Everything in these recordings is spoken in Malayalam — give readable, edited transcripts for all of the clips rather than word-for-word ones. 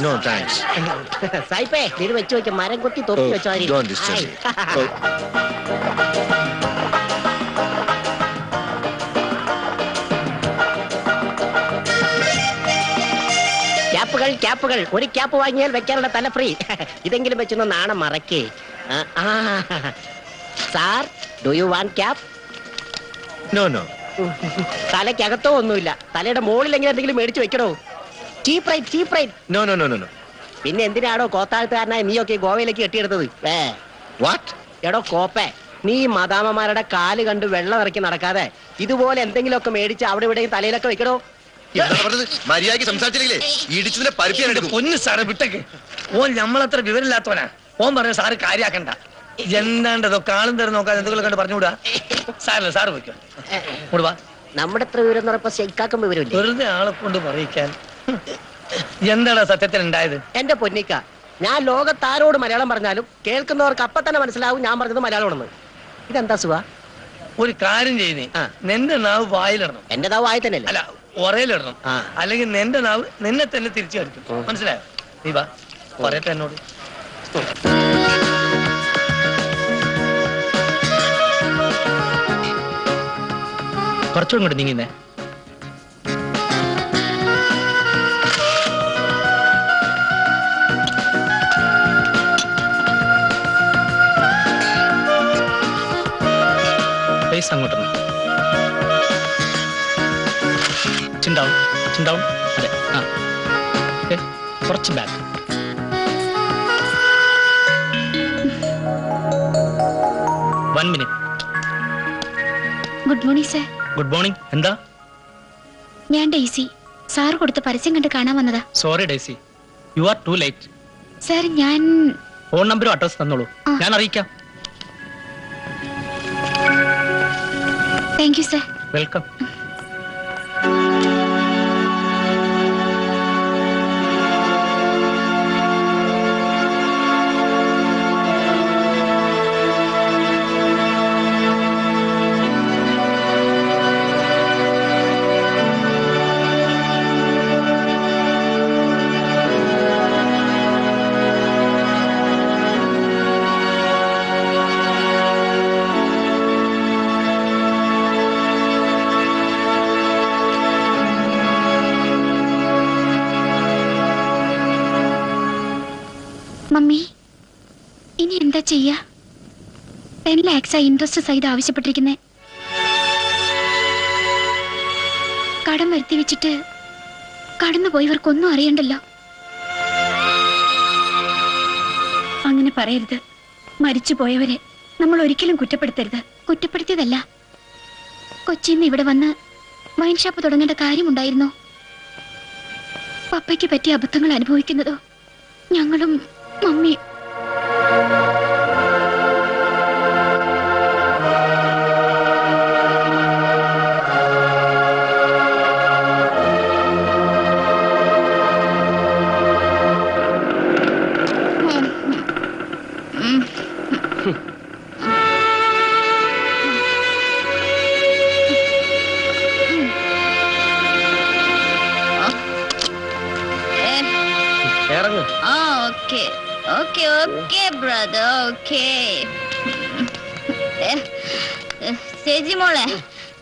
No, thanks. സായിപ്പേ ഇത് വെച്ച് വെച്ച് മരം കൊത്തി തൊപ്പി Oh, വെച്ചോ don't disturb me. Oh, ക്യാപ്പുകൾ ഒരു ക്യാപ്പ് വാങ്ങിയാൽ വെക്കാനുള്ള തല ഫ്രീ. ഇതെങ്കിലും വെച്ചൊന്ന് നാണം മറക്കേ. Sir do you want cap? no, no. തലയ്ക്കകത്തോ ഒന്നുമില്ല, തലയുടെ മുകളിലെങ്കിലും എന്തെങ്കിലും മേടിച്ചു വെക്കണോ? ചീപ്പ് right. No, no, no, no, no. പിന്നെ എന്തിനാണോ കോത്താഴ്ത്തുകാരനായ നീയൊക്കെ ഗോവയിലേക്ക് കെട്ടിയെടുത്തത്? What? എടോ കോപ്പേ, നീ മദാമമാരുടെ കാല് കണ്ട് വെള്ളം ഇറക്കി നടക്കാതെ ഇതുപോലെ എന്തെങ്കിലുമൊക്കെ മേടിച്ച് അവിടെ ഇവിടെയും തലയിലൊക്കെ വെക്കണോ? മര്യാദയ്ക്ക് സംസാരിച്ചില്ലേ ഇടിച്ചതിന്റെ പരിപ്പിയാണ്. പൊന്നു സാറ് വിട്ടേക്ക്. ഓൻ നമ്മളത്ര വിവരമില്ലാത്തവനാ. ഓൻ പറഞ്ഞ സാറ് കാര്യാക്കണ്ട. എന്താണ്ടതോ കാളും തരം നോക്കാതെ എന്തെങ്കിലും കണ്ട് പറഞ്ഞുകൂടാ. സാറല്ല, സാറ് വയ്ക്കോ കൂടുവാ. നമ്മുടെ അത്ര വിവരം എന്ന് പറഞ്ഞപ്പോ ശൈക്കാക്കും വിവരമില്ല. വെറുതെ ആളെ കൊണ്ട് പറയിക്കാൻ. എന്താടാ സത്യത്തിൽ ഉണ്ടായത്? എന്റെ പൊന്നിക്ക, ഞാൻ ലോകത്താരോട് മലയാളം പറഞ്ഞാലും കേൾക്കുന്നവർക്ക് അപ്പൊ തന്നെ മനസ്സിലാവും ഞാൻ പറഞ്ഞത് മലയാളമാണെന്ന്. ഇതെന്താ സുഖ? ഒരു കാര്യം ചെയ്യുന്നേ, നിന്റെ നാവ് വായിലിടണം. എന്റെ നാവ് വായി തന്നെ അല്ല, ഒറയിലിടണം. അല്ലെങ്കിൽ നിന്റെ നാവ് നിന്നെ തന്നെ തിരിച്ചു കടിക്കും. മനസ്സിലായോ? നീ വാ പറയട്ടെ എന്നോട്. കുറച്ചും കൂടെ നീങ്ങുന്നേ. അങ്ങോട്ട് ചിണ്ടാവും. അതെ, കുറച്ച് back. One minute. Good morning sir. Good morning. എന്താ? ഞാൻ ഡെയ്സി. സാർ കൊടുത്ത പരസ്യം കണ്ട് കാണാൻ വന്നതാ. Sorry Daisy, you are to late. Sir ഞാൻ ഫോൺ നമ്പറും അഡ്രസ് തന്നോളൂ, ഞാൻ അറിയിക്കാം. Thank you sir. Welcome. Mummy, ഇനി എന്താ ചെയ്യാ? 10 lakhs ഇൻട്രസ്റ്റ് സഹിതം ആവശ്യപ്പെട്ടിരിക്കുന്നേ. കടം വരുത്തി വെച്ചിട്ട് കടന്നുപോയവർക്കൊന്നും അറിയണ്ടല്ലോ. അങ്ങനെ പറയരുത്. മരിച്ചു പോയവരെ നമ്മൾ ഒരിക്കലും കുറ്റപ്പെടുത്തരുത്. കുറ്റപ്പെടുത്തിയതല്ല, കൊച്ചിന്ന് ഇവിടെ വന്ന് വൈൻ ഷാപ്പ് തുടങ്ങേണ്ട കാര്യമുണ്ടായിരുന്നു. പപ്പയ്ക്ക് പറ്റിയ അബദ്ധങ്ങൾ അനുഭവിക്കുന്നതോ ഞങ്ങളും മമ്മി. Okay, brother. Okay. ചേച്ചി മോളെ,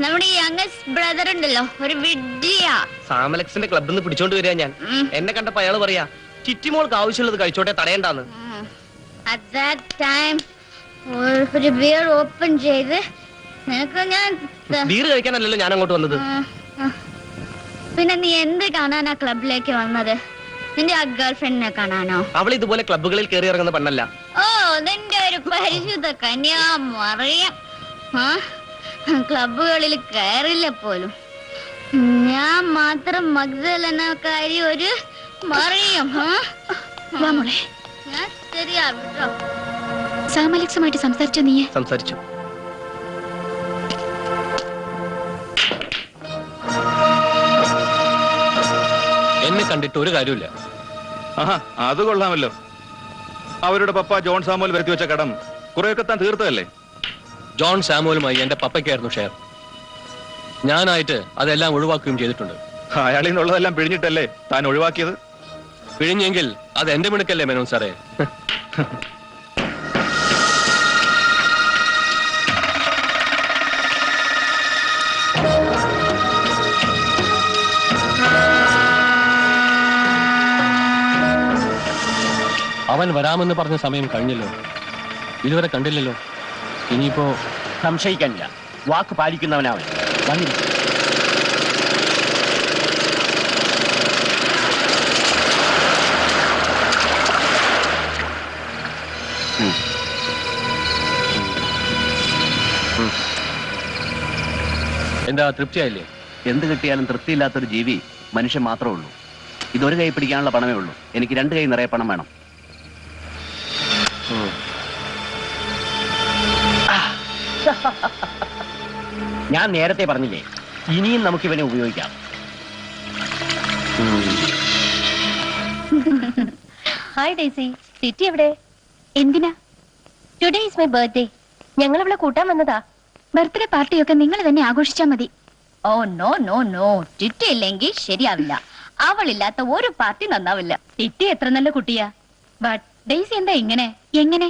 നമ്മുടെ യങ്ങസ്റ്റ് ബ്രദർ ഉണ്ടല്ലോ, ഒരു വിഡ്ഢിയാ. സാമലക്സിന്റെ ക്ലബിൽ നിന്ന് പിടിച്ചോണ്ട് വരിക ഞാൻ. എന്നെ കണ്ടപ്പോ അയാള് പറയാ ചിറ്റിമോൾക്ക് ആവശ്യമുള്ളത് കഴിച്ചോട്ടെ, തടയണ്ടാന്ന്. At that time ഒരു ബിയർ ഓപ്പൺ ചെയ്ത് നിനക്ക് ഞാൻ ബീർ കഴിക്കാനല്ലല്ലോ ഞാൻ അങ്ങോട്ട് വന്നത്. പിന്നെ നീ എന്ത് കാണാനാ ക്ലബിലേക്ക് വന്നത്? നിന്റെ ആ ഗേൾ ഫ്രണ്ടിനെ കാണാനോ? അവൾ ഇതുപോലെ ക്ലബുകളിൽ കയറി ഇറങ്ങുന്ന പെണ്ണല്ല. ഓ, നിന്റെ ഒരു പരിശുദ്ധ കന്യാമറിയം ക്ലബുകളിൽ കയറില്ല പോലും. ഞാൻ മാത്രം മഗ്ദലനക്കാരി ഒരു മറിയം. ഞാൻ ശരിയാ കേട്ടോ. സാമലക്സുമായിട്ട് സംസാരിച്ചോ? നീ സംസാരിച്ചു. എന്നെ കണ്ടിട്ട് ഒരു കാര്യമില്ല. അത് കൊള്ളാമല്ലോ. അവരുടെ പപ്പ ജോൺ സാമുവൽ വരുത്തി വെച്ച കടം കുറെയൊക്കെ താൻ തീർത്തതല്ലേ? ജോൺ സാമുവലുമായി എന്റെ പപ്പയ്ക്കായിരുന്നു ഷെയർ. ഞാനായിട്ട് അതെല്ലാം ഒഴിവാക്കുകയും ചെയ്തിട്ടുണ്ട്. അയാളിൽ നിന്നുള്ളതെല്ലാം പിഴിഞ്ഞിട്ടല്ലേ താൻ ഒഴിവാക്കിയത്? പിഴിഞ്ഞെങ്കിൽ അത് എന്റെ മിടുക്കല്ലേ മേനോൻ സാറേ. അവൻ വരാമെന്ന് പറഞ്ഞ സമയം കഴിഞ്ഞല്ലോ, ഇതുവരെ കണ്ടില്ലല്ലോ. ഇനിയിപ്പോ സംശയിക്കാനില്ല, വാക്ക് പാലിക്കുന്നവനാവൻ. വന്നിരിക്കും. എന്താ തൃപ്തിയായില്ലേ? എന്ത് കിട്ടിയാലും തൃപ്തിയില്ലാത്തൊരു ജീവി മനുഷ്യൻ മാത്രമേ ഉള്ളൂ. ഇതൊരു കൈ പിടിക്കാനുള്ള പണമേ ഉള്ളൂ. എനിക്ക് 2 കൈ നിറയെ പണം വേണം. ഞാൻ നേരത്തെ പറഞ്ഞില്ലേ, ഇനിയും നമുക്ക് ഇവനെ ഉപയോഗിക്കാം. ഹായ് ഡേസി, ടിറ്റി എവിടെ? എന്തിനാ? Today is my birthday. ഞങ്ങൾ ഇവിടെ കൂട്ടാൻ വന്നതാ. ബർത്ത്ഡേ പാർട്ടിയൊക്കെ നിങ്ങൾ തന്നെ ആഘോഷിച്ചാ മതി. ഓ നോ നോ നോ, ടിറ്റി ഇല്ലെങ്കിൽ ശരിയാവില്ല. അവളില്ലാത്ത ഒരു പാർട്ടി നന്നാവില്ല. ടിറ്റി എത്ര നല്ല കുട്ടിയാ. ബട്ട് ഡെയ്സി എന്താ ഇങ്ങനെ? എങ്ങനെ?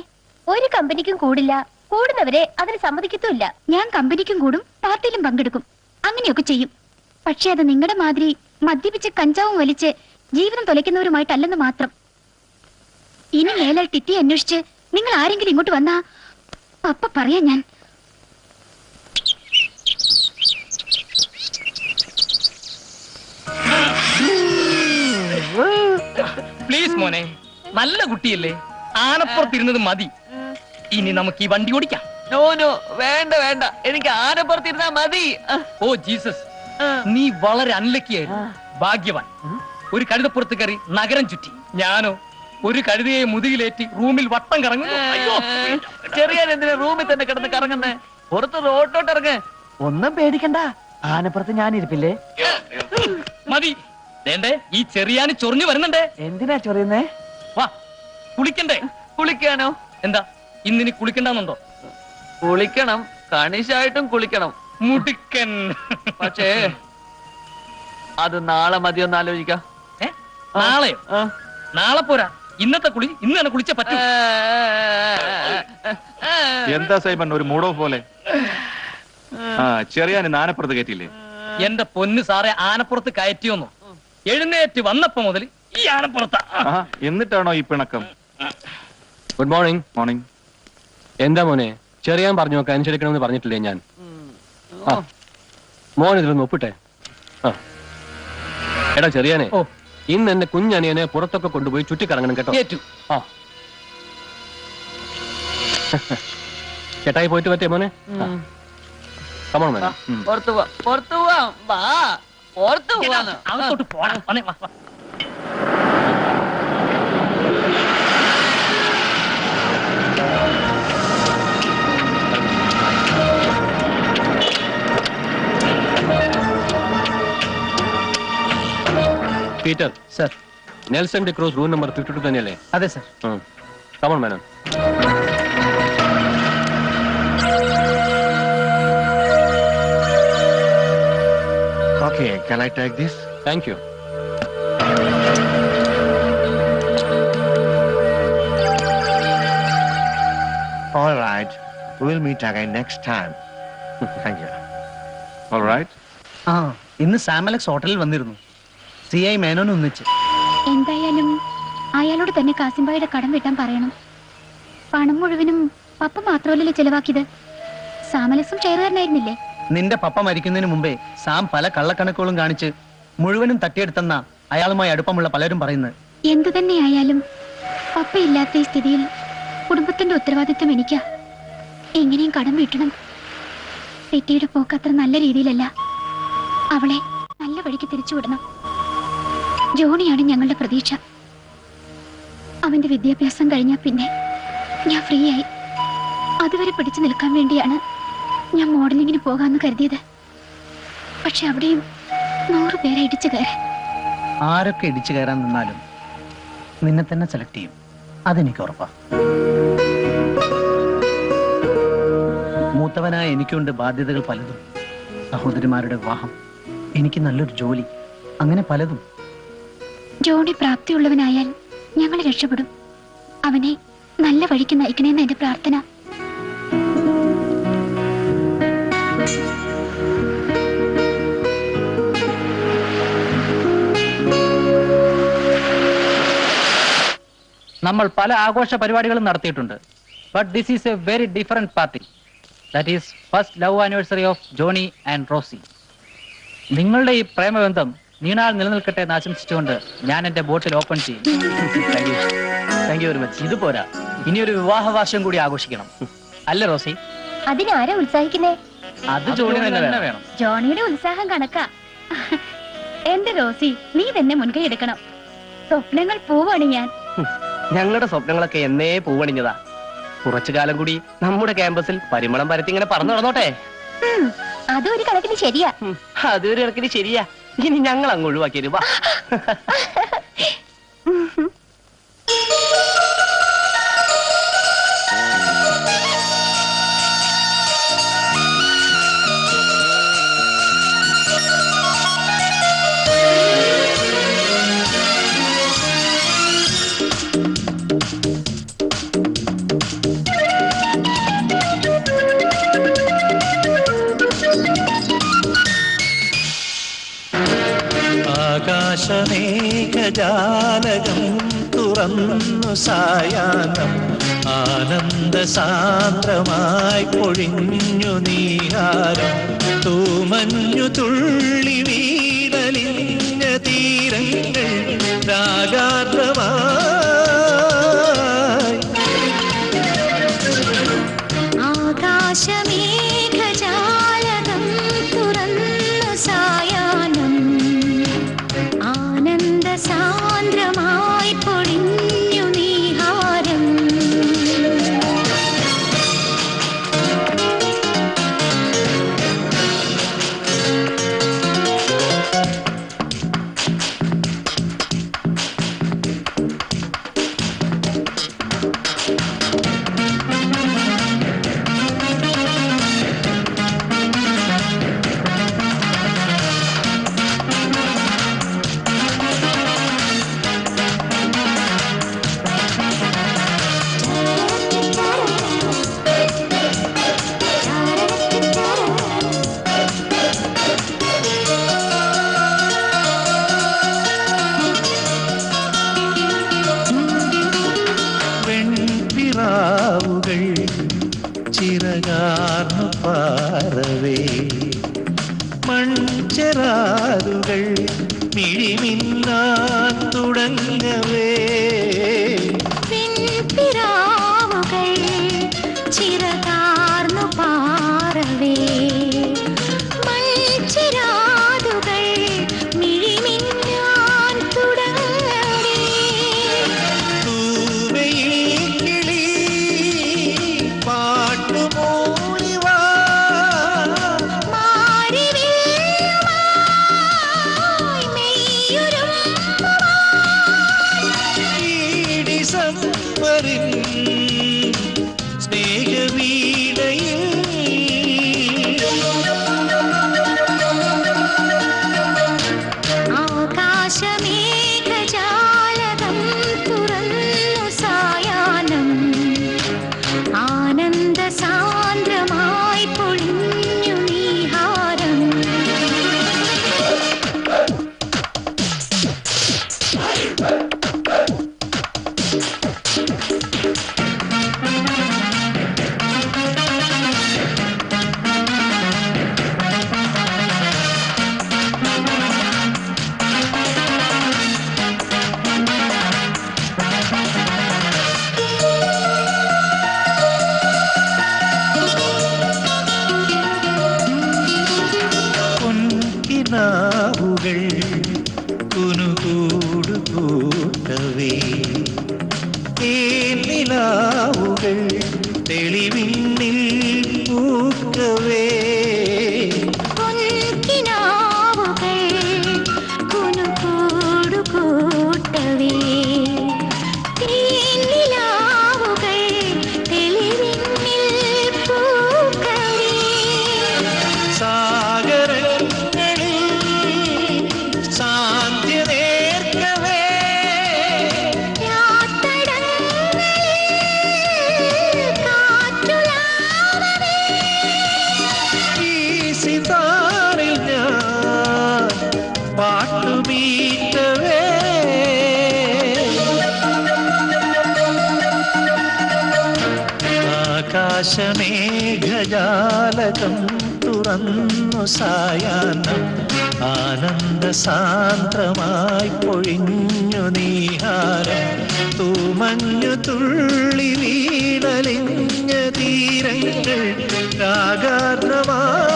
ഒരു കമ്പനിക്കും കൂടില്ല, കൂടുന്നവരെ അതിന് സമ്മതിക്കത്തുമില്ല. ഞാൻ കമ്പനിക്കും കൂടും, പാർട്ടിയിലും പങ്കെടുക്കും, അങ്ങനെയൊക്കെ ചെയ്യും. പക്ഷെ അത് നിങ്ങളുടെ മാതിരി മദ്യപിച്ച് കഞ്ചാവും വലിച്ച് ജീവിതം തൊലയ്ക്കുന്നവരുമായിട്ടല്ലെന്ന് മാത്രം. ഇനി മേലാൽ ടിറ്റി അന്വേഷിച്ച് നിങ്ങൾ ആരെങ്കിലും ഇങ്ങോട്ട് വന്നാ പപ്പ പറയാ ഞാൻ. പ്ലീസ് മോനെ, നല്ല കുട്ടിയല്ലേ, ആനപ്പുറത്തിരുന്നത് മതി. ഇനി നമുക്ക് ഈ വണ്ടി ഓടിക്കാം. നോ നോ, വേണ്ട വേണ്ട, എനിക്ക് ആനപ്പുറത്തിരുന്നാ മതി. ഓ ജീസസ്, നീ വളരെ അൺലക്കിയായിരുന്നു. ഭാഗ്യവാൻ. ഒരു കഴുതപ്പുറത്ത് കയറി നഗരം ചുറ്റി. ഞാനോ ഒരു കഴുതയെ മുതുകിലേറ്റി റൂമിൽ വട്ടം കറങ്ങുന്നു. അയ്യോ, ചെറിയ എന്തിനാ റൂമിൽ തന്നെ കിടന്ന് കറങ്ങുന്നേ? പുറത്ത് റോട്ടോട്ട് ഇറങ്ങ്. ഒന്നും പേടിക്കണ്ട, ആനപ്പുറത്ത് ഞാൻ ഇരിപ്പില്ലേ. മതി. വേണ്ടേ, ഈ ചെറിയാന് ചൊറിഞ്ഞു വരുന്നുണ്ടേ. എന്തിനാ ചൊറിയുന്നേ? വാ, കുളിക്കണ്ടേ? കുളിക്കാനോ? എന്താ ഇന്നിനി കുളിക്കണ്ടെന്നുണ്ടോ? കുളിക്കണം, കണിശായിട്ടും കുളിക്കണം. മുടുക്കൻ. പക്ഷേ അത് നാളെ മതിയൊന്ന് ആലോചിക്കാം. നാളെയോ? നാളെ പോരാ, ഇന്നത്തെ കുളി ഇന്ന് തന്നെ കുളിച്ചേ പറ്റൂ. എന്താ സൈമൺ ഒരു മൂടോ പോലെ? ചെറിയാൻ ആനപ്പുറത്ത് കയറ്റിയില്ലേ? എന്റെ പൊന്ന് സാറേ, ആനപ്പുറത്ത് കയറ്റിയൊന്നു. എഴുന്നേറ്റ് വന്നപ്പോ മുതൽ ഈ ആനപ്പുറത്താ. എന്നിട്ടാണോ ഈ പിണക്കം? Good morning. മോർണിംഗ്. എന്താ മോനെ, ചെറിയാൻ പറഞ്ഞു നോക്കാൻ അനുസരിക്കണമെന്ന് പറഞ്ഞിട്ടില്ലേ ഞാൻ? മോൻ ഇതിലൊന്ന് ഒപ്പിട്ടെ. എടാ ചെറിയാനെ, ഓ, ഇന്ന് എന്റെ കുഞ്ഞനിയനെ പുറത്തൊക്കെ കൊണ്ടുപോയി ചുറ്റിക്കറങ്ങണം കേട്ടോ. ഏറ്റു. ആ ചേട്ടായി പോയിട്ട് പറ്റേ മോനെ? കമോൺ മോനെ. പുറത്തു പോവാം, പുറത്തു പോവാം, വാ, പുറത്തു പോവാന്ന്. അകത്തോട്ട് പോടാ. വന്നേ, വാ, വാ. Peter sir. Nelson D'Cruz room number 52 തന്നെയല്ലേ? അതെ sir. Come on Menon. Okay, can I take this? Thank you. All right, we'll meet again next time. Thank you. All right. ആ, ഇന്ന് സാമലക്സ് ഹോട്ടലിൽ വന്നിരുന്നു. CI മേനോൻ ഒന്നിച്ച്. എന്തായാലും അയാളോട് തന്നെ കാസിംബായുടെ കടം വീട്ടാൻ പറയണം. പണം മുഴുവനും പപ്പ മാത്രമല്ലല്ലോ ചെലവാക്കിയത്, സാമലക്സും ഷെയറുകാരനായിരുന്നില്ലേ? നിന്റെ പപ്പ മരിക്കുന്നതിന് മുമ്പേ സാം പല കള്ളക്കണക്കുകളും കാണിച്ച് മുഴുവനും തട്ടിയെടുത്തെന്ന അയാളുമായി അടുപ്പമുള്ള പലരും പറയുന്നത്. എന്തു തന്നെയായാലും പപ്പയില്ലാത്ത ഈ സ്ഥിതിയിൽ കുടുംബത്തിന്റെ ഉത്തരവാദിത്വം എനിക്കാ. എങ്ങനെയും കടം വീട്ടണം. ടിറ്റിയുടെ പോക്ക് അത്ര നല്ല രീതിയിലല്ല. അവളെ നല്ല വഴിക്ക് തിരിച്ചുവിടണം. ജോണിയാണ് ഞങ്ങളുടെ പ്രതീക്ഷ. അവന്റെ വിദ്യാഭ്യാസം കഴിഞ്ഞാൽ പിന്നെ ഞാൻ ഫ്രീ ആയി. അതുവരെ പിടിച്ചു നിൽക്കാൻ വേണ്ടിയാണ് ഞാൻ മോഡലിങ്ങിന് പോകാമെന്ന് കരുതിയത്. പക്ഷെ അവിടെയും 100 പേരെ ഇടിച്ചു കയറാൻ. ആരൊക്കെ ഇടിച്ചു കയറാൻ നിന്നാലും നിന്നെ തന്നെ സെലക്ട് ചെയ്യും, അതെനിക്ക് ഉറപ്പാ. മൂത്തവനായ എനിക്കുണ്ട് ബാധ്യതകൾ പലതും. സഹോദരിമാരുടെ വിവാഹം, എനിക്ക് നല്ലൊരു ജോലി, അങ്ങനെ പലതും. ജോണി പ്രാപ്തിയുള്ളവനായാൽ ഞങ്ങൾ രക്ഷപ്പെടും. അവനെ നല്ല വഴിക്ക് നയിക്കണേന്ന് എന്റെ പ്രാർത്ഥന. നമ്മൾ പല ആഘോഷ പരിപാടികളും നടത്തിയിട്ടുണ്ട്. But this is a very different party. That is first love anniversary of Johnny and Rosie. നിങ്ങളുടെ ഈ പ്രേമബന്ധം നീണാൾ നിലനിൽക്കട്ടെ എന്ന് ആശംസിച്ചുകൊണ്ട് ഞാൻ എന്റെ ബോട്ടിൽ ഓപ്പൺ ചെയ്യും. Thank you very much. ഇത് പോരാ, ഇനിയൊരു വിവാഹ വാർഷികം കൂടി ആഘോഷിക്കണം, അല്ലേ റോസി? അതിനാരാ ഉത്സാഹിക്കുന്നേ? അത് ജോണി തന്നെ വേണം. ജോണിയുടെ ഉത്സാഹം കണക്കാ. എന്റെ റോസി, നീ തന്നെ മുൻകൈ എടുക്കണം. സ്വപ്നങ്ങൾ പൂവണിയാൻ. ഞങ്ങളുടെ സ്വപ്നങ്ങളൊക്കെ എന്നേ പൂവണിഞ്ഞതാ. കുറച്ചു കാലം കൂടി നമ്മുടെ ക്യാമ്പസിൽ പരിമളം പരത്തി ഇങ്ങനെ പറന്നു നടന്നോട്ടെ. അതൊരു കണക്കിന് ശരിയാ. അതൊരു കണക്കിന് ശരിയാ. ഇനി ഞങ്ങൾ അങ്ങ് ഒഴിവാക്കിയത് വാ. ആകാശമേഘജാലകം തുറന്നു സായാഹ്നം ആനന്ദ സാന്ദ്രമായി പൊഴിഞ്ഞു നീഹാരം തൂമഞ്ഞു തുള്ളി വീടലിഞ്ഞ തീരങ്ങൾ രാഗാർദ്രമായി ആകാശമേഘജാലകം തുറന്നു സായാഹ്നം ആനന്ദ സാന്ദ്രമായി പൊഴിഞ്ഞു നീഹാരം വെൺപിറാവുകൾ ചിറകാർന്നു പാറവേ മൺചെറാതുകൾ മിഴിമിന്നാൻ തുടങ്ങവേ പിറാവുകൾ ചിറകാർന്നു പാറവേ മൺചിരാതുകൾ മിഴിമിന്നാൻ തുടങ്ങവേ തൂവയിൽ കിളി പാട്ടുമൂളിവാ മാരിവില്ലുമായി മെയ്യുരുമ്മുമായി ഡിസംബറിൻ സ്നേഹവീണയിൽ ആകാശമേഘജാലകം തുറന്നു സായാഹ്നം ആനന്ദ സാന്ദ്രമായി പൊഴിഞ്ഞു നീഹാരം പൊൻകിനാവുകൾ കുനുകൂടു കൂട്ടവേ തേനിലാവുകൾ തെളിവിന്നിൽ പൂക്കവേ പൊൻകിനാവുകൾ കുനുകൂടു കൂട്ടവേ തേനിലാവുകൾ തെളിവിന്നിൽ പൂക്കവേ സാഗരങ്ങളിൽ സാന്ധ്യ നേർക്കവേ ആകാശമേഘജാലകം തുറന്നു സായാഹ്നം ആനന്ദസാന്ദ്രമായി പൊഴിഞ്ഞു നീഹാരം തൂമഞ്ഞു തുള്ളി വീടലിഞ്ഞ തീരങ്ങൾ രാഗാർണമായി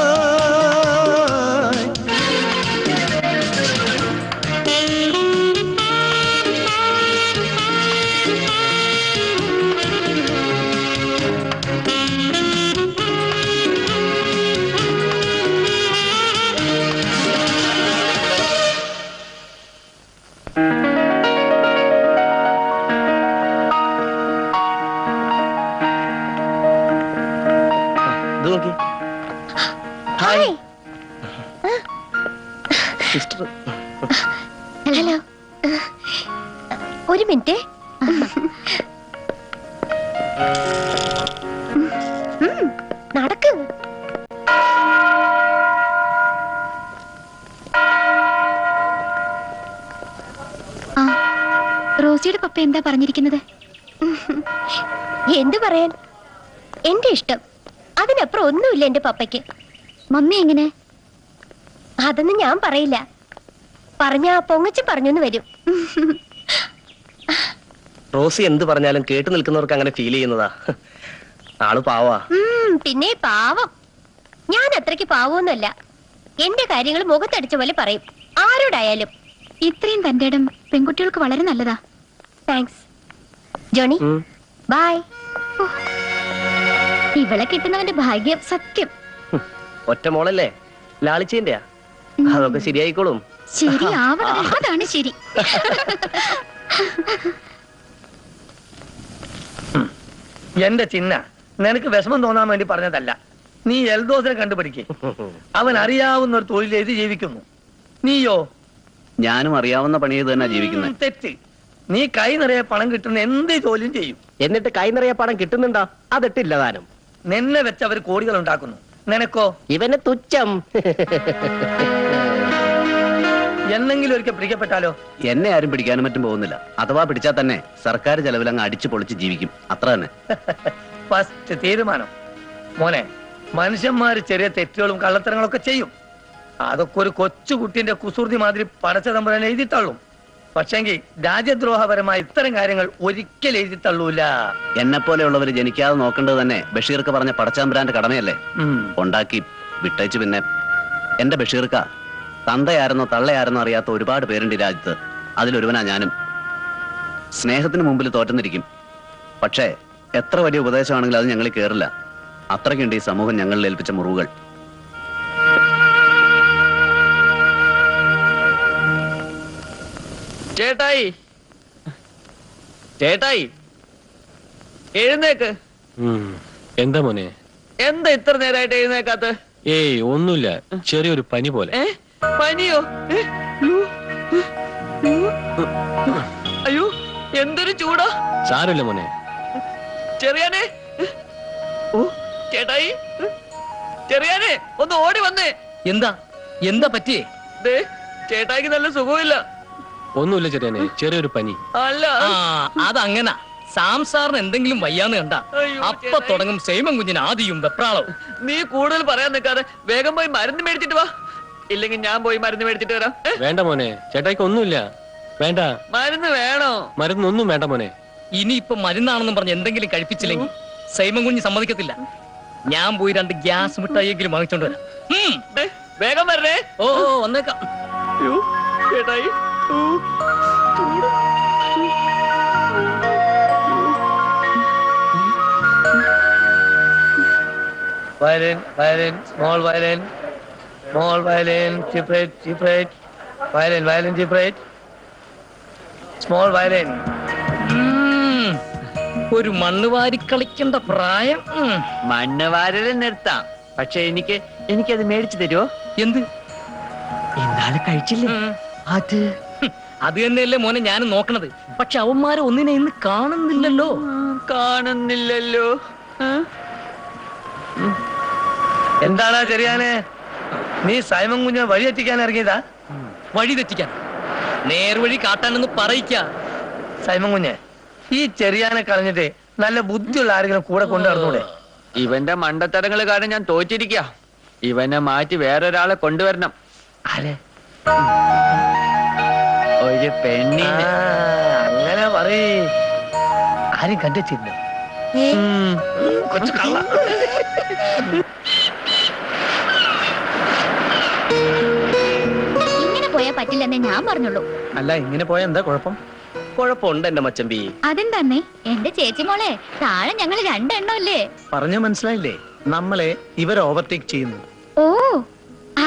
ഹലോ, ഒരു മിനിറ്റ്. നടക്ക്. റോസിയുടെ പപ്പ എന്താ പറഞ്ഞിരിക്കുന്നത്? എന്തു പറയാൻ, എന്റെ ഇഷ്ടം. അതിനപ്പുറം ഒന്നുമില്ല എന്റെ പപ്പയ്ക്ക്. മമ്മി എങ്ങനെ? അതൊന്നും ഞാൻ പറയില്ല. പറഞ്ഞ പൊങ്ങച്ചി പറഞ്ഞെന്ന് വരും. റോസി എന്ത് പറഞ്ഞാലും കേട്ടു നിൽക്കുന്നവർക്ക് അങ്ങനെ ഫീൽ ചെയ്യുന്നതാ. ആള് പാവാ. പിന്നെ പാവം. ഞാൻ അത്രയ്ക്ക് പാവമൊന്നുമല്ല. എന്റെ കാര്യങ്ങൾ മുഖത്തടിച്ച പോലെ പറയും, ആരോടായാലും. ഇത്രയും തന്റെ ഇടം പെൺകുട്ടികൾക്ക് വളരെ നല്ലതാ. Thanks Johnny. ബൈ. ഇവളെ കിട്ടുന്നവന്റെ ഭാഗ്യം. സത്യം. ഒറ്റ മോളല്ലേ, ലാളിച്ചേന്റെയാ. അതൊക്കെ ശരിയായിക്കോളും. ശരി ആവണം, അതാണ് ശരി. എന്റെ ചിന്ന, നിനക്ക് വിഷമം തോന്നാൻ വേണ്ടി പറഞ്ഞതല്ല. നീ എൽദോസിനെ കണ്ടുപിടിക്കേ. അവൻ അറിയാവുന്ന ഒരു തൊഴിൽ ചെയ്ത് ജീവിക്കുന്നു. നീയോ? ഞാനും അറിയാവുന്ന പണി ചെയ്ത് തന്നെ ജീവിക്കുന്നത്. തെറ്റ്. നീ കൈ നിറയെ പണം കിട്ടുന്ന എന്ത് ജോലിയും ചെയ്യും. എന്നിട്ട് കൈ നിറയെ പണം കിട്ടുന്നുണ്ടോ? അതിട്ടില്ല താനും. നിന്നെ വെച്ച് അവർ കോടികൾ ഉണ്ടാക്കുന്നു. നിനക്കോ? ഇവന് തുച്ഛം. എന്നെങ്കിലും ഒരിക്കൽ പിടിക്കപ്പെട്ടാലോ? എന്നെ ആരും പിടിക്കാനും മറ്റും പോകുന്നില്ല. അഥവാ പിടിച്ചാൽ തന്നെ സർക്കാർ ചെലവിൽ അങ്ങ് അടിച്ചു പൊളിച്ച് ജീവിക്കും, അത്ര തന്നെ. ഫസ്റ്റ് തീരുമാനം. മോനെ, മനുഷ്യന്മാര് ചെറിയ തെറ്റുകളും കള്ളത്തരങ്ങളൊക്കെ ചെയ്യും. അതൊക്കെ ഒരു കൊച്ചുകുട്ടിന്റെ കുസൃതി മാതിരി പടച്ച തമ്പുരാൻ എഴുതിത്തള്ളും. പക്ഷെങ്കിൽ രാജ്യദ്രോഹപരമായ ഇത്തരം കാര്യങ്ങൾ ഒരിക്കലും എഴുതിത്തള്ളൂല. എന്നെ പോലെയുള്ളവർ ജനിക്കാതെ നോക്കേണ്ടത് തന്നെ ബഷീർക്ക് പറഞ്ഞ പടച്ചാമ്പുരാന്റെ കടമയല്ലേ. ഉണ്ടാക്കി വിട്ടയച്ചു. പിന്നെ എന്റെ ബഷീർക്ക തന്തയാരെന്നോ തള്ളയാരെന്നോ അറിയാത്ത ഒരുപാട് പേരുണ്ട് ഈ രാജ്യത്ത്. അതിലൊരുവനാ ഞാനും. സ്നേഹത്തിന് മുമ്പിൽ തോറ്റുന്നിരിക്കും. പക്ഷേ എത്ര വലിയ ഉപദേശമാണെങ്കിലും അത് ഞങ്ങളിൽ കേറില്ല. അത്രയ്ക്കുണ്ട് ഈ സമൂഹം ഞങ്ങളിൽ ഏൽപ്പിച്ച മുറിവുകൾ. ചേട്ടായി, ചേട്ടായി, എഴുന്നേക്ക്. എന്താ മോനെ? എന്താ ഇത്ര നേരമായിട്ട് എഴുന്നേക്കാത്ത? ഏയ് ഒന്നുമില്ല, ചെറിയൊരു പനി പോലെ. പനിയോ? അയ്യോ, എന്തൊരു ചൂടാ. സാരമില്ല മോനെ. ചെറിയാനെ, ഓ ചേട്ടായി, ചെറിയാനെ ഒന്ന് ഓടി വന്നേ. എന്താ എന്താ പറ്റിയേ? ചേട്ടായിക്ക് നല്ല സുഖമില്ല. ഒന്നുമില്ല ചെറിയാനെ, ചെറിയൊരു പനി. അല്ല, അതങ്ങനെ സാംസാറിന് എന്തെങ്കിലും വയ്യാന്ന് കണ്ട അപ്പൊ തുടങ്ങും സൈമൻ കുഞ്ഞിന് ആദിയും വെപ്രാളവും. നീ കൂടുതൽ പറയാൻ നിൽക്കാതെ വേഗം പോയി മരുന്ന് മേടിച്ചിട്ട് വാ. ഇല്ലെങ്കിൽ ഞാൻ പോയി മരുന്ന് മേടിച്ചിട്ട് വരാം. വേണ്ട മോനെ, ചേട്ടായിക്ക് ഒന്നുമില്ല. വേണ്ട, മരുന്ന് വേണോ? മരുന്നൊന്നും വേണ്ട മോനെ. ഇനിയിപ്പൊ മരുന്നാണെന്നും പറഞ്ഞ് എന്തെങ്കിലും കഴിപ്പിച്ചില്ലെങ്കിൽ സൈമൻ കുഞ്ഞ് സമ്മതിക്കത്തില്ല. ഞാൻ പോയി 2 ഗ്യാസ് മിഠായിയെങ്കിലും വാങ്ങിച്ചോണ്ട് വരാം. വേഗം വരണേ. ഓ വന്നേക്കാം. ചേട്ടായി, violin, violin, small violin, small violin, cheap rate, violin, violin, cheap rate, small violin. ഒരു മണ്ണ് വാരി കളിക്കേണ്ട പ്രായം. മണ്ണ് വാരലും നിർത്താം, പക്ഷെ എനിക്കത് മേടിച്ചു തരുമോ? എന്ത്? ഇന്നാളെ കഴിച്ചില്ലേ അത്? അത് തന്നെയല്ലേ മോനെ ഞാനും നോക്കണത്. പക്ഷെ അവന്മാരെ ഒന്നിനെ ഇന്ന് കാണുന്നില്ലല്ലോ. എന്താണാ ചെറിയാനെ, നീ സൈമൻ കുഞ്ഞിനെ വഴി തെറ്റിക്കാൻ ഇറങ്ങിയതാ? വഴി തെറ്റിക്കാൻ, നേർവഴി കാട്ടാനെന്ന് പറയിക്ക. സൈമൻ കുഞ്ഞെ, ഈ ചെറിയാനെ കളഞ്ഞിട്ട് നല്ല ബുദ്ധിയുള്ള ആരെങ്കിലും കൂടെ കൊണ്ടു നടന്നൂടെ? ഇവന്റെ മണ്ടത്തരങ്ങൾ കാരണം ഞാൻ തോറ്റിരിക്ക. ഇവനെ മാറ്റി വേറൊരാളെ കൊണ്ടുവരണം. ആരെ? ഒരു പെണ്ണിനെ. അങ്ങനെ പറയേ. ആരും കണ്ടെച്ചില്ല. കൊച്ചു കള്ള. ഇങ്ങനെ പോയാ പറ്റില്ലെന്നേ ഞാൻ പറഞ്ഞുള്ളൂ. അല്ല ഇങ്ങനെ പോയാ എന്താ കുഴപ്പം? കുഴപ്പമുണ്ട് എന്റെ മച്ചമ്പി. അതെന്താന്നേ? എന്റെ ചേച്ചി മോളെ, താഴെ ഞങ്ങൾ രണ്ടെണ്ണല്ലേ? പറഞ്ഞ മനസ്സിലായില്ലേ? നമ്മളെ ഇവർ ഓവർടേക്ക് ചെയ്യുന്നു. ഓ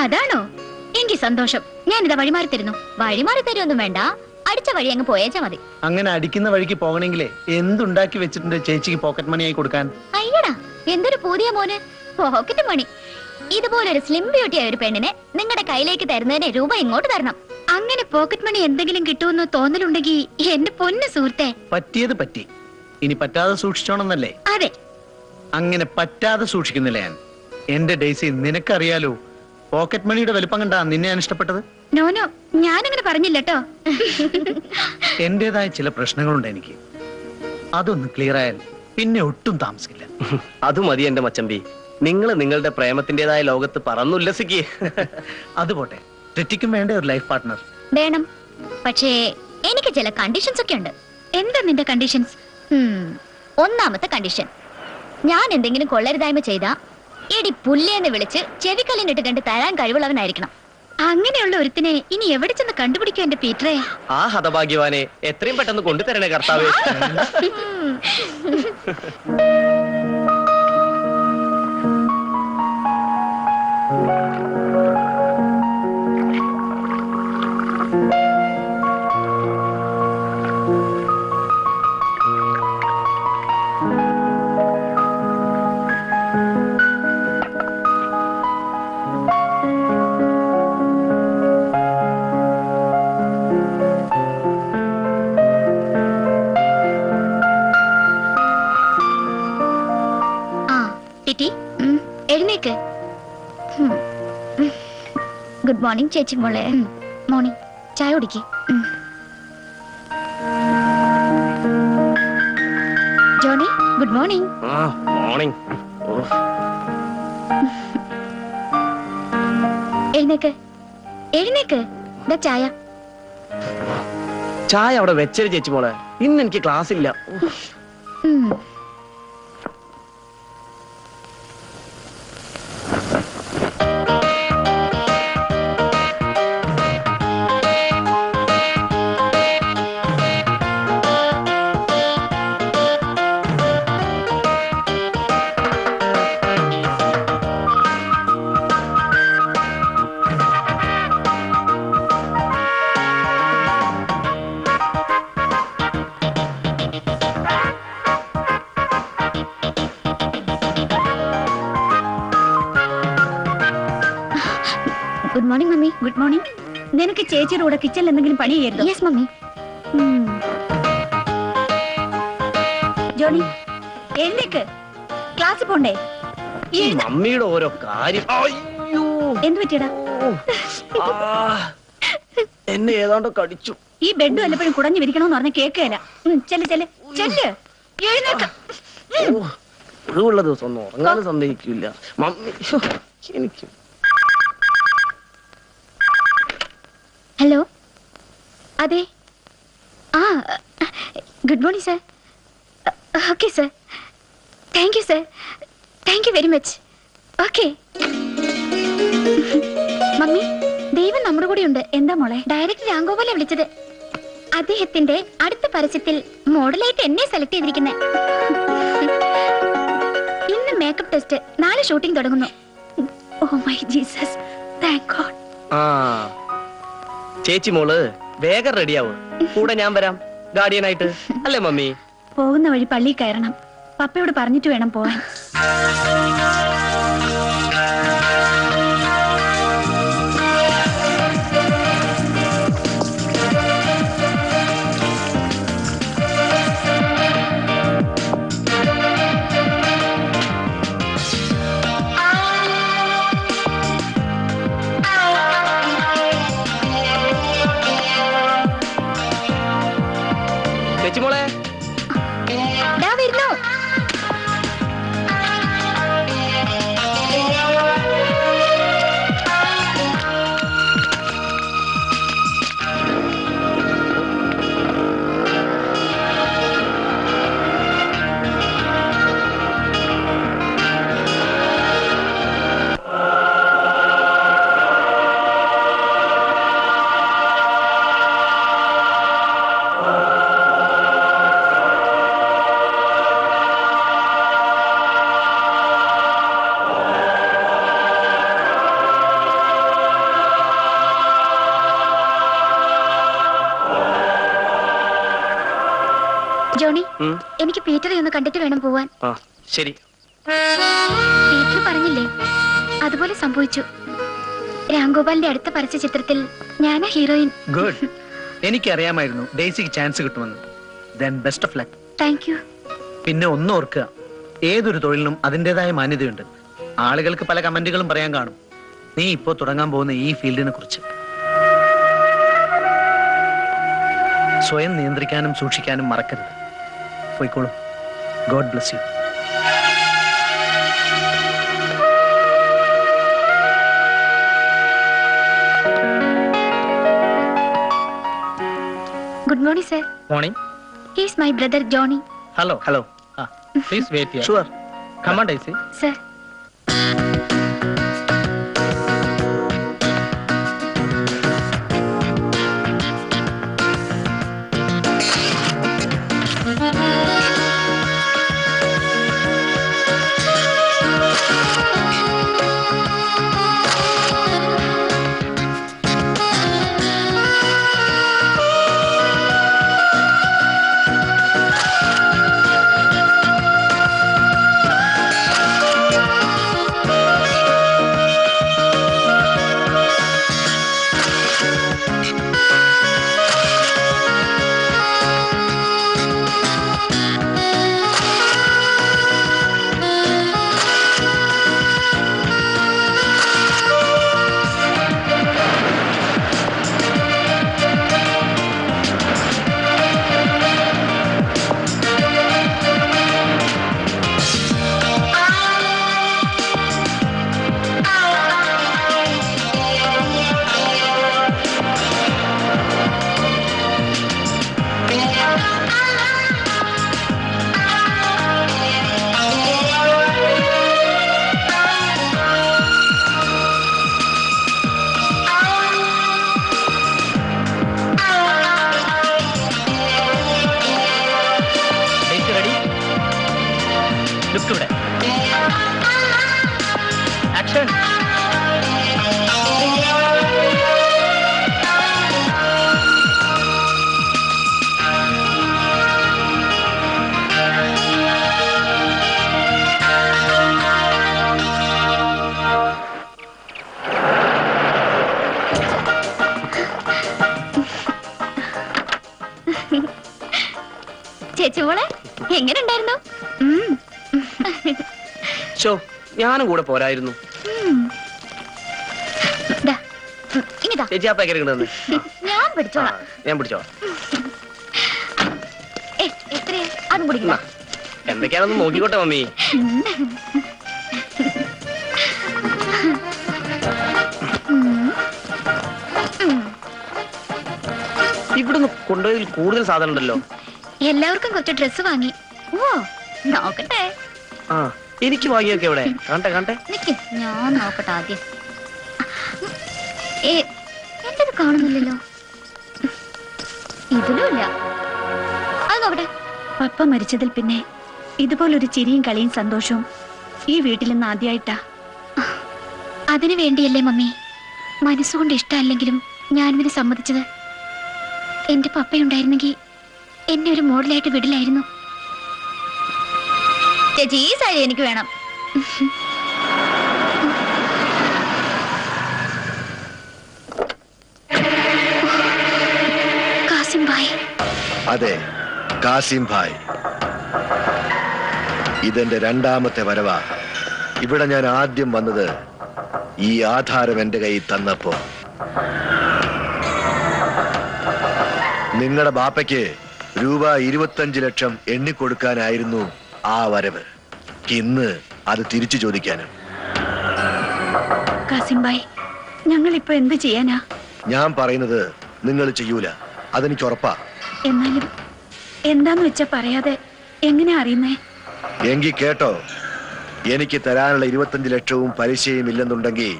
അതാണോ? എനിക്ക് സന്തോഷം. ഞാനിതാ വഴിമാറി തരുന്നു. വഴിമാറി തരുമൊന്നും വേണ്ട, അടിച്ച വഴി അങ്ങ് പോയേച്ചാ മതി. അങ്ങനെ അടിക്കുന്ന വഴിക്ക് പോകണമെങ്കിലേ എന്തുണ്ടാക്കി വെച്ചിട്ടുണ്ട് ചേച്ചിക്ക് പോക്കറ്റ് മണി ആയി കൊടുക്കാൻ? അയ്യടാ, എന്തൊരു പുതിയ മോന്, പോക്കറ്റ് മണി. ഇതുപോലൊരു സ്ലിം ബ്യൂട്ടി ആയ ഒരു പെണ്ണിനെ നിങ്ങളുടെ കയ്യിലേക്ക് തരുന്നതിന് രൂപ ഇങ്ങോട്ട് തരണം. അങ്ങനെ പോക്കറ്റ് മണി എന്തെങ്കിലും കിട്ടുമെന്ന് തോന്നലുണ്ടെങ്കിൽ എന്റെ പൊന്ന് സുഹൃത്തെ. പറ്റിയത് പറ്റി, ഇനി പറ്റാതെ സൂക്ഷിച്ചോണമെന്നല്ലേ? അതെ. അങ്ങനെ പറ്റാതെ സൂക്ഷിക്കുന്നില്ല ഞാൻ. എന്റെ ഡേസി, നിനക്കറിയാലോ പോക്കറ്റ് മണിയുടെ വലിപ്പം കണ്ടാ നിന്നെ ഞാൻ ഇഷ്ടപ്പെട്ടത്. നോനോ, ഞാനങ്ങനെ പറഞ്ഞില്ലട്ടോ. എന്റേതായ ചില പ്രശ്നങ്ങളുണ്ട് എനിക്ക്. അതൊന്ന് ക്ലിയർ ആയാൽ പിന്നെ ഒട്ടും താമസിക്കില്ല. അത് മതി എന്റെ മച്ചമ്പി. നിങ്ങൾ നിങ്ങളുടെ പ്രേമത്തിന്റേതായ ലോകത്ത് പറന്നുല്ലസിക്ക്. അത് പോട്ടെ, ടെറ്റിക്കും വേണ്ട ഒരു ലൈഫ് പാർട്ട്ണർ? വേണം, പക്ഷേ എനിക്ക് ചില കണ്ടീഷൻസ് ഒക്കെ ഉണ്ട്. എന്താ നിന്റെ കണ്ടീഷൻസ്? ഒന്നാമത്തെ കണ്ടീഷൻ, ഞാൻ എന്തെങ്കിലും കൊള്ളരുതായ്മ ചെയ്താ എടി പുല്ലേന്ന് വിളിച്ച് ചെവിക്കല്ലിനിട്ട് കണ്ട് തരാൻ കഴിവുള്ളവനായിരിക്കണം. അങ്ങനെയുള്ള ഒരുത്തിനെ ഇനി എവിടെ ചെന്ന് കണ്ടുപിടിക്കും എന്റെ പീറ്ററെ? ആ ഹതഭാഗ്യവാനെ എത്രയും പെട്ടെന്ന് കൊണ്ടുതരണേ കർത്താവേ. ടിറ്റി, എഴുന്നേക്ക്. ഗുഡ് മോർണിംഗ് ചേച്ചി മോളെ. മോർണിംഗ്. ചായ കുടിക്ക്. Johnny, good morning. മോർണിംഗ്. എഴുന്നേക്ക്, എഴുന്നേക്ക്. ദാ ചായ. ചായ അവിടെ വെച്ചൊരു ചേച്ചി മോളെ, ഇന്ന് എനിക്ക് ക്ലാസ് ഇല്ല. Good morning mummy. Good morning. നിനക്ക് ചേച്ചിയുടെ കൂടെ കിച്ചണിൽ എന്തെങ്കിലും പണി ചെയ്യരുത്? Yes mummy. ജോണി, എഴുന്നേക്ക്. ക്ലാസ്സിൽ പോണ്ടേ? മമ്മിയുടെ ഓരോ കാര്യം. അയ്യോ, എന്ത് പറ്റിയടാ? എന്നെ ഏതാണ്ട് കടിച്ചു. ഈ ബെഡ് വല്ലപ്പോഴും കുടഞ്ഞു വിരിക്കണമെന്ന് പറഞ്ഞ കേൾക്കുകയല്ല. ചെല്ല് ചെല്ല് ചെല്ല്, എഴുന്നേക്ക്. ഒഴിവുള്ള ദിവസം ഒന്നും ഉറങ്ങാനും സമ്മതിക്കില്ല മമ്മി. എനിക്ക് ഹലോ, അതെ. ആ, good morning sir. Okay sir, thank you sir, thank you very much. Okay mummy, ദൈവം നമ്മുടെ കൂടെ ഉണ്ട്. എന്താ മോളെ? ഡയറക്ടർ രാംഗോപാല വിളിച്ചത്. അദ്ദേഹത്തിന്റെ അടുത്ത പരസ്യത്തിൽ മോഡലായിട്ട് എന്നെ സെലക്ട് ചെയ്തിരിക്കുന്നത്. ഇന്ന് മേക്കപ്പ് ടെസ്റ്റ്, നാളെ ഷൂട്ടിംഗ് തുടങ്ങുന്നു. Oh my Jesus, thank God. ആ ചേച്ചി മോള് വേഗം റെഡിയാവും. കൂടെ ഞാൻ വരാം ഗാർഡിയനായിട്ട്, അല്ലേ മമ്മി? പോകുന്ന വഴി പള്ളി കയറണം. പപ്പയോട് പറഞ്ഞിട്ട് വേണം പോവാൻ. ചേച്ചി മോളെ, ദാ വരുന്നു. ജോണി, എനിക്ക് പീറ്ററെ ഒന്ന് കണ്ടിട്ട് വേണം പോവാൻ. ശരി. പീറ്റർ പറഞ്ഞില്ലേ, അതുപോലെ സംഭവിച്ചു. രാംഗോപാലിന്റെ അടുത്ത പരസ്യ ചിത്രത്തിൽ ഞാനാ ഹീറോയിൻ. ഗുഡ്. എനിക്കറിയാമായിരുന്നു ഡെയ്സിക്ക് ചാൻസ് കിട്ടുമെന്ന്. Then best of luck. Thank you. പിന്നെ ഒന്ന് ഓർക്കുക, ഏതൊരു തൊഴിലിനും അതിൻ്റെതായ മാന്യതയുണ്ട്. ആളുകൾക്ക് പല കമന്റുകളും പറയാൻ കാണും. നീ ഇപ്പോ തുടങ്ങാൻ പോകുന്ന ഈ ഫീൽഡിനെ കുറിച്ച് സ്വയം നിയന്ത്രിക്കാനും സൂക്ഷിക്കാനും മറക്കരുത്. പോയിക്കോളൂ. God bless you. Good morning sir. Morning. He's my brother Johnny. Hello. Hello. Please wait here. Sure. Come on, Daisy. Sir. Action. ചേച്ചി മോളെ എങ്ങനെ ഉണ്ടായിരുന്നു? ഞാനും കൂടെ പോരായിരുന്നു. ചേച്ചി ആ പാക്കറ്റ് കിട്ടുന്നത് ഞാൻ പിടിച്ചോളാം. ഞാൻ പിടിച്ചോളാം. എത്രയാ? അതും കുടിക്കണം. എന്തൊക്കെയാണെന്ന് നോക്കിക്കോട്ടെ മമ്മി. ഇവിടുന്ന് കൊണ്ടുപോയി കൂടുതൽ സാധനം ഉണ്ടല്ലോ. എല്ലാവർക്കും കുറച്ച് ഡ്രസ് വാങ്ങി. ഓ നോക്കട്ടെ. ആ എനിക്ക് വാങ്ങിയൊക്കെ എവിടെ? കാണട്ടെ കാണട്ടെ. നിക്ക് ഞാൻ നോക്കട്ടെ ആദ്യം. എന്റത് കാണുന്നില്ലല്ലോ. ഇതിലുമില്ല. അത് നോക്കട്ടെ. പപ്പ മരിച്ചതിൽ പിന്നെ ഇതുപോലൊരു ചിരിയും കളിയും സന്തോഷവും ഈ വീട്ടിൽ നിന്ന് ആദ്യമായിട്ടാ. അതിനു വേണ്ടിയല്ലേ മമ്മി മനസ്സുകൊണ്ട് ഇഷ്ടമല്ലെങ്കിലും ഞാനിതിന് സമ്മതിച്ചത്. എന്റെ പപ്പയുണ്ടായിരുന്നെങ്കിൽ എന്നെ ഒരു മോഡലായിട്ട് വിടില്ലായിരുന്നു. ചേച്ചി ഈ സാരി എനിക്ക് വേണം. കാസിം ഭായ്. അതെ, കാസിം ഭായ്. ഇതെന്റെ രണ്ടാമത്തെ വരവാ. ഇവിടെ ഞാൻ ആദ്യം വന്നത് ഈ ആധാരം എന്റെ കയ്യിൽ തന്നപ്പോ. നിങ്ങളുടെ ബാപ്പയ്ക്ക് രൂപ 25 ലക്ഷം എണ്ണിക്കൊടുക്കാനായിരുന്നു ആ വരവ്. ഇന്ന് അത് തിരിച്ചു ചോദിക്കാനും. കാസിം ഭായ്, ഞങ്ങൾ ഇപ്പൊ എന്ത് ചെയ്യാനാ? ഞാൻ പറയുന്നത് നിങ്ങൾ ചെയ്യൂല, അതെനിക്ക് ഉറപ്പാ. എന്നാലും എന്താന്ന് വെച്ചാ പറയാതെ എങ്ങനെ അറിയുന്നേ? എങ്കി കേട്ടോ, എനിക്ക് തരാനുള്ള 25 ലക്ഷവും പലിശയും ഇല്ലെന്നുണ്ടെങ്കിൽ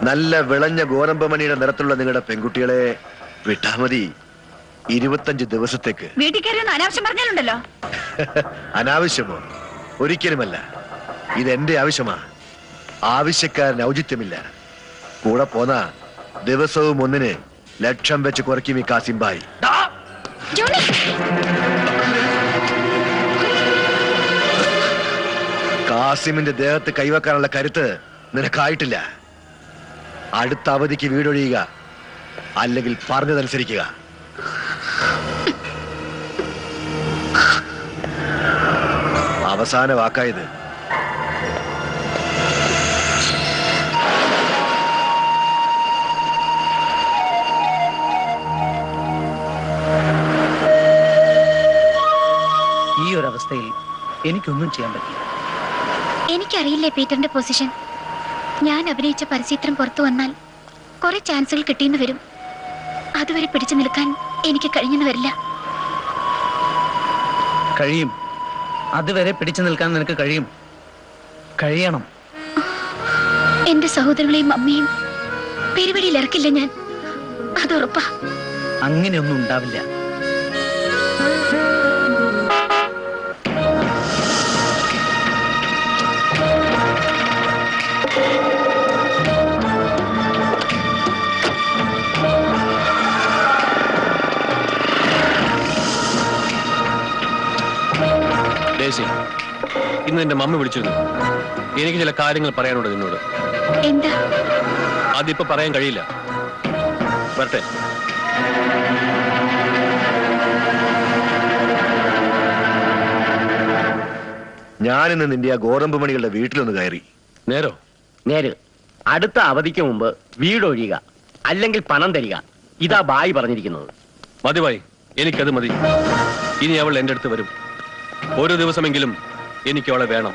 നല്ല വിളഞ്ഞ ഗോതമ്പമണിയുടെ നിറത്തുള്ള നിങ്ങളുടെ പെൺകുട്ടികളെ വിട്ടാ മതി 25 ദിവസത്തേക്ക്. വീട്ടിൽ കയറി അനാവശ്യം പറഞ്ഞാലുണ്ടല്ലോ. അനാവശ്യമോ? ഒരിക്കലുമല്ല. ഇതെന്റെ ആവശ്യമാ. ആവശ്യക്കാരന് ഔചിത്യമില്ല. കൂടെ പോന്ന ദിവസവും 1 ലക്ഷം വെച്ച് കുറയ്ക്കും ഈ കാസിം ഭായ്. ജോണി കാസിമിന്റെ ദേഹത്ത് കൈവെക്കാനുള്ള കരുത്ത് നിനക്കായിട്ടില്ല. അടുത്ത അവധിക്ക് വീടൊഴിയുക, അല്ലെങ്കിൽ പറഞ്ഞതനുസരിക്കുക. അവസാന വാക്കായത്. ഈ ഒരു അവസ്ഥയിൽ എനിക്കൊന്നും ചെയ്യാൻ പറ്റില്ല. എനിക്കറിയില്ലേ പീറ്ററിന്റെ പൊസിഷൻ. ഞാൻ അഭിനയിച്ച പരസ്യചിത്രം പുറത്തു വന്നാൽ കുറെ ചാൻസുകൾ കിട്ടിയെന്ന് വരും. അതുവരെ പിടിച്ചു നിൽക്കാൻ എനിക്ക് കഴിഞ്ഞെന്ന് വരില്ല. കഴിയും. അതുവരെ പിടിച്ചു നിൽക്കാൻ നിനക്ക് കഴിയും. കഴിയണം. എന്റെ സഹോദരങ്ങളെയും അമ്മയും പെരുവഴിയിൽ ഇറക്കില്ല ഞാൻ, അതുറപ്പാ. അങ്ങനെയൊന്നും ഉണ്ടാവില്ല. ഡേസി, ഇന്ന് എന്റെ മമ്മി വിളിച്ചിരുന്നു. എനിക്ക് ചില കാര്യങ്ങൾ പറയാനുണ്ട് നിന്നോട്. എന്താ? അതിപ്പോ പറയാൻ കഴിയില്ല. വരട്ടെ. ഞാനിന്ന് നിന്റെ ആ ഗോതമ്പ് മണികളുടെ വീട്ടിലൊന്ന് കയറി. നേരോ? നേര്. അടുത്ത അവധിക്ക് മുമ്പ് വീടൊഴിയുക, അല്ലെങ്കിൽ പണം തരിക. ഇതാ ബായി പറഞ്ഞിരിക്കുന്നത്. മതി ബായി, എനിക്കത് മതി. ഇനി അവൾ എന്റെ അടുത്ത് വരും. ഓരോ ദിവസമെങ്കിലും എനിക്ക് അവളെ വേണം.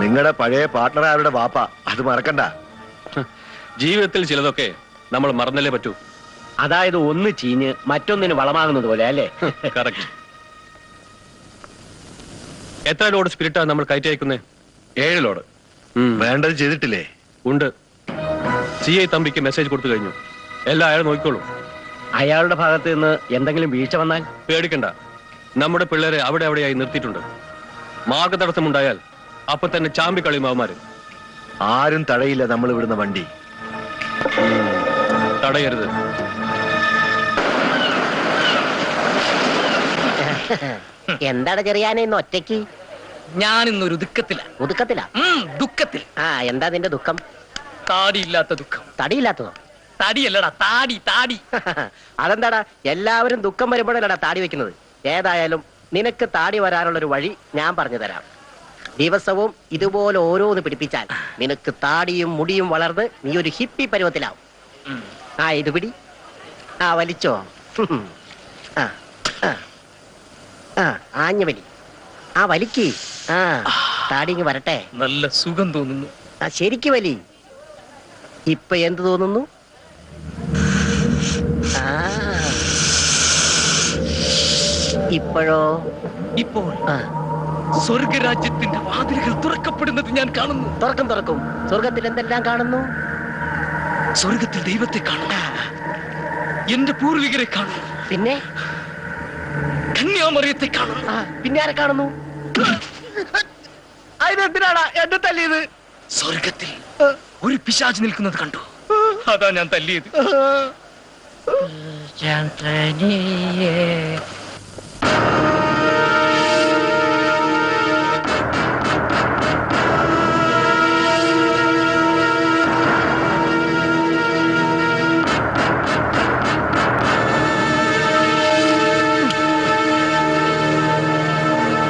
നിങ്ങളുടെ പഴയ പാർട്ട്ണർ അവരുടെ വാപ്പ, അത് മറക്കണ്ട. ജീവിതത്തിൽ ചിലതൊക്കെ നമ്മൾ മറന്നല്ലേ പറ്റൂ. അതായത് ഒന്ന് ചീഞ്ഞ് മറ്റൊന്നിന് വളമാകുന്നത് പോലെ അല്ലേ? കറക്റ്റ്. എത്ര ലോഡ് സ്പിരിറ്റാ നമ്മൾ കയറ്റി അയക്കുന്നേ? 7 ലോഡ്. വേണ്ടത് ചെയ്തിട്ടില്ലേ? ഉണ്ട്. CI തമ്പിക്ക് മെസ്സേജ് കൊടുത്തു കഴിഞ്ഞു. എല്ലാം അയാൾ നോക്കിക്കോളൂ. അയാളുടെ ഭാഗത്ത് നിന്ന് എന്തെങ്കിലും വീഴ്ച വന്നാൽ പേടിക്കണ്ട. നമ്മുടെ പിള്ളേരെ അവിടെ അവിടെയായി നിർത്തിയിട്ടുണ്ട്. മാർഗതടസ്സമുണ്ടായാൽ അപ്പൊ തന്നെ ചാമ്പി കളിമാവന്മാര്. ആരും തടയില്ല നമ്മൾ ഇവിടുന്ന വണ്ടി. തടയരുത്. എന്താണ് ചെറിയാനെ ഇന്ന് ഒറ്റയ്ക്ക്? ഞാൻ ഇന്നൊരു ദുഃഖത്തില. ഒതുക്കത്തില്ല? ദുഃഖത്തിൽ. എന്താ നിന്റെ ദുഃഖം? താടിയില്ലാത്ത ദുഃഖം. തടിയില്ലാത്തതോ? തടിയല്ലടാ, താടി താടി. അതെന്താടാ എല്ലാവരും ദുഃഖം വരുമ്പോഴല്ലടാ താടി വെക്കുന്നത്? ഏതായാലും നിനക്ക് താടി വരാനുള്ള ഒരു വഴി ഞാൻ പറഞ്ഞു തരാം. ദിവസവും ഇതുപോലെ ഓരോന്ന് പിടിപ്പിച്ചാൽ നിനക്ക് താടിയും മുടിയും വളർന്ന് നീ ഒരു ഹിപ്പി പരുവത്തിലാവും. ഇത് പിടി. വലിച്ചോ. ആഞ്ഞു വലി. വലിക്ക്. താടി ഇങ്ങ് വരട്ടെ. നല്ല സുഖം തോന്നുന്നു. ശരിക്ക് വലി. ഇപ്പൊ എന്ത് തോന്നുന്നു? ഇപ്പോഴോ? ഇപ്പോൾ സ്വർഗരാജ്യത്തിന്റെ വാതിലുകൾ തുറക്കപ്പെടുന്നത് ഞാൻ കാണുന്നു. തുറക്കും. സ്വർഗത്തിൽ എന്തെല്ലാം കാണുന്നു? സ്വർഗത്തിൽ ദൈവത്തെ കാണുന്നു, എന്റെ പൂർവികരെ കാണുന്നു, പിന്നെ കന്യാമറിയത്തെ കാണുന്നു. പിന്നെ ആരെ കാണുന്നു? അതിനെന്തിനാടാ എന്നെ തല്ലിയത്? സ്വർഗത്തിൽ ഒരു പിശാച് നിൽക്കുന്നത് കണ്ടു. അതാ ഞാൻ തല്ലിയത്.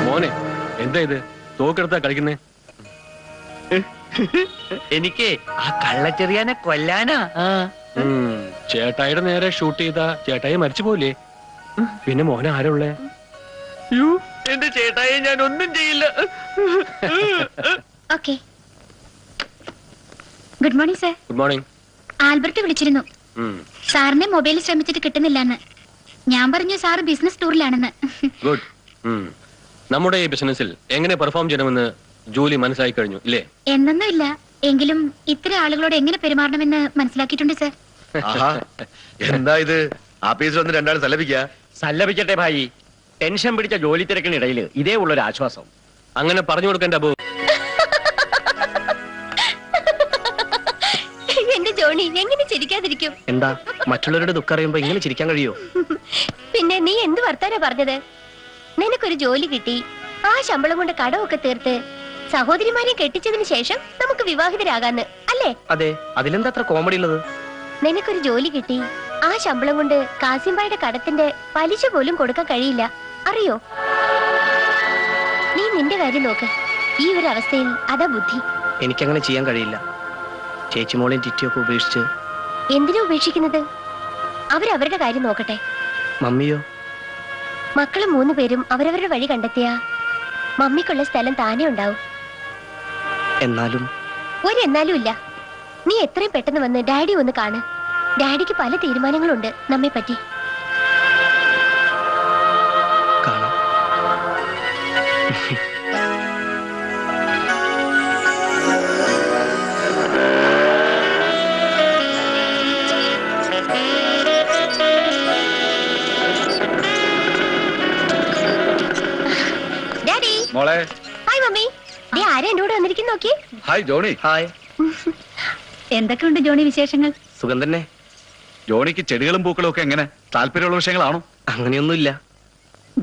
മോനെ, എന്താ ഇത്? തോക്കെടുത്താ കളിക്കുന്നേ? എനിക്ക് ആ കള്ളച്ചെറിയാനെ കൊല്ലാനാ. ചേട്ടായിയുടെ നേരെ ഷൂട്ട് ചെയ്ത ചേട്ടായി മരിച്ചു പോലെ. പിന്നെ മോനെ ആരുള്ളേ? എന്റെ ചേട്ടായെ ഞാൻ ഒന്നും ചെയ്യില്ല. Okay. Good morning sir. Good morning. Albert വിളിച്ചിരുന്നു. സാറിനെ മൊബൈലിൽ ശ്രമിച്ചിട്ട് കിട്ടുന്നില്ലെന്ന്. ഞാൻ പറഞ്ഞു സാറ് ബിസിനസ് ടൂറിലാണെന്ന്. ഗുഡ്. നമ്മുടെ ഈ ബിസിനസ്സിൽ എങ്ങനെ പെർഫോം ചെയ്യണമെന്ന് ജോലി മനസ്സിലാക്കി കഴിഞ്ഞു ഇല്ലേ? എന്നൊന്നുമില്ല, എങ്കിലും ഇത്തരം ആളുകളോട് എങ്ങനെ പെരുമാറണമെന്ന് മനസ്സിലാക്കിയിട്ടുണ്ട് സർ. എന്താ ഇത്? ആഫീസിൽ വന്ന് രണ്ടാളും സല്ലപിക്കട്ടെ ഭായി. ടെൻഷൻ പിടിച്ച ജോലി തിരക്കിനിടയിൽ ഇതേ ഉള്ളൊരു ആശ്വാസം. അങ്ങനെ പറഞ്ഞു കൊടുക്കേണ്ട അബു. എന്റെ ജോണി എങ്ങനെ ചിരിക്കാതിരിക്കും? എന്താ മറ്റുള്ളവരുടെ ദുഃഖം അറിയുമ്പോ ഇങ്ങനെ ചിരിക്കാൻ കഴിയോ? പിന്നെ നീ എന്ത് വർത്താനാ പറഞ്ഞത്? നിനക്കൊരു ജോലി കിട്ടി, ആ ശമ്പളം കൊണ്ട് കടമൊക്കെ തീർത്ത് സഹോദരിമാരെ കെട്ടിച്ചതിന് ശേഷം നമുക്ക് വിവാഹിതരാകാന്ന് അല്ലേ? അതെ, അതിലെന്താ അത്ര കോമഡി ഉള്ളത്? നിനക്കൊരു ജോലി കിട്ടി, ആ ശമ്പളം കൊണ്ട് കാസിംബായുടെ കടത്തിന്റെ പലിശ പോലും കൊടുക്കാൻ കഴിയില്ല, അറിയോ? നീ നിന്റെ കാര്യം നോക്ക്. ഈ ഒരു അവസ്ഥയിൽ അതാ ബുദ്ധി. എനിക്കങ്ങനെ ചെയ്യാൻ കഴിയില്ല. ചേച്ചിമോളെയും ടിറ്റിയൊക്കെ ഉപേക്ഷിച്ച്. എന്തിനാ ഉപേക്ഷിക്കുന്നത്? അവരവരുടെ കാര്യം നോക്കട്ടെ. മമ്മിയോ? മക്കള് 3 പേരും അവരവരുടെ വഴി കണ്ടെത്തിയ മമ്മിക്കുള്ള സ്ഥലം താനേ ഉണ്ടാവും. എന്നാലും ഒരെന്നാലും ഇല്ല. നീ എത്രയും പെട്ടെന്ന് വന്ന് ഡാഡി ഒന്ന് കാണ്. ഡാഡിക്ക് പല തീരുമാനങ്ങളുണ്ട് നമ്മെ പറ്റി. കാണാം. ഡാഡി. മോളെ. Hi mummy. ദേ ആരാ എന്റെ കൂടെ വന്നിരിക്കുന്നു നോക്കി. Hi Johnny. ഹായ്. എന്തൊക്കെയുണ്ട് ജോണി വിശേഷങ്ങൾ? സുഖം തന്നെ. ജോണിക്ക് ചെടികളും പൂക്കളും ഒക്കെ എങ്ങനെ താല്പര്യമുള്ള വിഷയങ്ങളാണോ? അങ്ങനെയൊന്നുമില്ല.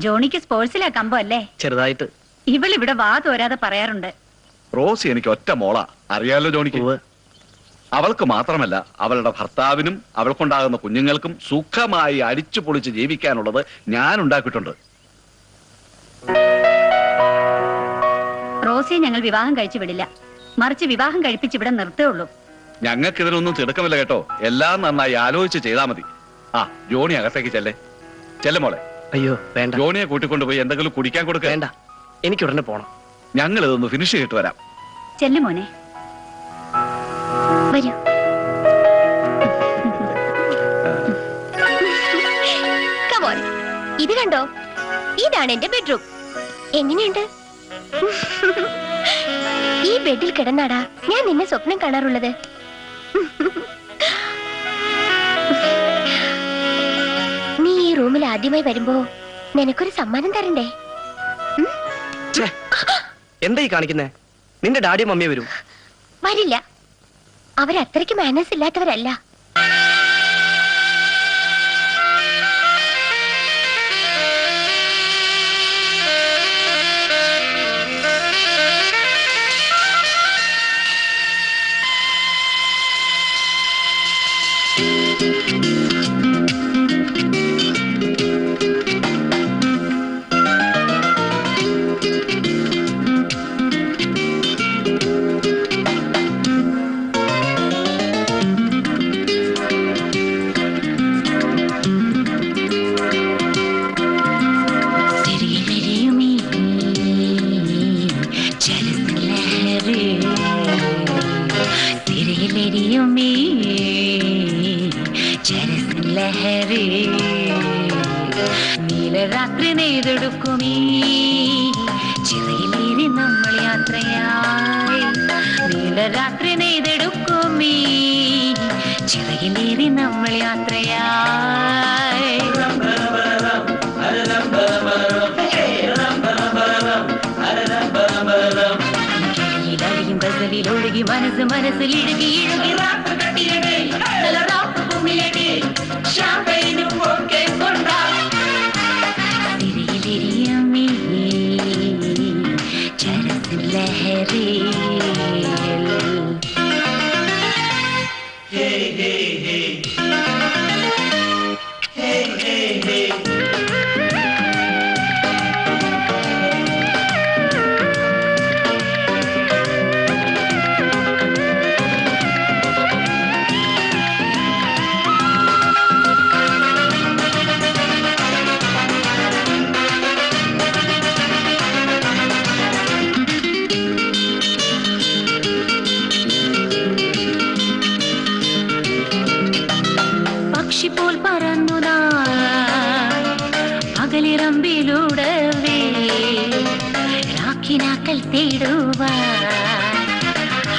ജോണിക്ക് സ്പോർട്സിലാ കമ്പം അല്ലേ? ചെറുതായിട്ട്. ഇവളിവിടെ വാ തോരാതെ പറയാറുണ്ട്. റോസി എനിക്ക് ഒറ്റ മോളാ, അറിയാലോ ജോണിക്ക്. അവൾക്ക് മാത്രമല്ല അവളുടെ ഭർത്താവിനും അവൾക്കുണ്ടാകുന്ന കുഞ്ഞുങ്ങൾക്കും സുഖമായി അടിച്ചു പൊളിച്ച് ജീവിക്കാനുള്ളത് ഞാൻ ഉണ്ടാക്കിയിട്ടുണ്ട്. റോസിയെ ഞങ്ങൾ വിവാഹം കഴിച്ചു വിടില്ല, മറിച്ച് വിവാഹം കഴിപ്പിച്ച് ഇവിടെ നിർത്തുള്ളൂ. ഞങ്ങൾക്ക് ഇതിനൊന്നും തിടുക്കമില്ല കേട്ടോ. എല്ലാം നന്നായി ആലോചിച്ച് ചെയ്താൽ മതി. ആ ജോണി അകത്തേക്ക് ചെല്ലെ മോളെ. അയ്യോ വേണ്ട. ജോണിയെ കൂട്ടിക്കൊണ്ടുപോയി എന്തെങ്കിലും കുടിക്കാൻ കൊടുക്ക. വേണ്ട, എനിക്ക് ഉടനെ പോണം. ഞങ്ങൾ ഇതൊന്ന് ഫിനിഷ് ചെയ്തിട്ട് വരാം. ചെല്ലു മോനെ. വരൂ. Come on. ഇത് കണ്ടോ, ഇതാണ് എന്റെ ബെഡ്റൂം. എങ്ങനെയുണ്ട്? ഈ ബെഡിൽ കിടന്നാടാ ഞാൻ നിന്നെ സ്വപ്നം കാണാറുള്ളത്. നീ ഈ റൂമിൽ ആദ്യമായി വരുമ്പോ നിനക്കൊരു സമ്മാനം തരണ്ടേ? എന്താ ഈ കാണിക്കുന്നേ? നിന്റെ ഡാഡിയും മമ്മിയെ വരും. വരില്ല, അവരത്രയ്ക്ക് മാനേഴ്സ് ഇല്ലാത്തവരല്ല. നീലരാത്രി നെയ്തെടുക്കുമീ ചിറയിലേറി നമ്മൾ യാത്രയായി. നീലരാത്രി നെയ്തെടുക്കുമീ ചിറയിലേറി നമ്മൾ യാത്രയായി. കിളിയിലടിയും ഗസലിലൊഴുകി മനസ്സിലിഴുകി ഇഴുകി റാപ്പ് കട്ടിയടേ നല്ല റാപ്പ് കുമ്മിയടേ ഷാമ്പയിനും ഒക്കെ കൊണ്ടാ തിരിയിലിരിയമേ ചരസിൻ ലഹരിയിൽ. പക്ഷിപോൽ പറന്നു പകലിറമ്പിലൂടവേ രാക്കിനാക്കൽ തേടുവാൻ.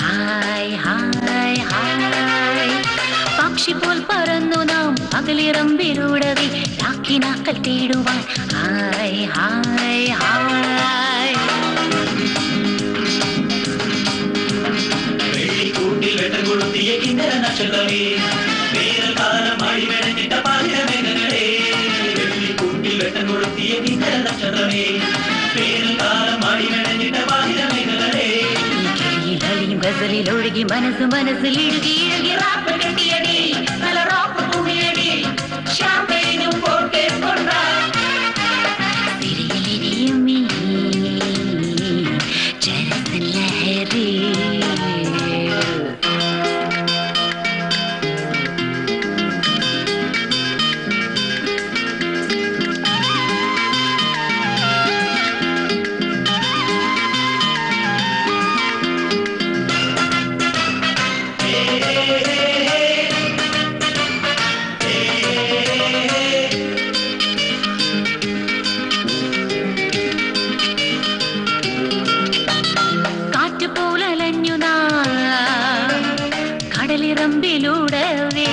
ഹായ് ഹായ് ഹായ്. പക്ഷിപോൽ പറന്നു നാം പകലിറമ്പിലൂടവേ രാക്കിനാക്കൽ തേടുവാൻ. ഹായ് ഹായ് ഹായ്. വെള്ളിക്കൂട്ടിൽ വെട്ടകൊളുത്തിയ കിന്നര നക്ഷത്രമേ വേനൽക്കാലമായി മെനഞ്ഞിട്ട പാതിരമേഘങ്ങളേ. വെള്ളിക്കൂട്ടിൽ വെട്ടകൊളുത്തിയ കിന്നര നക്ഷത്രമേ വേനൽക്കാലമായി മെനഞ്ഞിട്ട പാതിരമേഘങ്ങളേ. അലിയും ഗസലിൽ ഒഴുകി മനസ്സ് മനസ്സിൽ ഇഴുകി ഇഴുകി റാപ്പ് കെട്ടിയടി നല്ല റാപ്പ് തുണിയടി ഷാമ്പയിനും പോർക്കെ കൊണ്ട തിരിയിലെരിയും ഈ ചരസ് ലഹരി കടലിറമ്പിലൂടവേ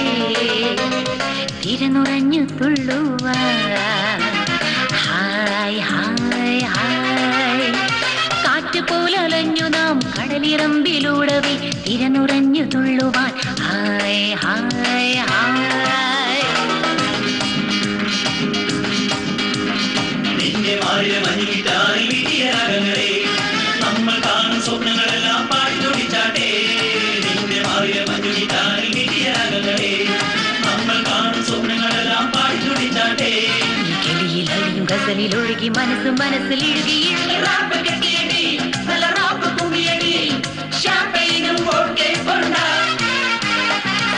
തിരനുറഞ്ഞു തുള്ളുവ ഹായ് ഹായ് ഹായ് കാറ്റുപോലലഞ്ഞു നാം കടലിറമ്പിലൂടവേ തിരനുറഞ്ഞു തുള്ളുവാൻ ഹായ് ഹായ് ഹായ് നിന്നെ മാറിയ മഞ്ഞിട്ടാറി വീട്ടിയ രാഗങ്ങളെ നമ്മൾ കാണും സ്വപ്നങ്ങളെല്ലാം പാടി തുടിച്ചാട്ടെ നിന്നെ മാറിയ മഞ്ഞിട്ടാറി വീട്ടിയ രാഗങ്ങളെ നമ്മൾ കാണും സ്വപ്നങ്ങളെല്ലാം പാടി തുടിച്ചാട്ടെ കിളിയിൽ അലിയും ഗസലിൽ ഒഴുകി മനസ്സ് മനസ്സിൽ ഇഴുകി ഇഴുകി റാപ്പ് കെട്ടിയടി നല്ല റാപ്പ് തുണിയടി ഷാമ്പയിനും പോർക്കെ കൊണ്ട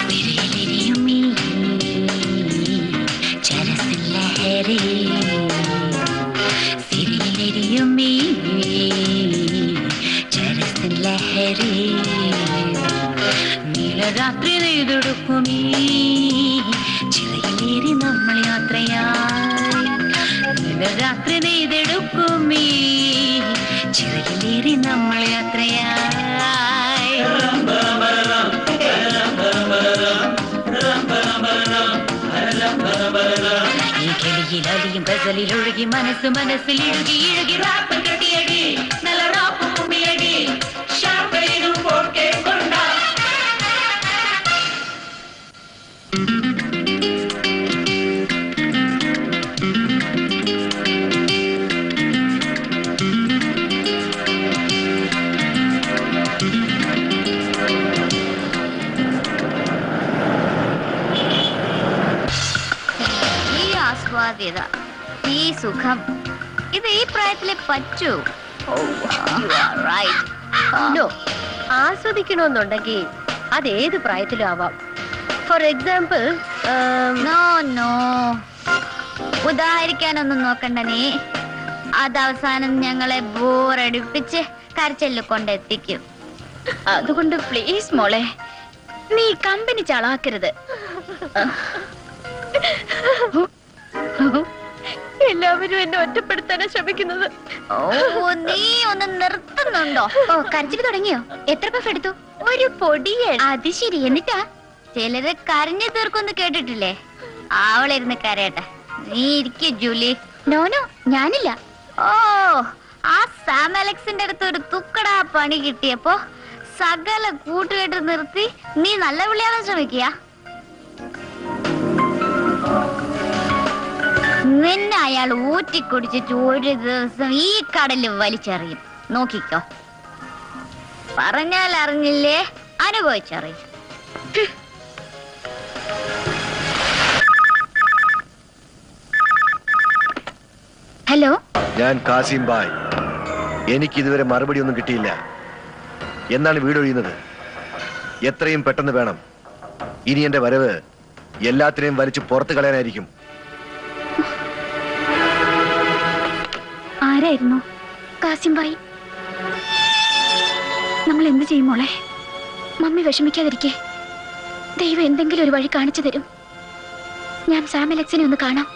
തിരിയിലെരിയും ഈ ചരസ് ലഹരി തിരിയിലെരിയും ഈ ചരസ് ലഹരി നീലരാത്രി നെയ്തെടുക്കുമീ ചിറയിലേറി നമ്മൾ യാത്രയായി നീലരാത്രി നെയ്തെടുക്കുമീ ചിറയിലേറി നമ്മൾ യാത്രയായി ഈ കിളിയിൽ അലിയും ഗസലിൽ ഒഴുകി മനസ്സ് മനസ്സിൽ ഇഴുകി ഇഴുകി റാപ്പ് കെട്ടിയടി നല്ല റാപ്പ് തുണിയടി ഷാമ്പയിനും പോർക്കെ കൊണ്ട ഈ ആസ്വാദ്യത ഈ സുഖം ഇത് ഈ പ്രായത്തിലെ പറ്റൂ നോ ആസ്വദിക്കണമെന്നുണ്ടെങ്കിൽ അത് ഏത് പ്രായത്തിലും ആവാം. ഫോർ എക്സാമ്പിൾ നോ നോ ഉദാഹരിക്കാനൊന്നും നോക്കണ്ട നീ അത് അവസാനം ഞങ്ങളെ ബോറടിപ്പിച്ച് കരച്ചെല്ലു കൊണ്ടെത്തിക്കും. അതുകൊണ്ട് പ്ലീസ് മോളെ നീ കമ്പനി ചളാക്കരുത്. എല്ലാവരും എന്നെ ഒറ്റപ്പെടുത്താനാ ശ്രമിക്കുന്നത്. ഓ നീ ഒന്ന് നിർത്തുന്നുണ്ടോ? ഓ കരച്ചിൽ തുടങ്ങിയോ? എത്ര പഫ് എടുത്തു? ഒരു പൊടിയെ. അത് ശരി. എന്നിട്ടാ ചിലര് കരഞ്ഞു തീർക്കൊന്ന് കേട്ടിട്ടില്ലേ? അവളിരുന്ന് കരയട്ടെ. നീ ഇരിക്കേ ജൂലി. നോനോ ഞാനില്ല. ഓ ആ സാം അലക്സിന്റെ അടുത്ത് ഒരു തുക്കടാ പണി കിട്ടിയപ്പോ സകല കൂട്ടുകെട്ട് നിർത്തി നീ നല്ല വിളിയാകാൻ ശ്രമിക്കുക. നിന്നെ അയാൾ ഊറ്റിക്കുടിച്ചിട്ട് ഒരു ദിവസം ഈ കടലിൽ വലിച്ചെറിയും. നോക്കിക്കോ. പറഞ്ഞാൽ അറിഞ്ഞില്ലേ, അനുഭവിച്ചറിയും. ഹലോ, ഞാൻ കാസിം ബായ്. എനിക്ക് ഇതുവരെ മറുപടി ഒന്നും കിട്ടിയില്ല. എന്നാണ് വീടൊഴിയുന്നത്? എത്രയും പെട്ടെന്ന് വേണം. ഇനി എന്റെ വരവ് എല്ലാത്തിനെയും വലിച്ചു പുറത്തു കളയാനായിരിക്കും. ആരായിരുന്നു കാസിം ഭായി? നമ്മൾ എന്ത് ചെയ്യും മോളെ? മമ്മി വിഷമിക്കാതിരിക്കെ. ദൈവം എന്തെങ്കിലും ഒരു വഴി കാണിച്ചു തരും. ഞാൻ സാം അലക്സിനെ ഒന്ന് കാണാം.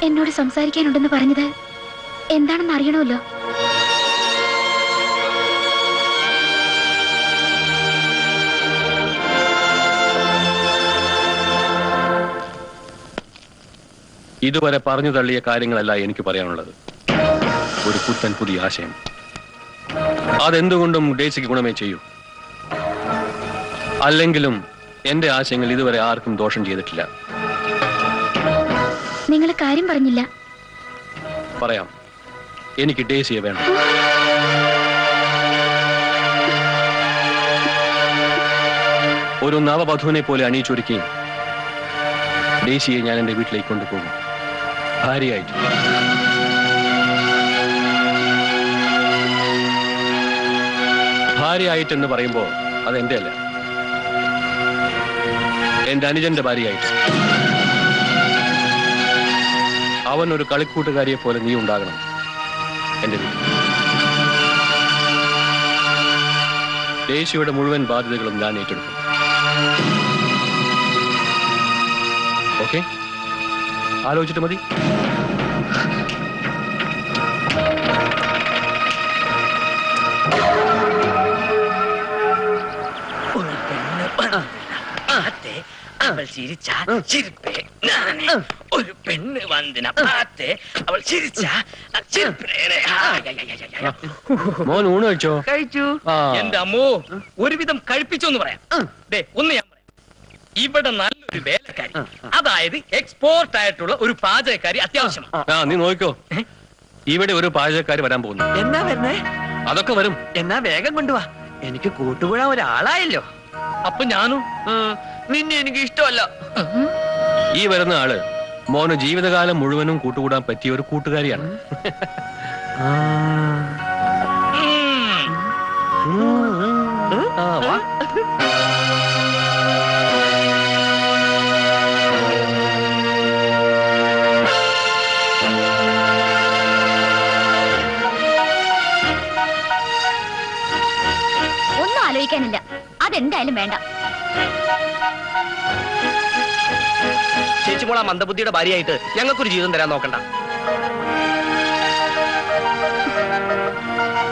എന്നോട് സംസാരിക്കാനുണ്ടെന്ന് പറഞ്ഞത് എന്താണെന്ന് അറിയണമല്ലോ. ഇതുവരെ പറഞ്ഞു തള്ളിയ കാര്യങ്ങളല്ല എനിക്ക് പറയാനുള്ളത്. ഒരു പുത്തൻ പുതിയ ആശയം. അതെന്തുകൊണ്ടും ഡേസിക്ക് ഗുണമേ ചെയ്യൂ. അല്ലെങ്കിലും എന്റെ ആശയങ്ങൾ ഇതുവരെ ആർക്കും ദോഷം ചെയ്തിട്ടില്ല. നിങ്ങൾ കാര്യം പറഞ്ഞില്ല. പറയാം. എനിക്ക് ഡേസിയെ വേണം. ഒരു നവവധുവിനെ പോലെ അണിയിച്ചൊരുക്കി ദേശിയെ ഞാൻ എന്റെ വീട്ടിലേക്ക് കൊണ്ടുപോകും, ഭാര്യയായിട്ട്. ഭാര്യയായിട്ടെന്ന് പറയുമ്പോ അതെന്റെ അല്ല, എന്റെ അനുജന്റെ ഭാര്യയായിട്ട്. അവൻ ഒരു കളിക്കൂട്ടുകാരിയെ പോലെ നീ ഉണ്ടാകണം എന്റെ വീട്ടിൽ. ദേശിയുടെ മുഴുവൻ ബാധ്യതകളും ഞാൻ ഏറ്റെടുക്കും. ഓക്കെ, ആലോചിച്ചിട്ട് മതി. അവൾ ചിരിച്ച ചിരിപ്പേ ഞാനേ. ഒരു പെണ്ണ് വന്നിന പാത്തെ അവൾ ചിരിച്ച മോൻ ഊണ് കഴിച്ചോ? കഴിച്ചു. ആ. എന്റെ അമ്മോ, ഒരുവിധം കഴിപ്പിച്ചോന്ന് പറയാം. ദേ, ഒന്ന് ഞാൻ പറയാം. ഇവിടെ നല്ലൊരു വേലക്കാരി, അതായത് എക്സ്പോർട്ട് ആയിട്ടുള്ള ഒരു പാചകക്കാരി അത്യാവശ്യമാണ്. ആ, നീ നോക്കോ, ഇവിടെ ഒരു പാചകക്കാരി വരാൻ പോകുന്നു. എന്നാ വരുന്നേ? അതൊക്കെ വരും. എന്നാ വേഗം കൊണ്ടുവാ, എനിക്ക് കൂട്ടുകൂടാൻ ഒരാളായല്ലോ. അപ്പൊ ഞാനും നിന്നെ എനിക്ക് ഇഷ്ടമല്ല. ഈ വരുന്ന ആള് മോന് ജീവിതകാലം മുഴുവനും കൂട്ടുകൂടാൻ പറ്റിയ ഒരു കൂട്ടുകാരിയാണ്. ആ, വാ. ഒന്നും ആലോചിക്കാനില്ല, അതെന്തായാലും വേണ്ട. ചേച്ചിമോള മന്ദബുദ്ധിയുടെ ഭാര്യയായിട്ട് ഞങ്ങൾക്കൊരു ജീവിതം തരാൻ നോക്കണ്ട.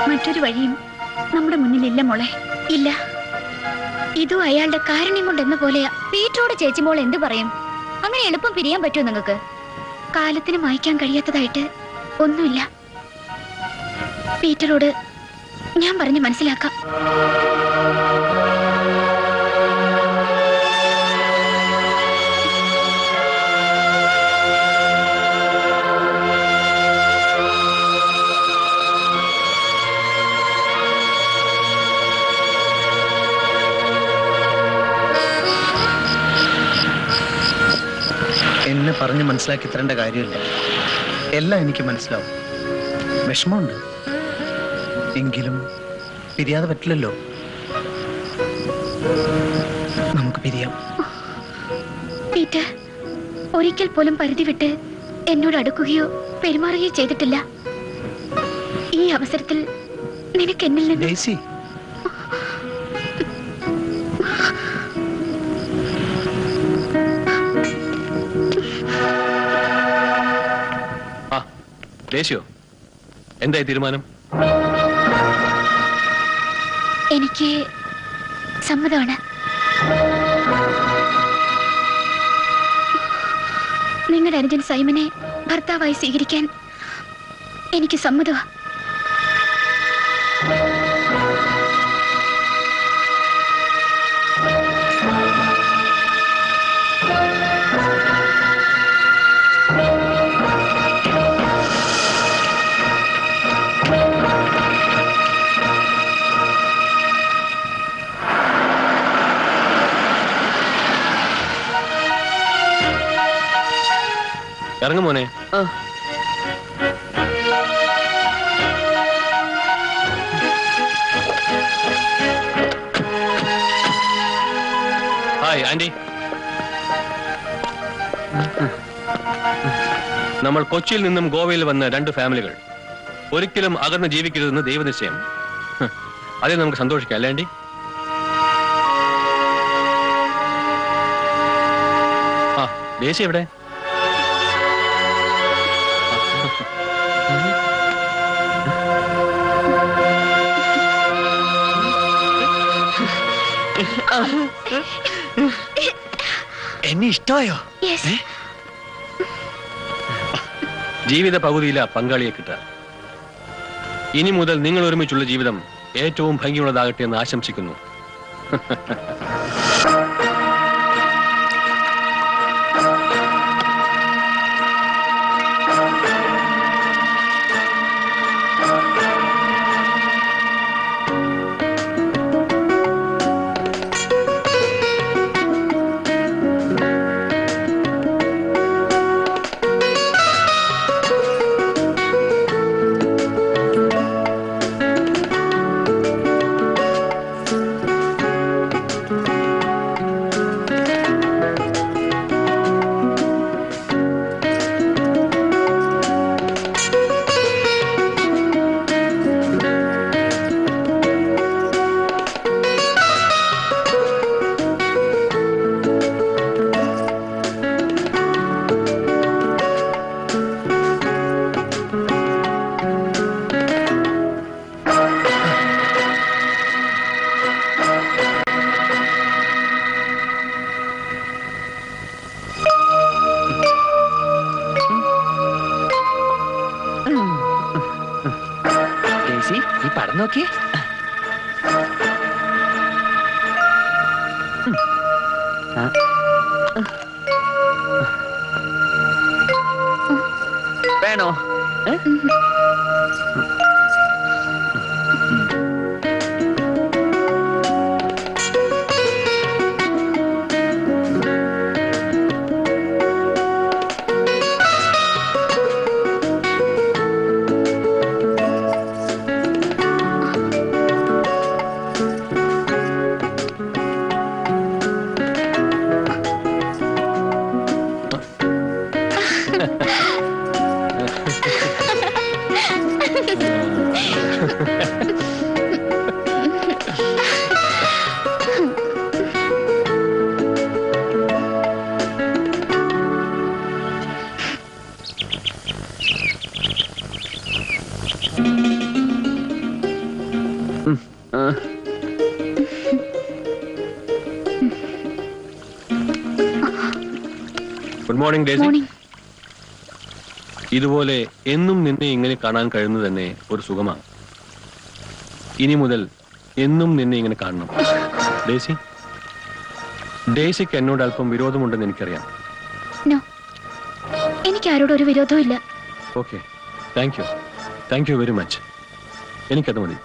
മറ്റൊരു വഴിയും നമ്മുടെ മുന്നിലില്ല മോളെ, ഇല്ല. ഇതും അയാളുടെ കാരുണ്യം കൊണ്ടെന്ന പോലെയാ. പീറ്ററോട് ചേച്ചിമോൾ എന്ത് പറയും? അങ്ങനെ എളുപ്പം പിരിയാൻ പറ്റുമോ നിങ്ങൾക്ക്? കാലത്തിന് മായ്ക്കാൻ കഴിയാത്തതായിട്ട് ഒന്നുമില്ല. പീറ്ററോട് ഞാൻ പറഞ്ഞ് മനസ്സിലാക്കാം. എന്നെ പറഞ്ഞ് മനസ്സിലാക്കി തരേണ്ട കാര്യമില്ല, എല്ലാം എനിക്ക് മനസ്സിലാവും. വിഷമമുണ്ട്, എങ്കിലും പിരിയാതെ പറ്റില്ലല്ലോ. നമുക്ക് പിരിയാം. പീറ്റർ ഒരിക്കൽ പോലും പരിധി വിട്ട് എന്നോട് അടുക്കുകയോ പെരുമാറുകയോ ചെയ്തിട്ടില്ല. ഈ അവസരത്തിൽ നിനക്ക് എന്നിൽ നിന്ന് ഡേസി, ദേശിയോ, എന്തായി തീരുമാനം? എനിക്ക് സമ്മതമാണ്. നിങ്ങളുടെ അനുജൻ സൈമനെ ഭർത്താവായി സ്വീകരിക്കാൻ എനിക്ക് സമ്മതമാണ്. ഇറങ്ങും മോനെ. Hi aunty. നമ്മൾ കൊച്ചിയിൽ നിന്നും ഗോവയിൽ വന്ന രണ്ട് ഫാമിലികൾ ഒരിക്കലും അകന്ന് ജീവിക്കരുതെന്ന് ദൈവനിശ്ചയം. അതിൽ നമുക്ക് സന്തോഷിക്കാം അല്ലേ ആന്റി? ആ, ദേശി എവിടെ? എന്നെ ഇഷ്ടമായോ? ജീവിത പകുതിയില പങ്കാളിയെ കിട്ടുക. ഇനി മുതൽ നിങ്ങൾ ഒരുമിച്ചുള്ള ജീവിതം ഏറ്റവും ഭംഗിയുള്ളതാകട്ടെ എന്ന് ആശംസിക്കുന്നു. നോക്കി. വേണോ? Good morning daisy. മോർണിംഗ്. ഇതുപോലെ എന്നും നിന്നെ ഇങ്ങനെ കാണാൻ കഴിയുന്നത് തന്നെ ഒരു സുഖമാണ്. ഇനി മുതൽ എന്നും നിന്നെ ഇങ്ങനെ കാണണം. ഡേസി, ഡേസിക്ക് എന്നോട് അല്പം വിരോധമുണ്ടെന്ന് എനിക്കറിയാം. നോ, എനിക്ക് ആരോടും ഒരു വിരോധവും ഇല്ല. Okay, thank you very much. എനിക്കത് മതി.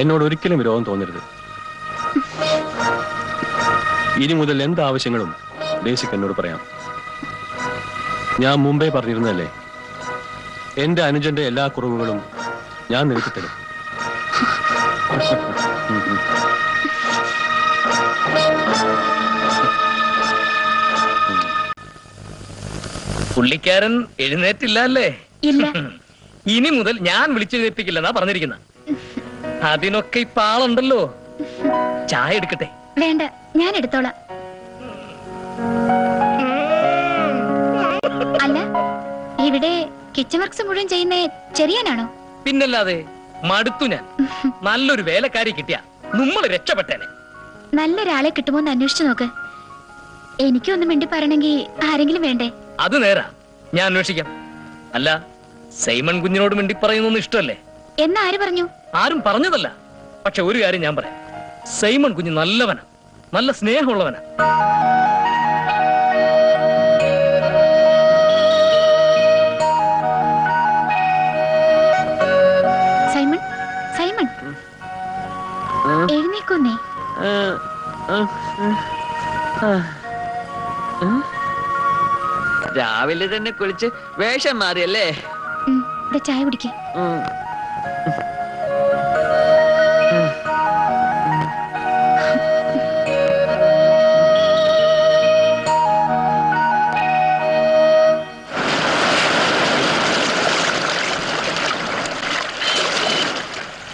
എന്നോട് ഒരിക്കലും വിരോധം തോന്നരുത്. ഇനി മുതൽ എന്താവശ്യങ്ങളും ഡേസിക്ക് എന്നോട് പറയാം. ഞാൻ മുമ്പേ പറഞ്ഞിരുന്നല്ലേ, എന്റെ അനുജന്റെ എല്ലാ കുറവുകളും ഞാൻ നിനക്ക് തരും. പുള്ളിക്കാരൻ എഴുന്നേറ്റില്ല അല്ലേ? ഇല്ല. ഇനി മുതൽ ഞാൻ വിളിച്ചെഴുന്നേൽപ്പിക്കില്ലെന്നാ പറഞ്ഞിരിക്കുന്ന. അതിനൊക്കെ ഇപ്പൊ ആളുണ്ടല്ലോ. ചായ എടുക്കട്ടെ? വേണ്ട, ഞാൻ എടുത്തോളാം. അല്ല, ഇവിടെ കിച്ചൺ വർക്ക്സ് മുഴുവൻ ചെയ്യുന്ന ചെറിയാനാണോ? പിന്നല്ലാതെ, മടുത്തു ഞാൻ. നല്ലൊരു വേലക്കാരി കിട്ടിയ നമ്മൾ രക്ഷപ്പെട്ടേനെ. നല്ലൊരാളെ കിട്ടുമോന്ന് അന്വേഷിച്ചു നോക്ക്. എനിക്കൊന്നും മിണ്ടി പറയണമെങ്കിൽ ആരെങ്കിലും വേണ്ടേ? അത് നേരാ, ഞാൻ അന്വേഷിക്കാം. അല്ല, സൈമൺ കുഞ്ഞിനോട് മിണ്ടി പറയുന്നൊന്നും ഇഷ്ടമല്ലേ? എന്നാ ആര് പറഞ്ഞു? ആരും പറഞ്ഞതല്ല. പക്ഷെ ഒരു കാര്യം ഞാൻ പറയാം, സൈമൺ കുഞ്ഞ് നല്ലവനാ, നല്ല സ്നേഹമുള്ളവനാ. Simon, Simon, എഴുന്നേക്കുന്നേ. രാവിലെ തന്നെ കുളിച്ച് വേഷം മാറിയല്ലേ? ചായ കുടിക്കേ.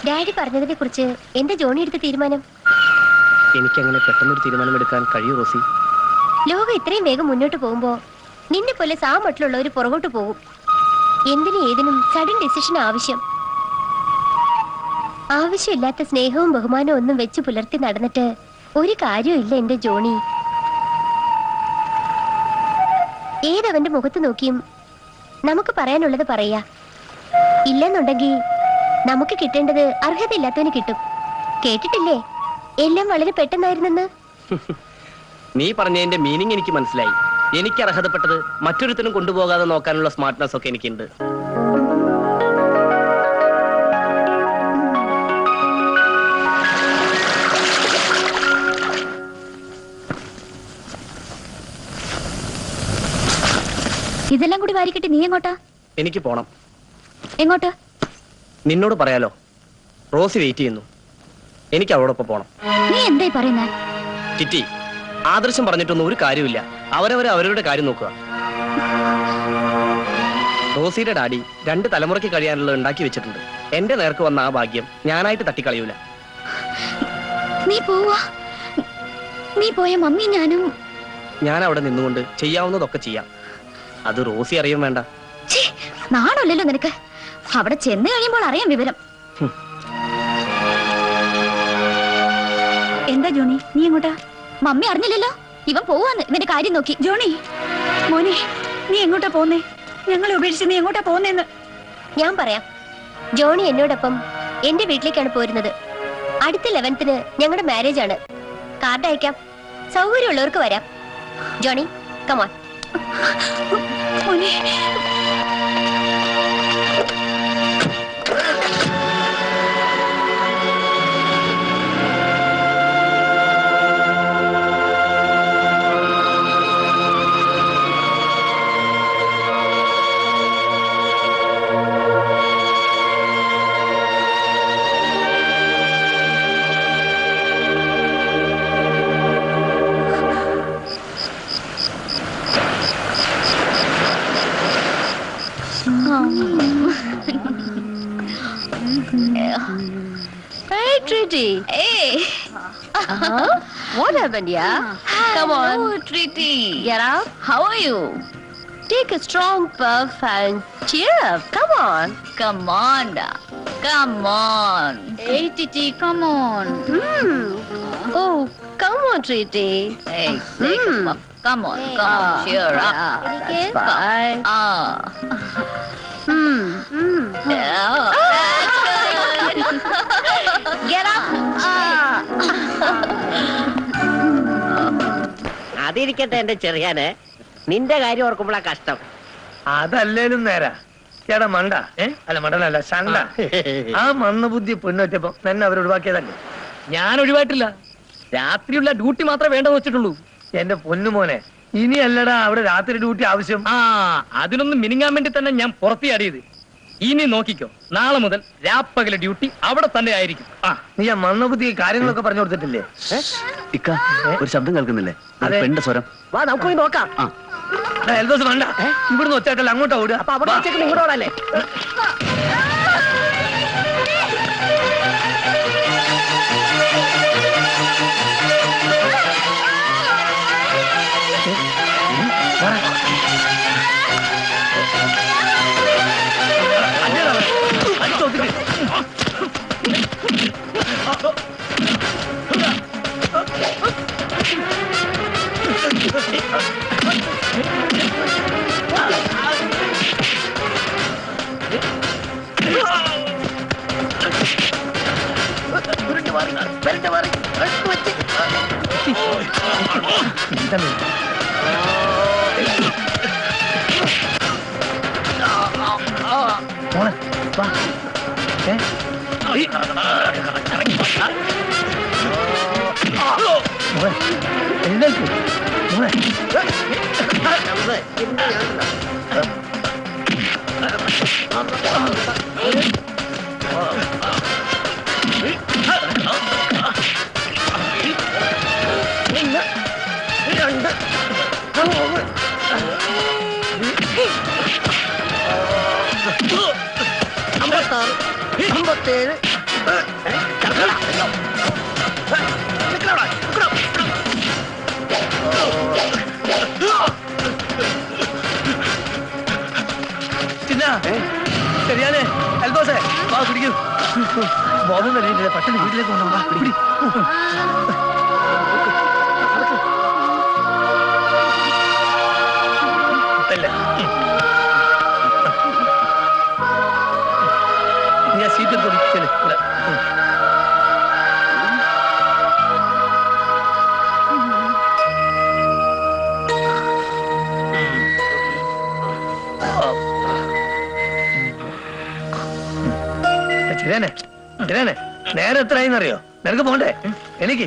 ഡാഡി പറഞ്ഞതിനെ കുറിച്ച് എന്റെ ജോണി എടുത്ത തീരുമാനം? എനിക്കങ്ങനെ പെട്ടെന്നൊരു തീരുമാനം എടുക്കാൻ കഴിയൂ റോസി? ലോകം ഇത്രയും വേഗം മുന്നോട്ട് പോകുമ്പോ നിന്നെ പോലെ സാമട്ടിലുള്ളവർ പുറകോട്ട് പോകും. എന്തിനും ഏതിനും സഡൻ ഡിസിഷൻ ആവശ്യം. ആവശ്യമില്ലാത്ത സ്നേഹവും ബഹുമാനവും ഒന്നും വെച്ച് പുലർത്തി നടന്നിട്ട് ഒരു കാര്യവും ഇല്ല എന്റെ ജോണി. ഏതവന്റെ മുഖത്ത് നോക്കിയും നമുക്ക് പറയാനുള്ളത് പറയാ. ഇല്ലെന്നുണ്ടെങ്കിൽ നമുക്ക് കിട്ടേണ്ടത് അർഹതയില്ലാത്തവന് കിട്ടും. കേട്ടിട്ടില്ലേ, എല്ലാം വളരെ പെട്ടെന്നായിരുന്നെന്ന്? നീ പറഞ്ഞതിന്റെ മീനിങ് എനിക്ക് മനസ്സിലായി. എനിക്ക് അർഹതപ്പെട്ടത് മറ്റൊരുത്തനും കൊണ്ടുപോകാതെ നോക്കാനുള്ള സ്മാർട്ട്നെസ് ഒക്കെ എനിക്കുണ്ട്. ഇതെല്ലാം കൂടി വാരിക്കെട്ടി നീ എങ്ങോട്ടാ? എനിക്ക് പോണം. എങ്ങോട്ട്? നിന്നോട് പറയാലോ, റോസി വെയിറ്റ് ചെയ്യുന്നു. എനിക്ക് അവളോടൊപ്പം പോണം. നീ എന്തായി പറയുന്നേ? ചിറ്റി, ആദർശം പറഞ്ഞിട്ടൊന്നും ഒരു കാര്യമില്ല. അവരവരുടെ കാര്യം നോക്കുക. റോസിയുടെ ഡാഡി 2 തലമുറയ്ക്ക് കഴിയാനുള്ളത് ഉണ്ടാക്കി വെച്ചിട്ടുണ്ട്. എന്റെ നേർക്ക് വന്ന ആ ഭാഗ്യം ഞാനായിട്ട് തട്ടിക്കളയൂല. നീ പോവാ? നീ പോയ മമ്മി ഞാനും ഞാൻ അവിടെ നിന്നുകൊണ്ട് ചെയ്യാവുന്നതൊക്കെ ചെയ്യാം. അത് റോസി അറിയാൻ വേണ്ട. നാണല്ലോ നിനക്ക്. അവിടെ ചെന്ന് കഴിയുമ്പോൾ അറിയാം വിവരം. എന്താ ജോണി, നീ എങ്ങോട്ടാ? മമ്മി അറിഞ്ഞില്ലല്ലോ. ഇവൻ പോവാന്ന് ഇവന്റെ കാര്യം നോക്കി. ജോണി മോനെ, നീ എങ്ങോട്ടാ പോന്നേ? ഞങ്ങളെ ഉപേക്ഷിച്ച് നീ എങ്ങോട്ടാ പോന്നേന്ന്? ഞാൻ പറയാം. ജോണി എന്നോടൊപ്പം എന്റെ വീട്ടിലേക്കാണ് പോരുന്നത്. അടുത്ത 11th ഞങ്ങളുടെ മാരേജ് ആണ്. കാർഡ് അയക്കാം. സൗകര്യമുള്ളവർക്ക് വരാം. Johnny, come on. Hey, Treaty. Hey. What happened, yeah? Come on. Oh, Treaty. Get up. How are you? Take a strong puff and cheer up. Come on. Come on, da. Come on. Hey, Titi, come on. Oh, come on, Treaty. Hey, take a puff. Come on, come on. Cheer up. That's fine. Yeah. Get up. അതിരിക്കട്ടെ എന്റെ ചെറിയാനെ, നിന്റെ കാര്യം ഓർക്കുമ്പോഴാ കഷ്ടം. അതല്ലേലും നേരാ. ചേട്ടാ മണ്ട, അല്ല മണ്ടനല്ല ശണ്ട. ആ മന്ദബുദ്ധി പെണ്ണൊറ്റപ്പം തന്നെ അവർ ഒഴിവാക്കിയതല്ലേ? ഞാൻ ഒഴിവായിട്ടില്ല. രാത്രിയുള്ള ഡ്യൂട്ടി മാത്രമേ വേണ്ടെന്ന് വെച്ചിട്ടുള്ളൂ. എന്റെ പൊന്നുമോനെ, ഇനി അല്ലടാ അവിടെ രാത്രി ഡ്യൂട്ടി ആവശ്യം. അതിനൊന്ന് മിനിങ്ങാൻ വേണ്ടി തന്നെ ഞാൻ പുറത്തിയാടിയത്. ഇനി നോക്കിക്കോ, നാളെ മുതൽ രാപ്പകല് ഡ്യൂട്ടി അവിടെ തന്നെ ആയിരിക്കും. നീ ആ മന്ദബുദ്ധി കാര്യങ്ങളൊക്കെ പറഞ്ഞു കൊടുത്തിട്ടില്ലേ? ഇക്ക, ഒരു ശബ്ദം കേൾക്കുന്നില്ലേ? അതെ. പെണ്ണിന്റെ സ്വരം. വാ, നമുക്ക് പോയി നോക്കാം. എൽദോസ് വേണ്ട, ഇവിടുന്ന് ഒച്ചാട്ടല്ല അങ്ങോട്ടാ ഓടുക. അപ്പൊ അവിടെ വെച്ചേക്ക് ഇങ്ങോട്ടോടല്ലേ? ശരിയാലേ എൽദോസേ, വാ പിടിക്കൂ. ബോധം തന്നെയില്ല, പെട്ടെന്ന് വീട്ടിലേക്ക് കൊണ്ടുപോകാം. പിടി. നീ ആ സീറ്റ് തുടിച്ചല്ലേ? നേരെ എത്രയെന്നറിയോ? നിനക്ക് പോണ്ടേ? എനിക്ക്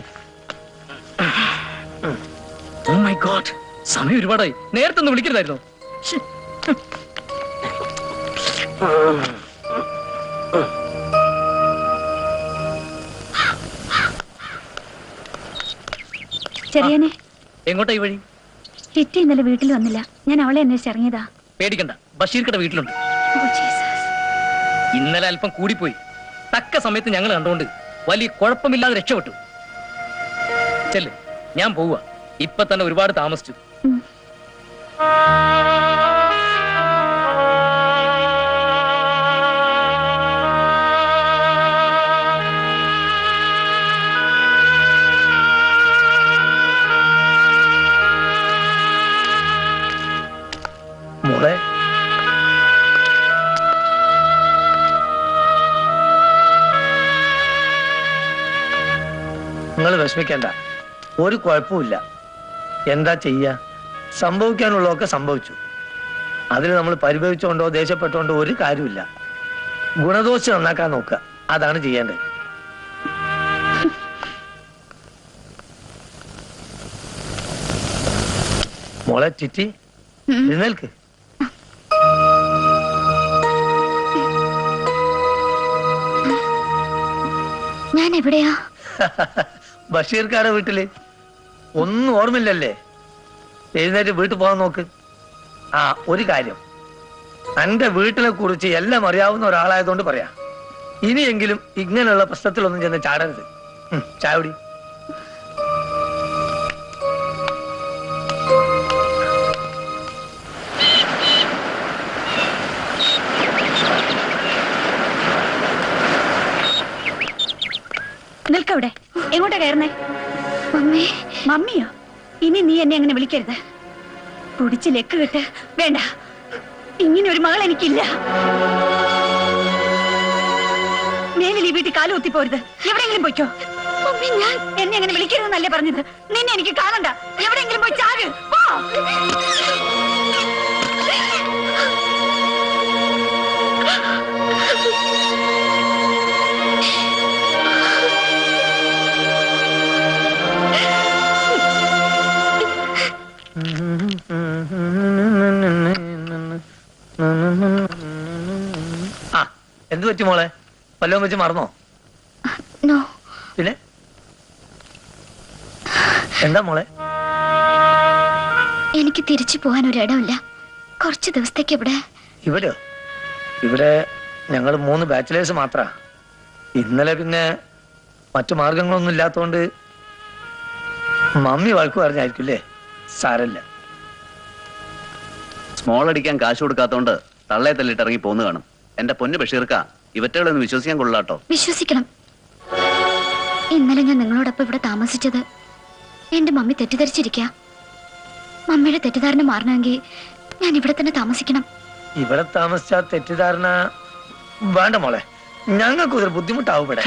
ഓ മൈ ഗോഡ്, സമയം ഒരുപാടായി. നേരത്തെ ഒന്ന് വിളിക്കരുതായിരുന്നു. ചെറിയനെ, എങ്ങോട്ടാ ഈ വഴി? ഹിറ്റി ഇന്നലെ വീട്ടിൽ വന്നില്ല. ഞാൻ അവളെ അന്വേഷിച്ചിറങ്ങിയതാ. പേടിക്കണ്ട, ബഷീർക്കടെ വീട്ടിലുണ്ട്. ഇന്നലെ അല്പം കൂടിപ്പോയി. തക്ക സമയത്ത് ഞങ്ങൾ കണ്ടുകൊണ്ട് വലിയ കുഴപ്പമില്ലാതെ രക്ഷപ്പെട്ടു. ചെല്ല്, ഞാൻ പോവുക. ഇപ്പൊ തന്നെ ഒരുപാട് താമസിച്ചു. മോളെ നിങ്ങൾ വിഷമിക്കണ്ട, ഒരു കുഴപ്പമില്ല. എന്താ ചെയ്യാ, സംഭവിക്കാനുള്ളതൊക്കെ സംഭവിച്ചു. അതിൽ നമ്മൾ പരിഭവിച്ചുകൊണ്ടോ ദേഷ്യപ്പെട്ടുകൊണ്ടോ ഒരു കാര്യമില്ല. ഗുണദോഷം നന്നാക്കാൻ നോക്കുക, അതാണ് ചെയ്യേണ്ടത്. മോളെ ചിറ്റി, എഴുന്നേൽക്ക്. ഞാൻ എവിടെയാ? ബഷീർക്കാരെ വീട്ടില്. ഒന്നും ഓർമ്മയില്ലല്ലേ? എഴുന്നേറ്റ് വീട്ടിൽ പോകാൻ നോക്ക്. ആ, ഒരു കാര്യം, എന്റെ വീട്ടിനെ കുറിച്ച് എല്ലാം അറിയാവുന്ന ഒരാളായതുകൊണ്ട് പറയാ, ഇനിയെങ്കിലും ഇങ്ങനെയുള്ള പ്രശ്നത്തിലൊന്നും ചെന്ന് ചാടരുത്. ചാവടി. നിൽക്കവിടെ. എങ്ങോട്ടാ കയറുന്നേ? മമ്മി. മമ്മിയോ? ഇനി നീ എന്നെ അങ്ങനെ വിളിക്കരുത്. കുടിച്ച് ലെക്ക് കെട്ട്. വേണ്ട, ഇങ്ങനെ ഒരു മകൾ എനിക്കില്ല. മേലിൽ ഈ വീട്ടിൽ കാലു കുത്തിപ്പോരുത്. എവിടെയെങ്കിലും പോയിക്കോ. മമ്മി, ഞാൻ എന്നെ അങ്ങനെ വിളിക്കരുതെന്നല്ലേ പറഞ്ഞത്? നിന്നെ എനിക്ക് കാണണ്ട. എവിടെയെങ്കിലും പോയി ചാക്. പോ. ആ, എന്ത് പറ്റി മോളെ? വല്ലതും വെച്ച് മറന്നോ? പിന്നെ എന്താ മോളെ? എനിക്ക് തിരിച്ചു പോകാൻ ഒരിടമില്ല. കുറച്ച് ദിവസത്തേക്ക് ഇവിടെയോ? ഇവിടെ ഞങ്ങൾ 3 ബാച്ചിലേഴ്സ് മാത്ര. ഇന്നലെ പിന്നെ മറ്റു മാർഗങ്ങളൊന്നും ഇല്ലാത്തോണ്ട് മമ്മി വഴക്ക് പറഞ്ഞായിരിക്കും. സാരല്ല. സ്മോൾ അടിക്കാൻ കാശ് കൊടുക്കാത്തോണ്ട് തള്ളയെ തല്ലിട്ട് ഇറങ്ങി പോന്നു കാണും. എന്റെ പൊന്നു ബഷീർക്ക, ഇവറ്റകളൊന്നും വിശ്വസിക്കാൻ കൊള്ളാട്ടോ. വിശ്വസിക്കണം. ഇന്നലെ ഞാൻ നിങ്ങളോടൊപ്പം ഇവിടെ താമസിച്ചത് എന്റെ മമ്മി തെറ്റിദ്ധരിച്ചിരിക്കുക. മമ്മിയുടെ തെറ്റിദ്ധാരണ മാറണമെങ്കിൽ ഞാൻ ഇവിടെ തന്നെ താമസിക്കണം. ഇവിടെ താമസിച്ച തെറ്റിദ്ധാരണ വേണ്ട മോളെ. ഞങ്ങൾക്ക് ഒരു ബുദ്ധിമുട്ടാവും ഇവിടെ.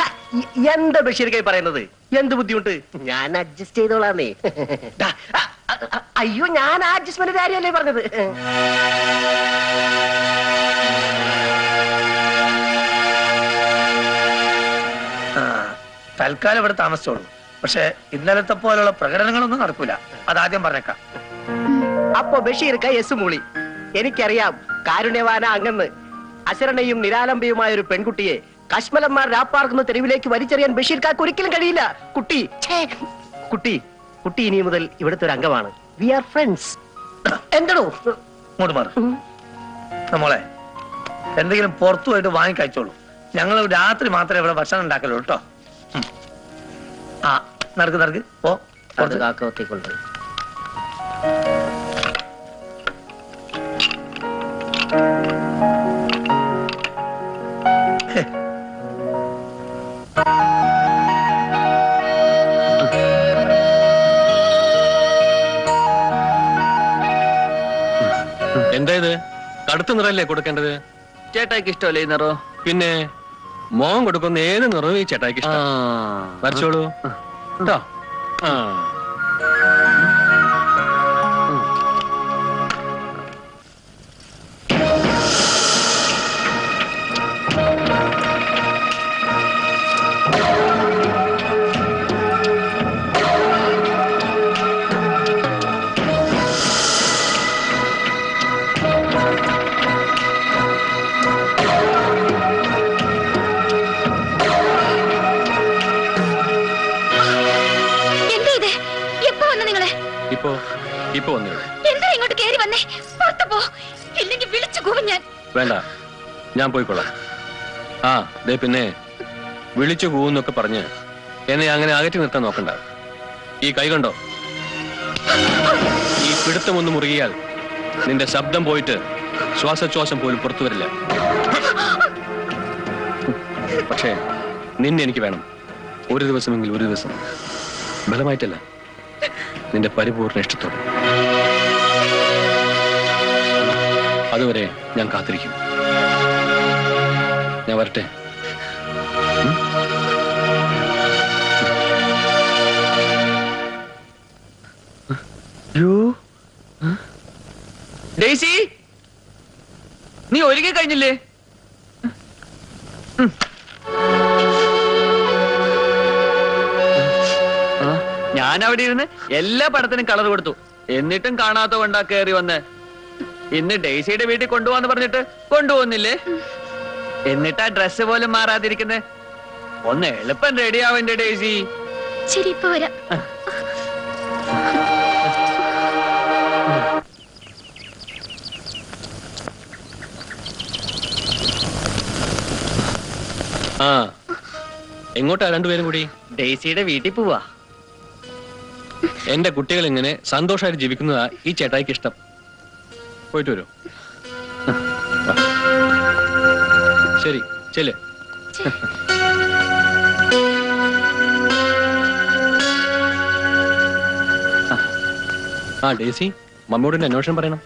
എന്താ ബഷീർക്കായി പറയുന്നത്? എന്ത് ബുദ്ധിമുട്ട്? ഞാൻ അഡ്ജസ്റ്റ് ചെയ്തോളാന്നേ. അയ്യോ, ഞാൻ അഡ്ജസ്റ്റ്മെന്റ് കാര്യമല്ലേ പറഞ്ഞത്. തൽക്കാലം ഇവിടെ താമസിച്ചോളൂ. പക്ഷെ ഇന്നലത്തെ പോലുള്ള പ്രകടനങ്ങളൊന്നും നടക്കൂല. അതാദ്യം പറഞ്ഞേക്കാം. അപ്പൊ ബഷീർക്ക എസ് മൂളി. എനിക്കറിയാം, കാരുണ്യവാന അങ്ങന്ന് അശരണയും നിരാലംബയുമായ ഒരു പെൺകുട്ടിയെ കശ്മലന്മാർ രാപ്പാർക്കുന്ന തെരുവിലേക്ക് വലിച്ചെറിയാൻ ബഷീർക്കാർക്ക് ഒരിക്കലും കഴിയില്ല. കുട്ടി കുട്ടി ഇനി മുതൽ ഇവിടുത്തെ ഒരു അംഗമാണ്. We are friends. എന്താണോ ഇങ്ങോട്ട് മാറും നമ്മളെ? എന്തെങ്കിലും പുറത്തു പോയിട്ട് വാങ്ങിക്കയച്ചോളൂ. ഞങ്ങൾ രാത്രി മാത്രമേ ഇവിടെ ഭക്ഷണം ഉണ്ടാക്കലുള്ളൂ കേട്ടോ. ആ, നടക്ക് പോ. കാക്കത്തിക്കൊണ്ട് എന്താ ഇത്? കടുത്ത നിറല്ലേ കൊടുക്കേണ്ടത്? ചേട്ടായിക്ക് ഇഷ്ടമല്ലേ ഈ നിറോ? പിന്നെ മോൻ കൊടുക്കുന്ന ഏത് നിറവും ഈ ചേട്ടായിക്ക് ഇഷ്ടം. വരച്ചോളൂ കേട്ടോ. ഇപ്പൊ വന്നേ. എന്താ ഇങ്ങോട്ട് കേറി വന്നേ? പുറത്തു പോ, ഇല്ലെങ്കിൽ വിളിച്ചു കൂവും ഞാൻ. വേണ്ട, ഞാൻ പോയിക്കൊള്ളാം. ആ ദേ, പിന്നെ വിളിച്ചു കൂന്നൊക്കെ പറഞ്ഞ് എന്നെ അങ്ങനെ അകറ്റി നിർത്താൻ നോക്കണ്ട. ഈ കൈ കണ്ടോ? ഈ പിടുത്തമൊന്ന് മുറുകിയാൽ നിന്റെ ശബ്ദം പോയിട്ട് ശ്വാസോച്ഛ്വാസം പോലും പുറത്തു വരില്ല. പക്ഷേ നിന്നെ എനിക്ക് വേണം. ഒരു ദിവസമെങ്കിൽ ഒരു ദിവസം. ബലമായിട്ടല്ല, നിന്റെ പരിപൂർണ ഇഷ്ടത്തോടെ. അതുവരെ ഞാൻ കാത്തിരിക്കും. ഞാൻ വരട്ടെ. ഡേയ്സി, നീ ഒരുങ്ങി കഴിഞ്ഞില്ലേ? ഞാൻ അവിടെ ഇരുന്ന് എല്ലാ പടത്തിനും കളർ കൊടുത്തു, എന്നിട്ടും കാണാത്ത കൊണ്ടാ കയറി വന്ന്. ഇന്ന് ഡേയ്സിയുടെ വീട്ടിൽ കൊണ്ടുപോവാന്ന് പറഞ്ഞിട്ട് കൊണ്ടുപോകുന്നില്ലേ? എന്നിട്ടാ ഡ്രസ്സ് പോലും മാറാതിരിക്കുന്നേ. ഒന്ന് എളുപ്പം റെഡിയാവന്റെ ഡേയ്സി. ശരി, ഇപ്പൊ വരാം. ആ, എങ്ങോട്ടാ രണ്ടുപേരും കൂടി? ഡേയ്സിയുടെ വീട്ടിൽ പോവാ. എന്റെ കുട്ടികൾ ഇങ്ങനെ സന്തോഷമായിട്ട് ജീവിക്കുന്നതാ ഈ ചേട്ടായിക്ക് ഇഷ്ടം. പോയിട്ട് വരൂ. ശരി, ചെല്ല്. ആ ഡേസി, മമ്മിയോട് എന്റെ അന്വേഷണം പറയണം.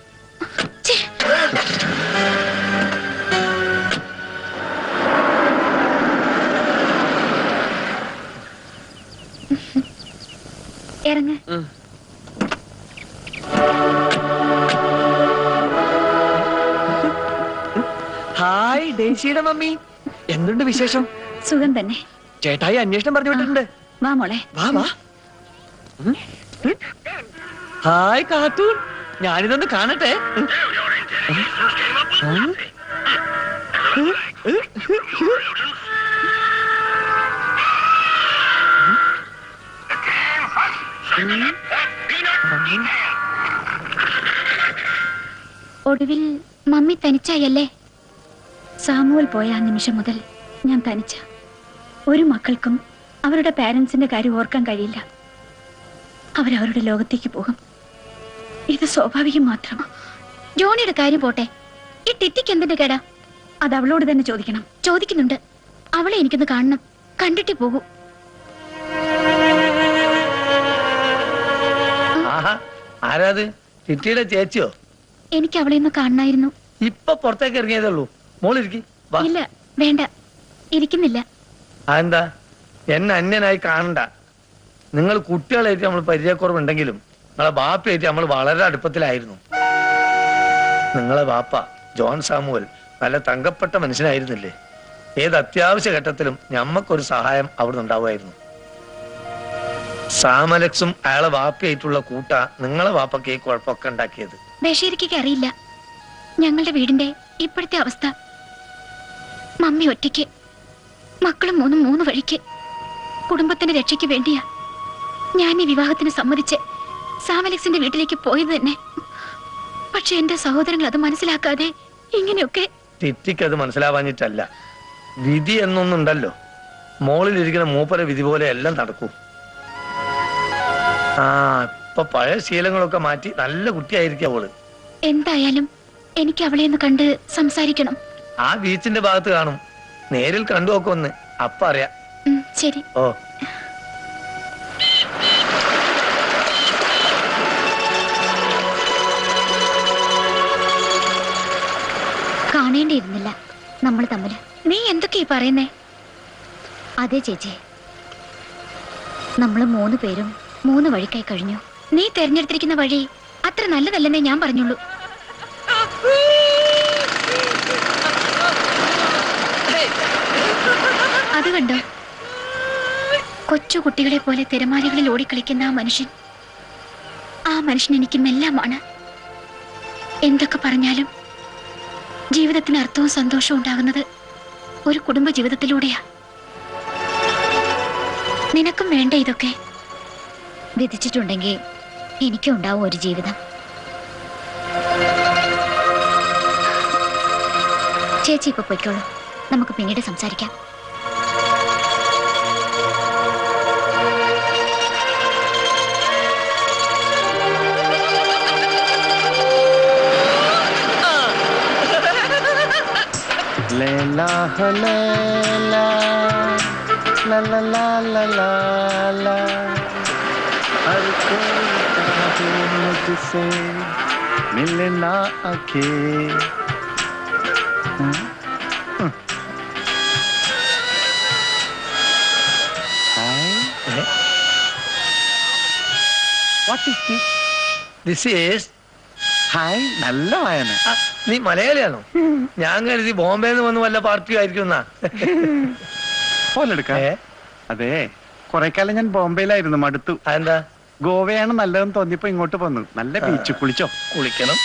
ഇറങ്ങ. ഹായ് ഡേയ്സിയുടെ മമ്മി, എന്തുണ്ട് വിശേഷം? സുഖം തന്നെ. ചേട്ടായി അന്വേഷണം പറഞ്ഞു വിട്ടിട്ടുണ്ട്. വാ മോളെ. വാ വാ. ഹായ് കാർട്ടൂൺ, ഞാനിതൊന്ന് കാണട്ടെ. ഒടുവിൽ മമ്മി തനിച്ചായല്ലേ? സാമുവൽ പോയ ആ നിമിഷം മുതൽ ഞാൻ തനിച്ച. ഒരു മക്കൾക്കും അവരുടെ പാരന്റ്സിന്റെ കാര്യം ഓർക്കാൻ കഴിയില്ല. അവരവരുടെ ലോകത്തേക്ക് പോകും. ഇത് സ്വാഭാവികം മാത്രം. ജോണിയുടെ കാര്യം പോട്ടെ, ഈ ടിറ്റിക്ക് എന്തിന്റെ കേടാ? അത് അവളോട് തന്നെ ചോദിക്കണം. ചോദിക്കുന്നുണ്ട്. അവളെ എനിക്കൊന്ന് കാണണം. കണ്ടിട്ടേ പോകൂ. ആരാത്? ടിറ്റിയുടെ ചേച്ചിയോ? എനിക്ക് അവളെ ഒന്ന് കാണണമായിരുന്നു. ഇപ്പൊ പുറത്തേക്ക് ഇറങ്ങിയതേ ഉള്ളൂ. മോളിരിക്കി. ഇല്ല, വേണ്ട, ഇരിക്കുന്നില്ല. അതെന്താ? എന്നെ അന്യനായി കാണണ്ട. നിങ്ങൾ കുട്ടികളായിട്ട് നമ്മൾ പരിചയക്കുറവുണ്ടെങ്കിലും നിങ്ങളെ ബാപ്പയായിട്ട് നമ്മൾ വളരെ അടുപ്പത്തിലായിരുന്നു. നിങ്ങളെ ബാപ്പ ജോൺ സാമുവൽ നല്ല തങ്കപ്പെട്ട മനുഷ്യനായിരുന്നില്ലേ? ഏത് അത്യാവശ്യ ഘട്ടത്തിലും ഞമ്മക്കൊരു സഹായം അവിടെ ഉണ്ടാവുമായിരുന്നു. സാമലക്സും അയാളെ ബാപ്പയായിട്ടുള്ള കൂട്ട നിങ്ങളെ ബാപ്പക്ക് ഈ കുഴപ്പമൊക്കെ ഉണ്ടാക്കിയത്. ബഷീർക്ക് അറിയില്ല ഞങ്ങളുടെ വീടിന്റെ ഇപ്പോഴത്തെ അവസ്ഥ. മമ്മി ഒറ്റയ്ക്ക്, മക്കളും മൂന്ന് വഴിക്ക്. കുടുംബത്തിന്റെ രക്ഷയ്ക്ക് വേണ്ടിയാ ഞാൻ ഈ വിവാഹത്തിന് സമ്മതിച്ച് സാമലക്സിന്റെ വീട്ടിലേക്ക് പോയത് തന്നെ. പക്ഷെ എന്റെ സഹോദരങ്ങൾ അത് മനസ്സിലാക്കാതെ ഇങ്ങനെയൊക്കെ. ടിറ്റിക്ക് അത് മനസ്സിലാവാഞ്ഞിട്ടല്ല, വിധി എന്നൊന്നുണ്ടല്ലോ. മോളിലിരിക്കുന്ന മൂപ്പര വിധി പോലെ എല്ലാം നടക്കൂ. ആ, ഇപ്പൊ പഴയ ശീലങ്ങളൊക്കെ മാറ്റി നല്ല കുട്ടിയായിരിക്കും അവള്. എന്തായാലും എനിക്ക് അവളെ ഒന്ന് കണ്ട് സംസാരിക്കണം. ആ ബീച്ചിന്റെ ഭാഗത്ത് കാണും. നേരിൽ കണ്ടു നോക്കെ ഒന്ന്, അപ്പ അറിയാം. ശരി. ഓ, കാണേണ്ടിയിരുന്നില്ല നമ്മൾ തമ്മില്. നീ എന്തൊക്കെയാ പറയുന്നേ? അതെ ചേച്ചി, നമ്മള് 3 പേരും 3 വഴിക്കായി കഴിഞ്ഞു. നീ തെരഞ്ഞെടുത്തിരിക്കുന്ന വഴി അത്ര നല്ലതല്ലെന്നേ ഞാൻ പറഞ്ഞുള്ളൂ. അത് കണ്ടോ, കൊച്ചു കുട്ടികളെ പോലെ തിരമാലകളിൽ ഓടിക്കളിക്കുന്ന ആ മനുഷ്യൻ എനിക്കും എല്ലാമാണ്. എന്തൊക്കെ പറഞ്ഞാലും ജീവിതത്തിന് അർത്ഥവും സന്തോഷവും ഉണ്ടാകുന്നത് ഒരു കുടുംബ ജീവിതത്തിലൂടെയാ. നിനക്കും വേണ്ട ഇതൊക്കെ? വിധിച്ചിട്ടുണ്ടെങ്കിൽ എനിക്കും ഉണ്ടാവും ഒരു ജീവിതം. ചേച്ചി ഇപ്പൊ പൊയ്ക്കോളൂ, നമുക്ക് പിന്നീട് സംസാരിക്കാം. लैला हो लैला ला ला ला ला ला ला हर कोई चाहे मुझसे मिलना आके what is this? This is hi നല്ല വായന. നീ മലയാളിയാണോ? ഞാൻ കരുതി ബോംബെന്ന് വന്ന് വല്ല പാർട്ടി ആയിരിക്കും. ഫോണെടുക്ക. അതെ, കുറെ കാലം ഞാൻ ബോംബെയിലായിരുന്നു, മടുത്തു. എന്താ? ഗോവയാണ് നല്ലതെന്ന് തോന്നിയപ്പോ ഇങ്ങോട്ട് വന്നു. നല്ല ബീച്ച്, കുളിച്ചോ? കുളിക്കണം.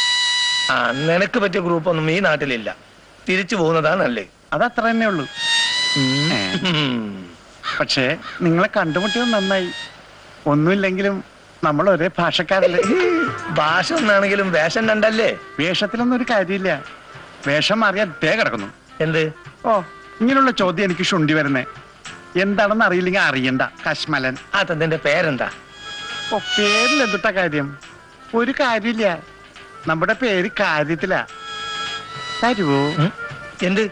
നിനക്ക് പറ്റിയ ഗ്രൂപ്പ് ഒന്നും ഈ നാട്ടിലില്ല. തിരിച്ചു പോകുന്നതാണ് നല്ലേ. അതത്ര തന്നെ ഉള്ളൂ. പക്ഷേ നിങ്ങളെ കണ്ടുമുട്ടിയത് നന്നായി. ഒന്നുമില്ലെങ്കിലും നമ്മൾ ഒരേ ഭാഷക്കാരല്ലേ. ഭാഷ ഒന്നാണെങ്കിലും വേഷം രണ്ടല്ലേ? വേഷത്തിലൊന്നും ഒരു കാര്യമില്ല. വേഷം മാറിയാ ദേ കിടക്കുന്നു. എന്ത്? ഓ, ഇങ്ങനെയുള്ള ചോദ്യം എനിക്ക് ശുണ്ടി വരുന്നേ. എന്താണെന്ന് അറിയില്ലെങ്കിൽ അറിയണ്ട. കശ്മലൻ. അതെന്റെ പേരെന്താ? ഓ, പേരിൽ എന്തുട്ടാ കാര്യം? ഒരു കാര്യമില്ല. നമ്മുടെ പേര് കാര്യത്തിലാ. തരുവോ? എന്ത്?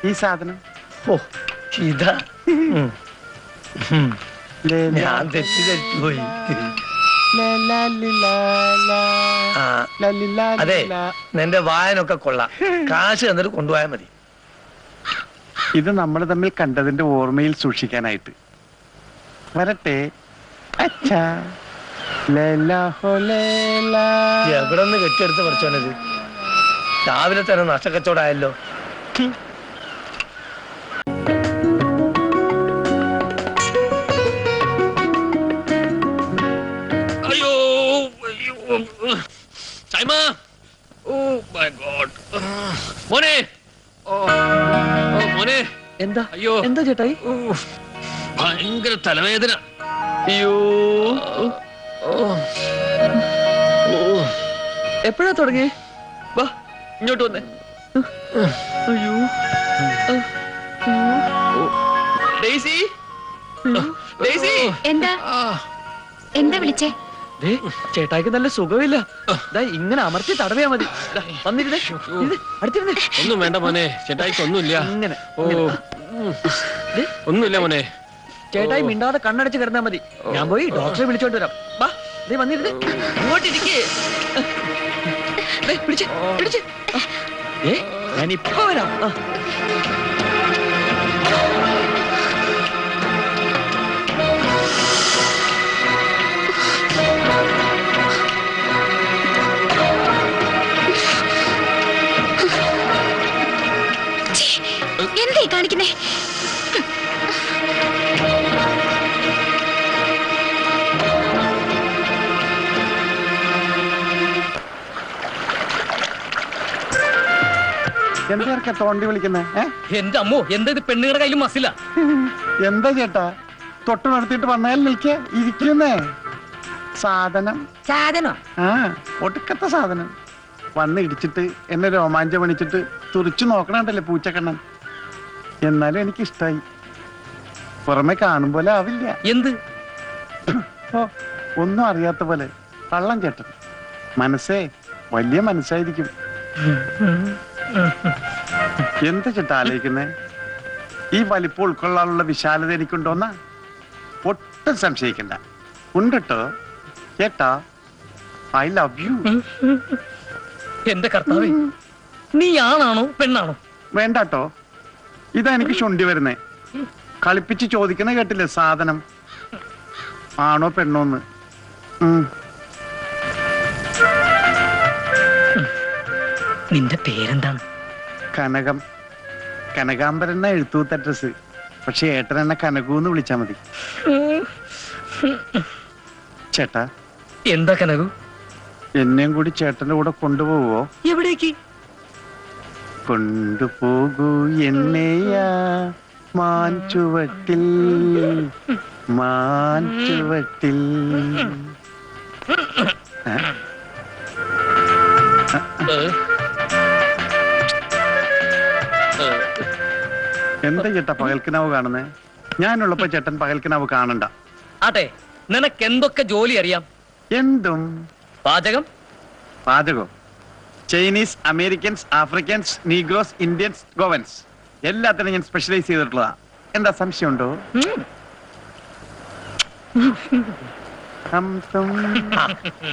ഈ സാധനം. ഓ, ഇതാ. ഞാൻ തെറ്റിദ്ധരിച്ചുപോയി. അതെ, നിന്റെ വായനൊക്കെ കൊള്ളാം. കാശ് എന്നിട്ട് കൊണ്ടുപോയാൽ മതി. ഇത് നമ്മൾ തമ്മിൽ കണ്ടതിന്റെ ഓർമ്മയിൽ സൂക്ഷിക്കാനായിട്ട്. വരട്ടെ. അച്ഛാ. എവിടെ നിന്ന് കെട്ടിയെടുത്ത് പഠിച്ചോണ്ടത്? രാവിലെ തന്നെ നഷ്ടക്കച്ചവടമായല്ലോ. അയ്യോ സൈമ, ഓ മൈ ഗോഡ്. മോനെ, ഓ മോനെ. എന്താ? അയ്യോ, എന്താ ചേട്ടായി? ഭയങ്കര തലവേദന. അയ്യോ, എപ്പോഴാ തുടങ്ങി? വാ ഇങ്ങോട്ട് വന്നേ. അയ്യോ, ഡെയ്സി, ഡെയ്സി. എന്താ എന്താ വിളിച്ചേ? ചേട്ടായിക്ക് നല്ല സുഖമില്ല. ഇങ്ങനെ അമർത്തി തടവിയാ മതി. വന്നിരുന്നേ, അടുത്തിരുന്നേ. ഒന്നും വേണ്ട മോനെ, ചേട്ടായിക്ക് ഒന്നുമില്ല. ഇങ്ങനെ ഒന്നുമില്ല മോനെ. ചേട്ടായി മിണ്ടാതെ കണ്ണടച്ച് കിടന്നാ മതി. ഞാൻ പോയി ഡോക്ടറെ വിളിച്ചോണ്ട് വരാം. വാ, നീ വന്നിരുന്നേ. ഇങ്ങോട്ടിരിക്കേ. ഞാൻ ഇപ്പൊ വരാം. എന്തേ കാണിക്കുന്നേ? എന്താ തോണ്ടി വിളിക്കുന്നേ? എന്റെ അമ്മോ, എന്താ ഇത്? പെണ്ണുങ്ങളുടെ കയ്യിൽ മസില. എന്താ ചേട്ടാ, തൊട്ട് നടത്തിയിട്ട് വന്നാൽ നിൽക്കേ ഇരിക്കുന്നേ. സാധനം ആ, ഒടുക്കത്തെ സാധനം വന്ന് ഇടിച്ചിട്ട് എന്നെ രോമാഞ്ചം പണിച്ചിട്ട് തുറിച്ചു നോക്കണണ്ടല്ലേ പൂച്ചക്കണ്ണൻ. എന്നാലും എനിക്ക് ഇഷ്ടായി. പുറമെ കാണും പോലെ ആവില്ല. എന്ത്? ഓ, ഒന്നും അറിയാത്ത പോലെ കള്ളം ചേട്ടൻ. മനസ്സേ വലിയ മനസ്സായിരിക്കും. എന്താ ചേട്ടാ ആലോചിക്കുന്നേ? ഈ വലിപ്പം ഉൾക്കൊള്ളാനുള്ള വിശാലത എനിക്കുണ്ടോന്നാ? ഒട്ടും സംശയിക്കണ്ട. ഉണ്ടട്ടോ ചേട്ടാ. I love you. എന്റെ കർത്താവേ, നീ ആണാണോ പെണ്ണാണോ? വേണ്ടാട്ടോ, ഇതാ എനിക്ക് ശുണ്ടി വരുന്നേ. കളിപ്പിച്ച് ചോദിക്കുന്ന കേട്ടില്ലേ സാധനം, ആണോ പെണ്ണോന്ന്. നിന്റെ പേരെന്താണ്? കനകം. കനകാംബരൻ എഴുത്തൂത്ത് അഡ്രസ്. പക്ഷെ ഏട്ടൻ എന്നെ കനകൂന്ന് വിളിച്ചാ മതി. ചേട്ടാ. എന്താ കനകു? എന്നെയും കൂടി ചേട്ടന്റെ കൂടെ കൊണ്ടുപോവോ? എവിടേക്ക്? കൊണ്ടുപോകൂ എന്നെയാ മാൻചുവട്ടിൽ, മാൻചുവട്ടിൽ. എന്താ ചേട്ടാ പകൽക്കിനാവ് കാണുന്നേ? ഞാനുള്ളപ്പോ ചേട്ടൻ പകൽക്കിനാവ് കാണണ്ട. ആട്ടെ, നിനക്ക് എന്തൊക്കെ ജോലി അറിയാം? എന്തും. പാചകം? പാചകോ? Chinese, Americans, Africans, Negroes, Indians, Goans എല്ലാത്തിനും ഞാൻ സ്പെഷ്യലൈസ് ചെയ്തിട്ടുള്ളതാ. എന്താ സംശയമുണ്ടോ?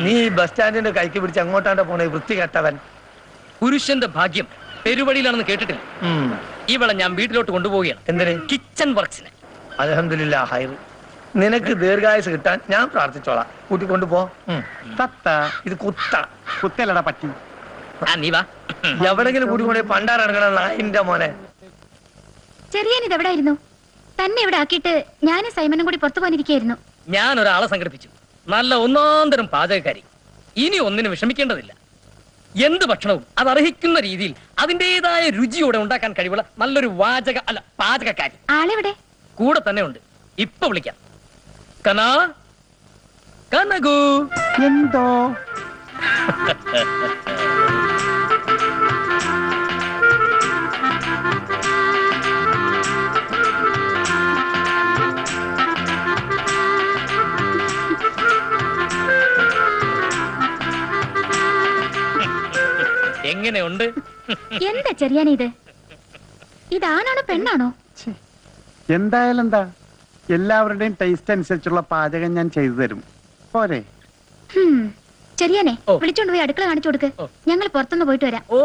നീ ബസ് സ്റ്റാൻഡിന്റെ കൈക്ക് പിടിച്ച് അങ്ങോട്ടാണ്ട് പോണേ വൃത്തി കെട്ടവൻ. പുരുഷന്റെ ഭാഗ്യം പെരുവഴിയിലാണെന്ന് കേട്ടിട്ടില്ല. ഇവളെ ഞാൻ വീട്ടിലോട്ട് കൊണ്ടുപോവുകയാണ്. എന്തിന്? കിച്ചൺ വർക്ക്സിന്. അൽഹംദുലില്ലാ ഹൈർ. നിനക്ക് ദീർഘായുസ് കിട്ടാൻ ഞാൻ പ്രാർത്ഥിച്ചോളാം. കൂട്ടിക്കൊണ്ടു പോ. തത്ത ഇത് കുത്ത കുത്തല്ലടാ പറ്റി. നീ വാ. എവിടെങ്കിലും കൂട്ടിക്കൊണ്ടേ പണ്ടാറടങ്ങണ നായിന്റെ മോനെ. ചെറിയാൻ ഇതെവിടായിരുന്നു? തന്നെ ഇവിടെ ആക്കിയിട്ട് ഞാനും സൈമനും കൂടി പുറത്തു പോകാനിരിക്കായിരുന്നു. ഞാൻ ഒരാളെ സംഘടിപ്പിച്ചു, നല്ല ഒന്നാന്തരം പാചകക്കാരി. ഇനി ഒന്നിനും വിഷമിക്കേണ്ടതില്ല. എന്ത് ഭക്ഷണവും അത് അർഹിക്കുന്ന രീതിയിൽ അതിൻ്റെതായ രുചിയോടെ ഉണ്ടാക്കാൻ കഴിവുള്ള നല്ലൊരു പാചകക്കാരി ആളെവിടെ? കൂടെ തന്നെ ഉണ്ട്. ഇപ്പൊ വിളിക്കാം. കനകു. എന്തോ എങ്ങനെയുണ്ട്? എന്താ ചെറിയാൻ ഇത്? ഇതാണാണോ പെണ്ണാണോ? എന്തായാലും എന്താ, എല്ലാവരുടെയും ടേസ്റ്റ് അനുസരിച്ചുള്ള പാചകം ഞാൻ ചെയ്തു തരും. പോരെ? ചെറിയാനെ വിളിച്ചോണ്ട് പോയി അടുക്കള കാണിച്ചു കൊടുക്ക്. ഞങ്ങൾ പുറത്തുനിന്ന് പോയിട്ട് വരാം. ഓ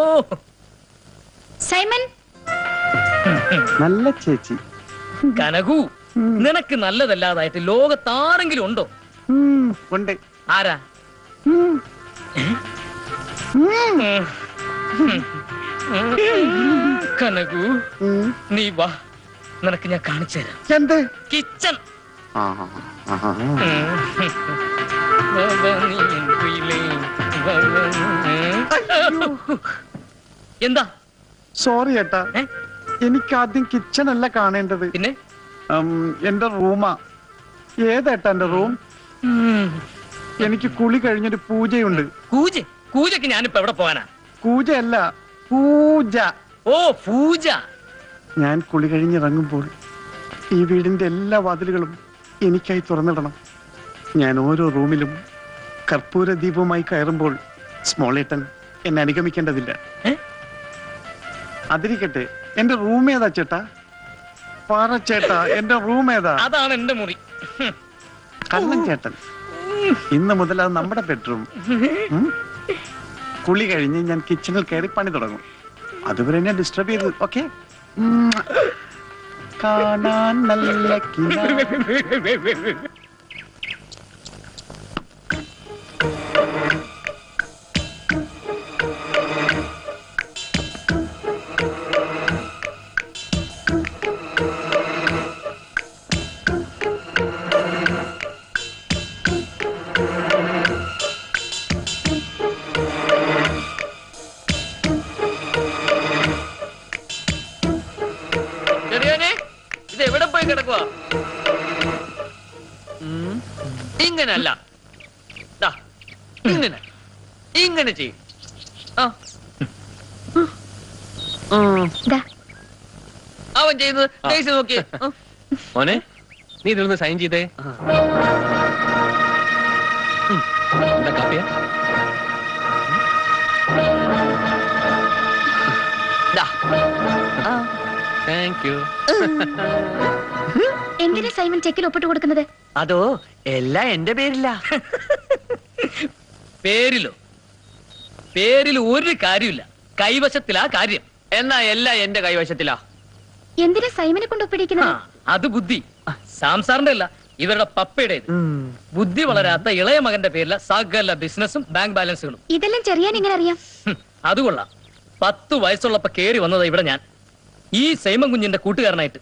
സൈമൻ. നല്ല ചേച്ചി. കനകു, നിനക്ക് നല്ലതല്ലാതായിട്ട് ലോകത്താരെങ്കിലും ഉണ്ടോ? ഉണ്ട്. ആരാ? കനകു, നീ വാ, നിനക്ക് ഞാൻ കാണിച്ചു തരാം. എന്ത്? കിച്ചൺ. എന്താ? സോറി ഏട്ടാ, എനിക്ക് ആദ്യം കിച്ചൺ അല്ല കാണേണ്ടത്. പിന്നെ എന്റെ റൂമാ. ഏതേട്ടാ എന്റെ റൂം? എനിക്ക് കുളി കഴിഞ്ഞൊരു പൂജയുണ്ട്. പൂജക്ക് ഞാനിപ്പോ എവിടെ പോവാനാ? പൂജയല്ല, പൂജ. ഓ പൂജ. ഞാൻ കുളി കഴിഞ്ഞിറങ്ങുമ്പോൾ ഈ വീടിന്റെ എല്ലാ വാതിലുകളും എനിക്കായി തുറന്നിടണം. ഞാൻ ഓരോ റൂമിലും കർപ്പൂര ദീപവുമായി കയറുമ്പോൾ സ്മോളേട്ടൻ എന്നെ അനുഗമിക്കേണ്ടതില്ല. അതിരിക്കട്ടെ, എന്റെ റൂം ഏതാ ചേട്ടാ? പറ ചേട്ടാ, എന്റെ റൂം ഏതാ? അതാണ് എന്റെ മുറി. കള്ളൻ ചേട്ടൻ. ഇന്ന് മുതൽ അത് നമ്മുടെ ബെഡ്റൂം. കുളി കഴിഞ്ഞ് ഞാൻ കിച്ചണിൽ കയറി പണി തുടങ്ങും. അതുവരെ എന്നെ ഡിസ്റ്റർബ് ചെയ്തു. ഓക്കെ? കാണാൻ നല്ല ഇത് എവിടെ പോയി കിടക്കുവാ? ഇങ്ങനല്ല, ഇങ്ങനെ ഇങ്ങനെ ചെയ്യും. അവൻ ചെയ്യുന്നത് ഡേയ്സി നോക്കിയേ. മോനെ, നീ ഇതിലൊന്ന് സൈൻ ചെയ്തേ. എന്താ കാപ്പിയാ? Thank you. എന്തിനാ സൈമൺ ചെക്കിൽ ഒപ്പിട്ട് കൊടുക്കുന്നത്? അതോ എല്ലാം എന്റെ പേരില്ല. പേരിൽ ഒരു കാര്യമില്ല, കൈവശത്തിലാ കാര്യം. എന്നാ എല്ലാം എന്റെ കൈവശത്തിലാ. എന്തിനാ സൈമനെ കൊണ്ട് ഒപ്പിടിക്കുന്നത്? അത് ബുദ്ധി സാംസാറിന്റെ അല്ല, ഇവരുടെ പപ്പയുടേത്. ബുദ്ധി വളരാത്ത ഇളയ മകന്റെ പേരില സകല ബിസിനസ്സും ബാങ്ക് ബാലൻസുകളും. ഇതെല്ലാം ചെറിയാൻ എങ്ങനെ അറിയാം? അത് കൊള്ളാം. 10 വയസ്സുള്ളപ്പോ കേറി വന്നതാ ഇവിടെ ഞാൻ, ഈ സൈമൻ കുഞ്ഞിന്റെ കൂട്ടുകാരനായിട്ട്.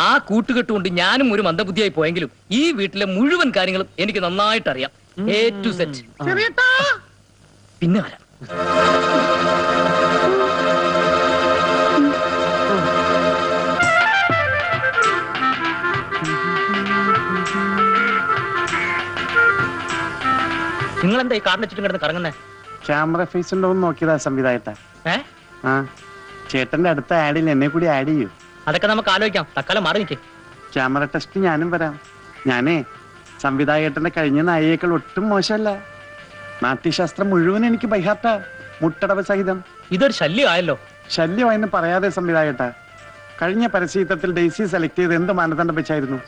ആ കൂട്ടുകെട്ടുകൊണ്ട് ഞാനും ഒരു മന്ദബുദ്ധിയായി പോയെങ്കിലും ഈ വീട്ടിലെ മുഴുവൻ കാര്യങ്ങളും എനിക്ക് നന്നായിട്ട് അറിയാം. A to Z. പിന്നെ വരാം. നിങ്ങൾ എന്താ ഈ കാറിന്റെ ചുറ്റും കിടന്ന് കറങ്ങുന്നേ? ക്യാമറ ഫേസ് ഉണ്ടോ എന്ന് നോക്കിയതാ സംവിധായകട്ടാ. ആ ചേട്ടന്റെ അടുത്ത ആഡിൽ എന്നെ കൂടി ആഡ് ചെയ്യൂ. അതൊക്കെ നമുക്ക് ആലോചിക്കാം, തക്കാലം മാറി നിൽക്കേ. ക്യാമറ ടെസ്റ്റ് ഞാനും വരാം. ഞാനേ സംവിധായകട്ടന്റെ കഴിഞ്ഞ നായികകൾ ഒട്ടും മോശമല്ല. നാട്യശാസ്ത്രം മുഴുവൻ എനിക്ക് ബൈഹാർട്ടാ, മുട്ടടവ് സഹിതം. ഇതൊരു ശല്യമായല്ലോ. ശല്യമായെന്ന് പറയാതെ സംവിധായകട്ടാ. കഴിഞ്ഞ പരസ്യത്തിൽ ഡെയ്സി സെലക്ട് ചെയ്ത് എന്ത് മാനദണ്ഡം വെച്ചായിരുന്നു,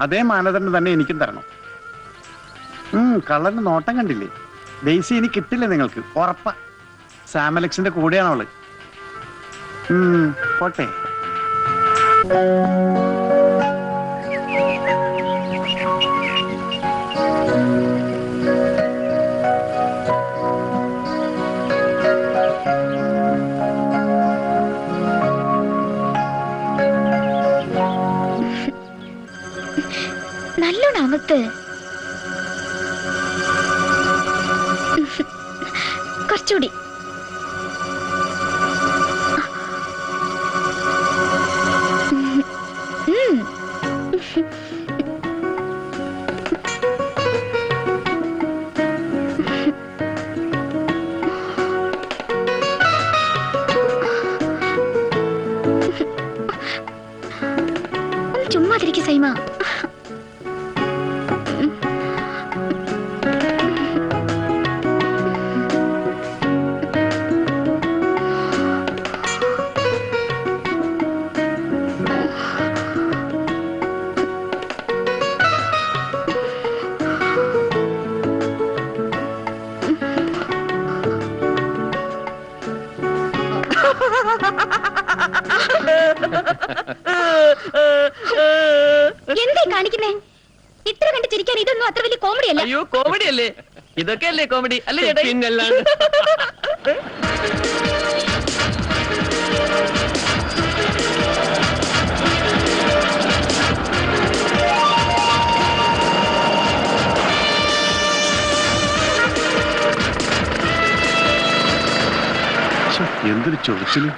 അതേ മാനദണ്ഡം തന്നെ എനിക്കും തരണം. കള്ളന്റെ നോട്ടം കണ്ടില്ലേ? ഡെയ്സി ഇനി കിട്ടില്ല നിങ്ങൾക്ക്, ഉറപ്പാ. സാമലക്സിന്റെ കൂടെയാണ് അവള്. പോട്ടെ. അമത്ത്. കുറച്ചുകൂടി. ചുമ്മാതിരിക്കും സൈമ. എന്തേ കാണിക്കുന്നേ? ഇത്ര കണ്ട് ചിരിക്കാൻ ഇതൊന്നും അത്ര വലിയ കോമഡി അല്ല. അയ്യോ കോമഡി അല്ലേ? ഇതൊക്കെ അല്ലേ കോമഡി അല്ലേ ചേട്ടാ? പിന്നല്ലാണ്ട്. എന്തൊരു ചൊറിച്ചില്.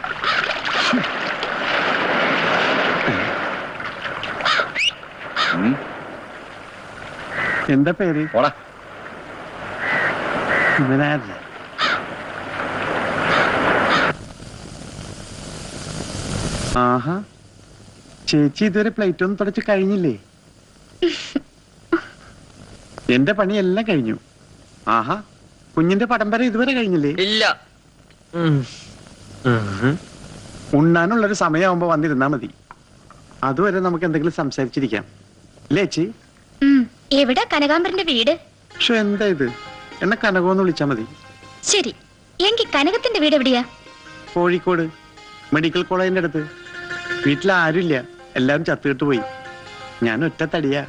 എന്താ പേര്? ഇവനാരല്ല? ആഹാ, ചേച്ചി ഇതുവരെ പ്ലേറ്റ് ഒന്നും തുടച്ച് കഴിഞ്ഞില്ലേ? എന്റെ പണിയെല്ലാം കഴിഞ്ഞു. ആഹാ, കുഞ്ഞിന്റെ പടം വരെ ഇതുവരെ കഴിഞ്ഞില്ലേ? ഇല്ല. ഉണ്ണാനുള്ളൊരു സമയമാകുമ്പോ വന്നിരുന്നാ മതി. അതുവരെ നമുക്ക് എന്തെങ്കിലും സംസാരിച്ചിരിക്കാം അല്ലേ ചേച്ചി? എവിടെ കനകാംബരന്റെ വീട്? പക്ഷെ എന്താ ഇത്? എന്നെ കനകോന്ന് വിളിച്ചാ മതി. ശരി, എങ്കിൽ കനകത്തിന്റെ വീട് എവിടെയാ? കോഴിക്കോട് മെഡിക്കൽ കോളേജിന്റെ അടുത്ത്. വീട്ടിൽ ആരുമില്ല, എല്ലാവരും ചത്തുകിട്ട് പോയി. ഞാൻ ഒറ്റ തടിയാ.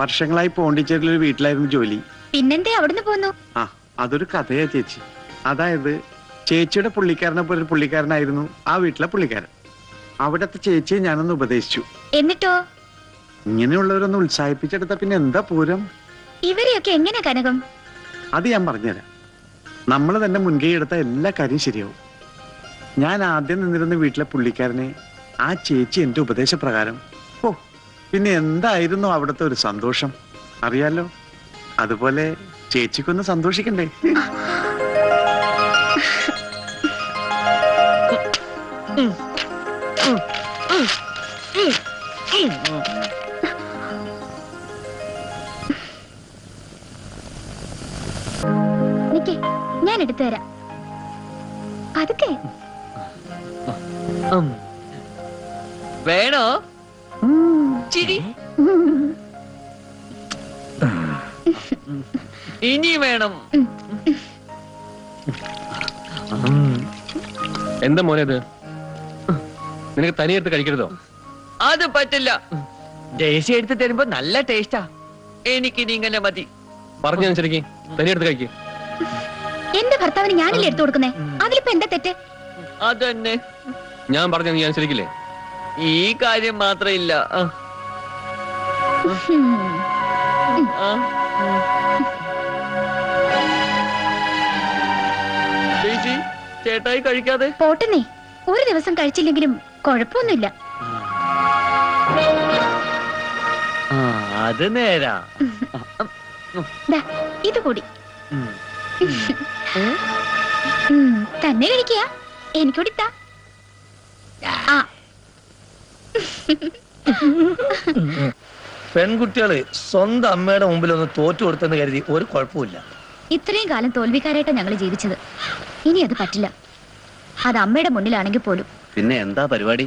വർഷങ്ങളായി പോണ്ടിച്ചേരിയിലൊരു വീട്ടിലായിരുന്നു ജോലി. പിന്നെന്തേ അവിടുന്ന് പോന്നു? ആ, അതൊരു കഥയാ ചേച്ചി. അതായത് ചേച്ചിയുടെ പുള്ളിക്കാരനെ പോലെ ഒരു പുള്ളിക്കാരനായിരുന്നു ആ വീട്ടിലെ പുള്ളിക്കാരൻ. അവിടത്തെ ചേച്ചിയെ ഞാനൊന്ന് ഉപദേശിച്ചു. എന്നിട്ടോ? ഇങ്ങനെയുള്ളവരൊന്ന് ഉത്സാഹിപ്പിച്ചെടുത്ത പിന്നെ എന്താ പൂരം. ഇവരെയൊക്കെ എങ്ങനെ കനകം? അത് ഞാൻ പറഞ്ഞുതരാം. നമ്മൾ തന്നെ മുൻകൈ എടുത്ത എല്ലാ കാര്യം ശരിയാവും. ഞാൻ ആദ്യം നിന്നിരുന്ന വീട്ടിലെ പുള്ളിക്കാരനെ ആ ചേച്ചി എന്റെ ഉപദേശപ്രകാരം, ഓ പിന്നെ എന്തായിരുന്നു അവിടുത്തെ ഒരു സന്തോഷം അറിയാലോ. അതുപോലെ ചേച്ചിക്കൊന്ന് സന്തോഷിക്കണ്ടേ? നിക്കേ, ഞാൻ എടുത്തു തരാം. പതുക്കെ. വേണോ? ചിരി. ഇനി വേണം. എന്താ മോനെ ഇത്? നിനക്ക് തനിയെടുത്ത് കഴിക്കരുതോ? അത് പറ്റില്ല. ദേശി എടുത്ത് തരുമ്പോ നല്ല ടേസ്റ്റാ. എനിക്കിനി ഇങ്ങനെ മതി. പറഞ്ഞനുസരിക്ക് തനിയെടുത്ത് കഴിക്കും. എന്റെ ഭർത്താവിന് ഞാനല്ലേ എടുത്തു കൊടുക്കുന്നേ? അതിലിപ്പോ എന്താ തെറ്റ്? അതന്നെ. ഞാൻ പറഞ്ഞ നീ അനുസരിക്കില്ലേ? ഈ കാര്യം മാത്രമില്ല. ദേശി ചേട്ടായി കഴിക്കാതെ പോട്ടെന്നേ. ഒരു ദിവസം കഴിച്ചില്ലെങ്കിലും കുഴപ്പമൊന്നുമില്ല. അത് നേരാ. ഇത് കൂടി തന്നെ കഴിക്കുക. എനിക്കൂടി താ. പെൺകുട്ടികള് സ്വന്തം അമ്മയുടെ മുമ്പിൽ ഒന്ന് തോറ്റു കൊടുത്തെന്ന് കരുതി ഒരു കുഴപ്പമില്ല. ഇത്രയും കാലം തോൽവിക്കാരായിട്ടാണ് ഞങ്ങൾ ജീവിച്ചത്. ഇനി അത് പറ്റില്ല. അത് അമ്മയുടെ മുന്നിലാണെങ്കിൽ പോലും. പിന്നെ എന്താ പരിപാടി?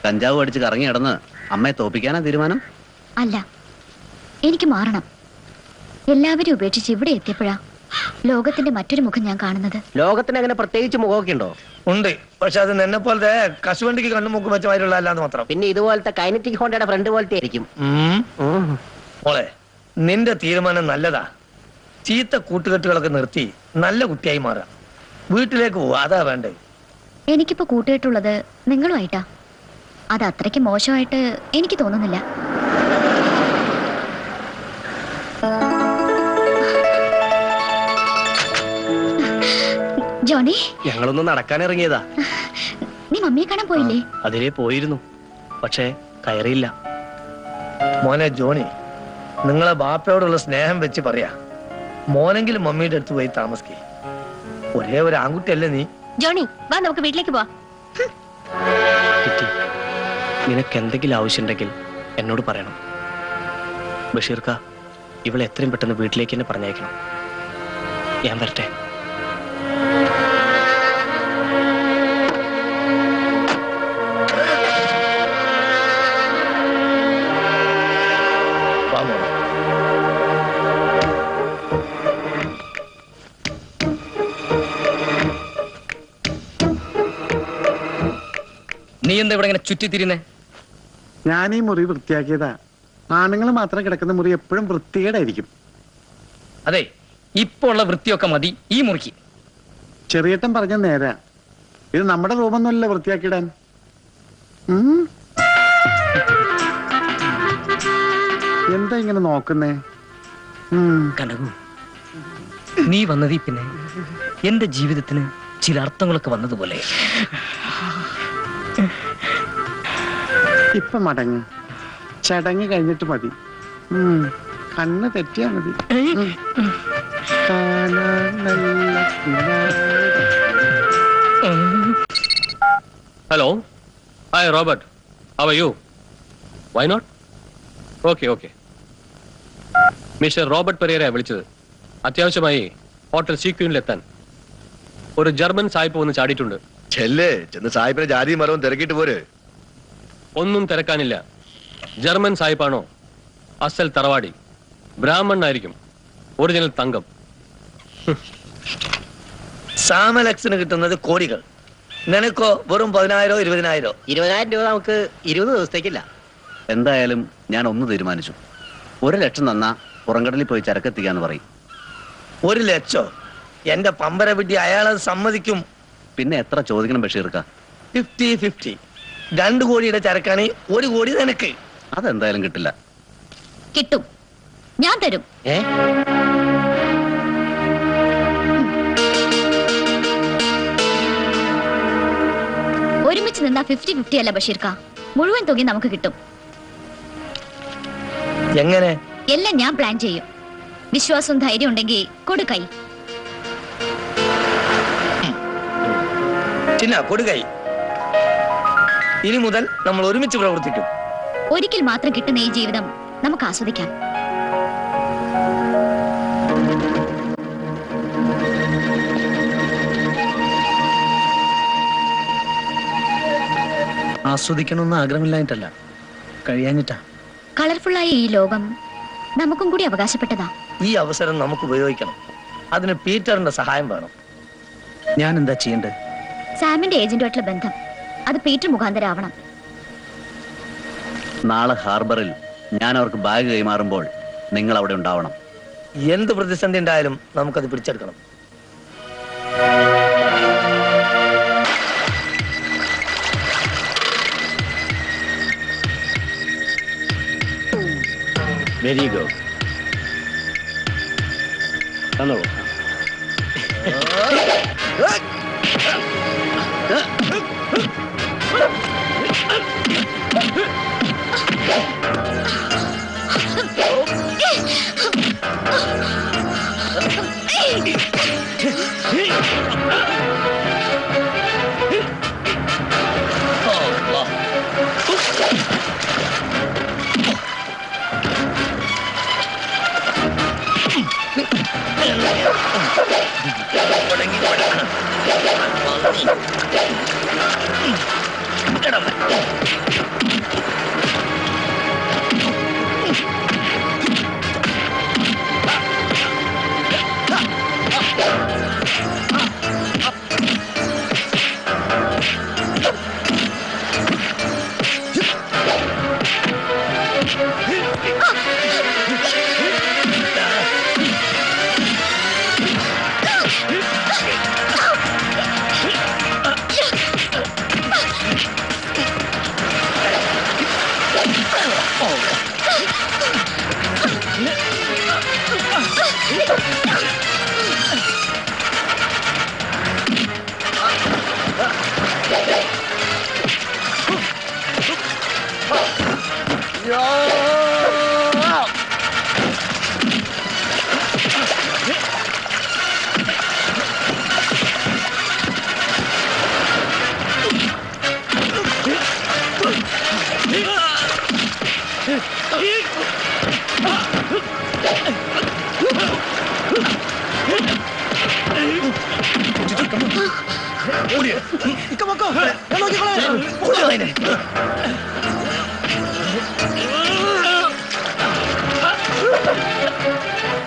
കഞ്ചാവ് അടിച്ച് കറങ്ങി നടന്ന് അമ്മയെ തോപ്പിക്കാനാ തീരുമാനം? അല്ല, എനിക്ക് മാറണം. എല്ലാവരും ഉപേക്ഷിച്ച് ഇവിടെ എത്തിയപ്പോഴാ ലോകത്തിന്റെ മറ്റൊരു മുഖം ഞാൻ കാണുന്നത്. ലോകത്തിന് അങ്ങനെ പ്രത്യേകിച്ച് മുഖമൊക്കെ ഉണ്ടോ? ഉണ്ട്, പക്ഷെ അത് നിന്നെ പോലത്തെ കശുവണ്ടിക്ക് കണ്ണുമുക്ക് വെച്ച മാതിരിയുള്ള അല്ലാന്ന് മാത്രം. പിന്നെ ഇതുപോലത്തെ കൈനറ്റിക് ഹോണ്ടയുടെ ഫ്രണ്ട് പോലത്തെ ആയിരിക്കും. മോളെ, നിന്റെ തീരുമാനം നല്ലതാ. ചീത്ത കൂട്ടുകെട്ടുകളൊക്കെ നിർത്തി നല്ല കുട്ടിയായി മാറാം. വീട്ടിലേക്ക് പോവാ, അതാ വേണ്ടേ. എനിക്കിപ്പോ കൂട്ടുകെട്ടുള്ളത് നിങ്ങളുമായിട്ടാ. അത് അത്രയ്ക്ക് മോശമായിട്ട് എനിക്ക് തോന്നുന്നില്ല. ജോണി ഞങ്ങളൊന്ന് നടക്കാൻ ഇറങ്ങിയതാ. നീ മമ്മിയെ കാണാൻ പോയില്ലേ? അതിലേ പോയിരുന്നു, പക്ഷേ കയറിയില്ല. മോനെ ജോണി, നിങ്ങളെ ബാപ്പയോടുള്ള സ്നേഹം വെച്ച് പറയാ, മോനെങ്കിലും മമ്മിയുടെ അടുത്ത് പോയി താമസിക്കേ. ഒരേ ഒരു ആൺകുട്ടിയല്ലേ നീ? ജോണി വാ നമുക്ക് വീട്ടിലേക്ക് പോവാം. നിനക്ക് എന്തെങ്കിലും ആവശ്യമുണ്ടെങ്കിൽ എന്നോട് പറയണം. ബഷീർക്ക, ഇവളെ എത്രയും പെട്ടെന്ന് വീട്ടിലേക്ക് തന്നെ പറഞ്ഞയക്കണം. ഞാൻ വരട്ടെ. വാ മോനെ. നീ എന്താ ഇവിടെ ഇങ്ങനെ ചുറ്റിത്തിരിയുന്നേ? ഞാൻ ഈ മുറി വൃത്തിയാക്കിയതാ. ആണുങ്ങൾ മാത്രം കിടക്കുന്ന മുറി എപ്പോഴും വൃത്തികേടായിരിക്കും. അതെ, ഇപ്പൊ ഉള്ള വൃത്തിയൊക്കെ മതി ഈ മുറിക്ക്. ചെറിയേട്ടൻ പറഞ്ഞ നേരാ. ഇത് നമ്മുടെ റൂമൊന്നുമല്ല വൃത്തിയാക്കിയിടാൻ. എന്താ ഇങ്ങനെ നോക്കുന്നേ? കനകു, നീ വന്നതീ പിന്നെ എന്റെ ജീവിതത്തിന് ചില അർത്ഥങ്ങളൊക്കെ വന്നതുപോലെ. ഇപ്പൊ മടങ്ങ്. ചടങ്ങ് കഴിഞ്ഞിട്ട് മതി. കണ്ണ് തെറ്റിയാ മതി. Hello, hi Robert, how are you? Why not? Okay okay. Mister Robert Pereira വിളിച്ചത്. അത്യാവശ്യമായി ഹോട്ടൽ സീക്യൂനിലെത്താൻ. ഒരു ജർമ്മൻ സായിപ്പ് വന്ന് ചാടിയിട്ടുണ്ട്. ചെല്ലേ, ചെന്ന് സായിപ്പിനെ ജാതിയും മരവും തിരക്കിട്ട് പോര്. ഒന്നും തിരക്കാനില്ല. ജർമ്മൻ സായിപ്പാണോ അസൽ തറവാടി. ബ്രാഹ്മണനായിരിക്കും, ഒറിജിനൽ തങ്കം. സാമലക്സിന് കിട്ടുന്നത് കോടികൾ, നിനക്കോ വെറും 10,000 20,000. 20,000 രൂപ നമുക്ക് 20 ദിവസത്തേക്കില്ല. എന്തായാലും ഞാൻ ഒന്ന് തീരുമാനിച്ചു. 1 ലക്ഷം തന്നാ പുറംകടലിൽ പോയി ചരക്കെത്തിക്കാന്ന് പറയും. 1 ലക്ഷം? എന്റെ പമ്പര വിട്ടി അയാളത് സമ്മതിക്കും. പിന്നെ എത്ര ചോദിക്കണം ബഷീർക്ക? 50-50. 2 കോടിയുടെ ചരക്കാണ് 1 കോടി നിനക്ക്. അതെന്തായാലും കിട്ടില്ല. കിട്ടും, ഞാൻ തരും. ഒരുമിച്ച് നിന്നാ 50-50 അല്ല ബഷീർക്ക, മുഴുവൻ തുക നമുക്ക് കിട്ടും. എങ്ങനെ? എല്ലാം ഞാൻ പ്ലാൻ ചെയ്യും. വിശ്വാസവും ധൈര്യം ഉണ്ടെങ്കിൽ കൊടുക്കൈ. ചിന്ന കൊടുകൈ. ഇനി മുതൽ നമ്മൾ ഒരുമിച്ച് പ്രവർത്തിക്കും. ഒരിക്കൽ മാത്രം കിട്ടുന്ന ഈ ജീവിതം നമുക്ക് ആസ്വദിക്കാം. ആസ്വദിക്കണമെന്ന് ആഗ്രഹമില്ലായിട്ടല്ല, കഴിയാഞ്ഞിട്ടാ. കളർഫുള്ളായ ഈ ലോകം നമുക്കും കൂടി അവകാശപ്പെട്ടതാ. ഈ അവസരം നമുക്ക് ഉപയോഗിക്കണം. അതിന് പീറ്ററിന്റെ സഹായം വേണം. ഞാൻ എന്താ ചെയ്യേണ്ടത്? സാമിന്റെ ഏജന്റുമായിട്ടുള്ള ബന്ധം, അത് പീറ്റർ മുഖാന്തരാവണം. നാളെ ഹാർബറിൽ ഞാൻ അവർക്ക് ബാഗ് കൈമാറുമ്പോൾ നിങ്ങൾ അവിടെ ഉണ്ടാവണം. എന്ത് പ്രതിസന്ധി ഉണ്ടായാലും നമുക്കത് പിടിച്ചെടുക്കണം. Very good. തന്നോളൂ. അതിനെ.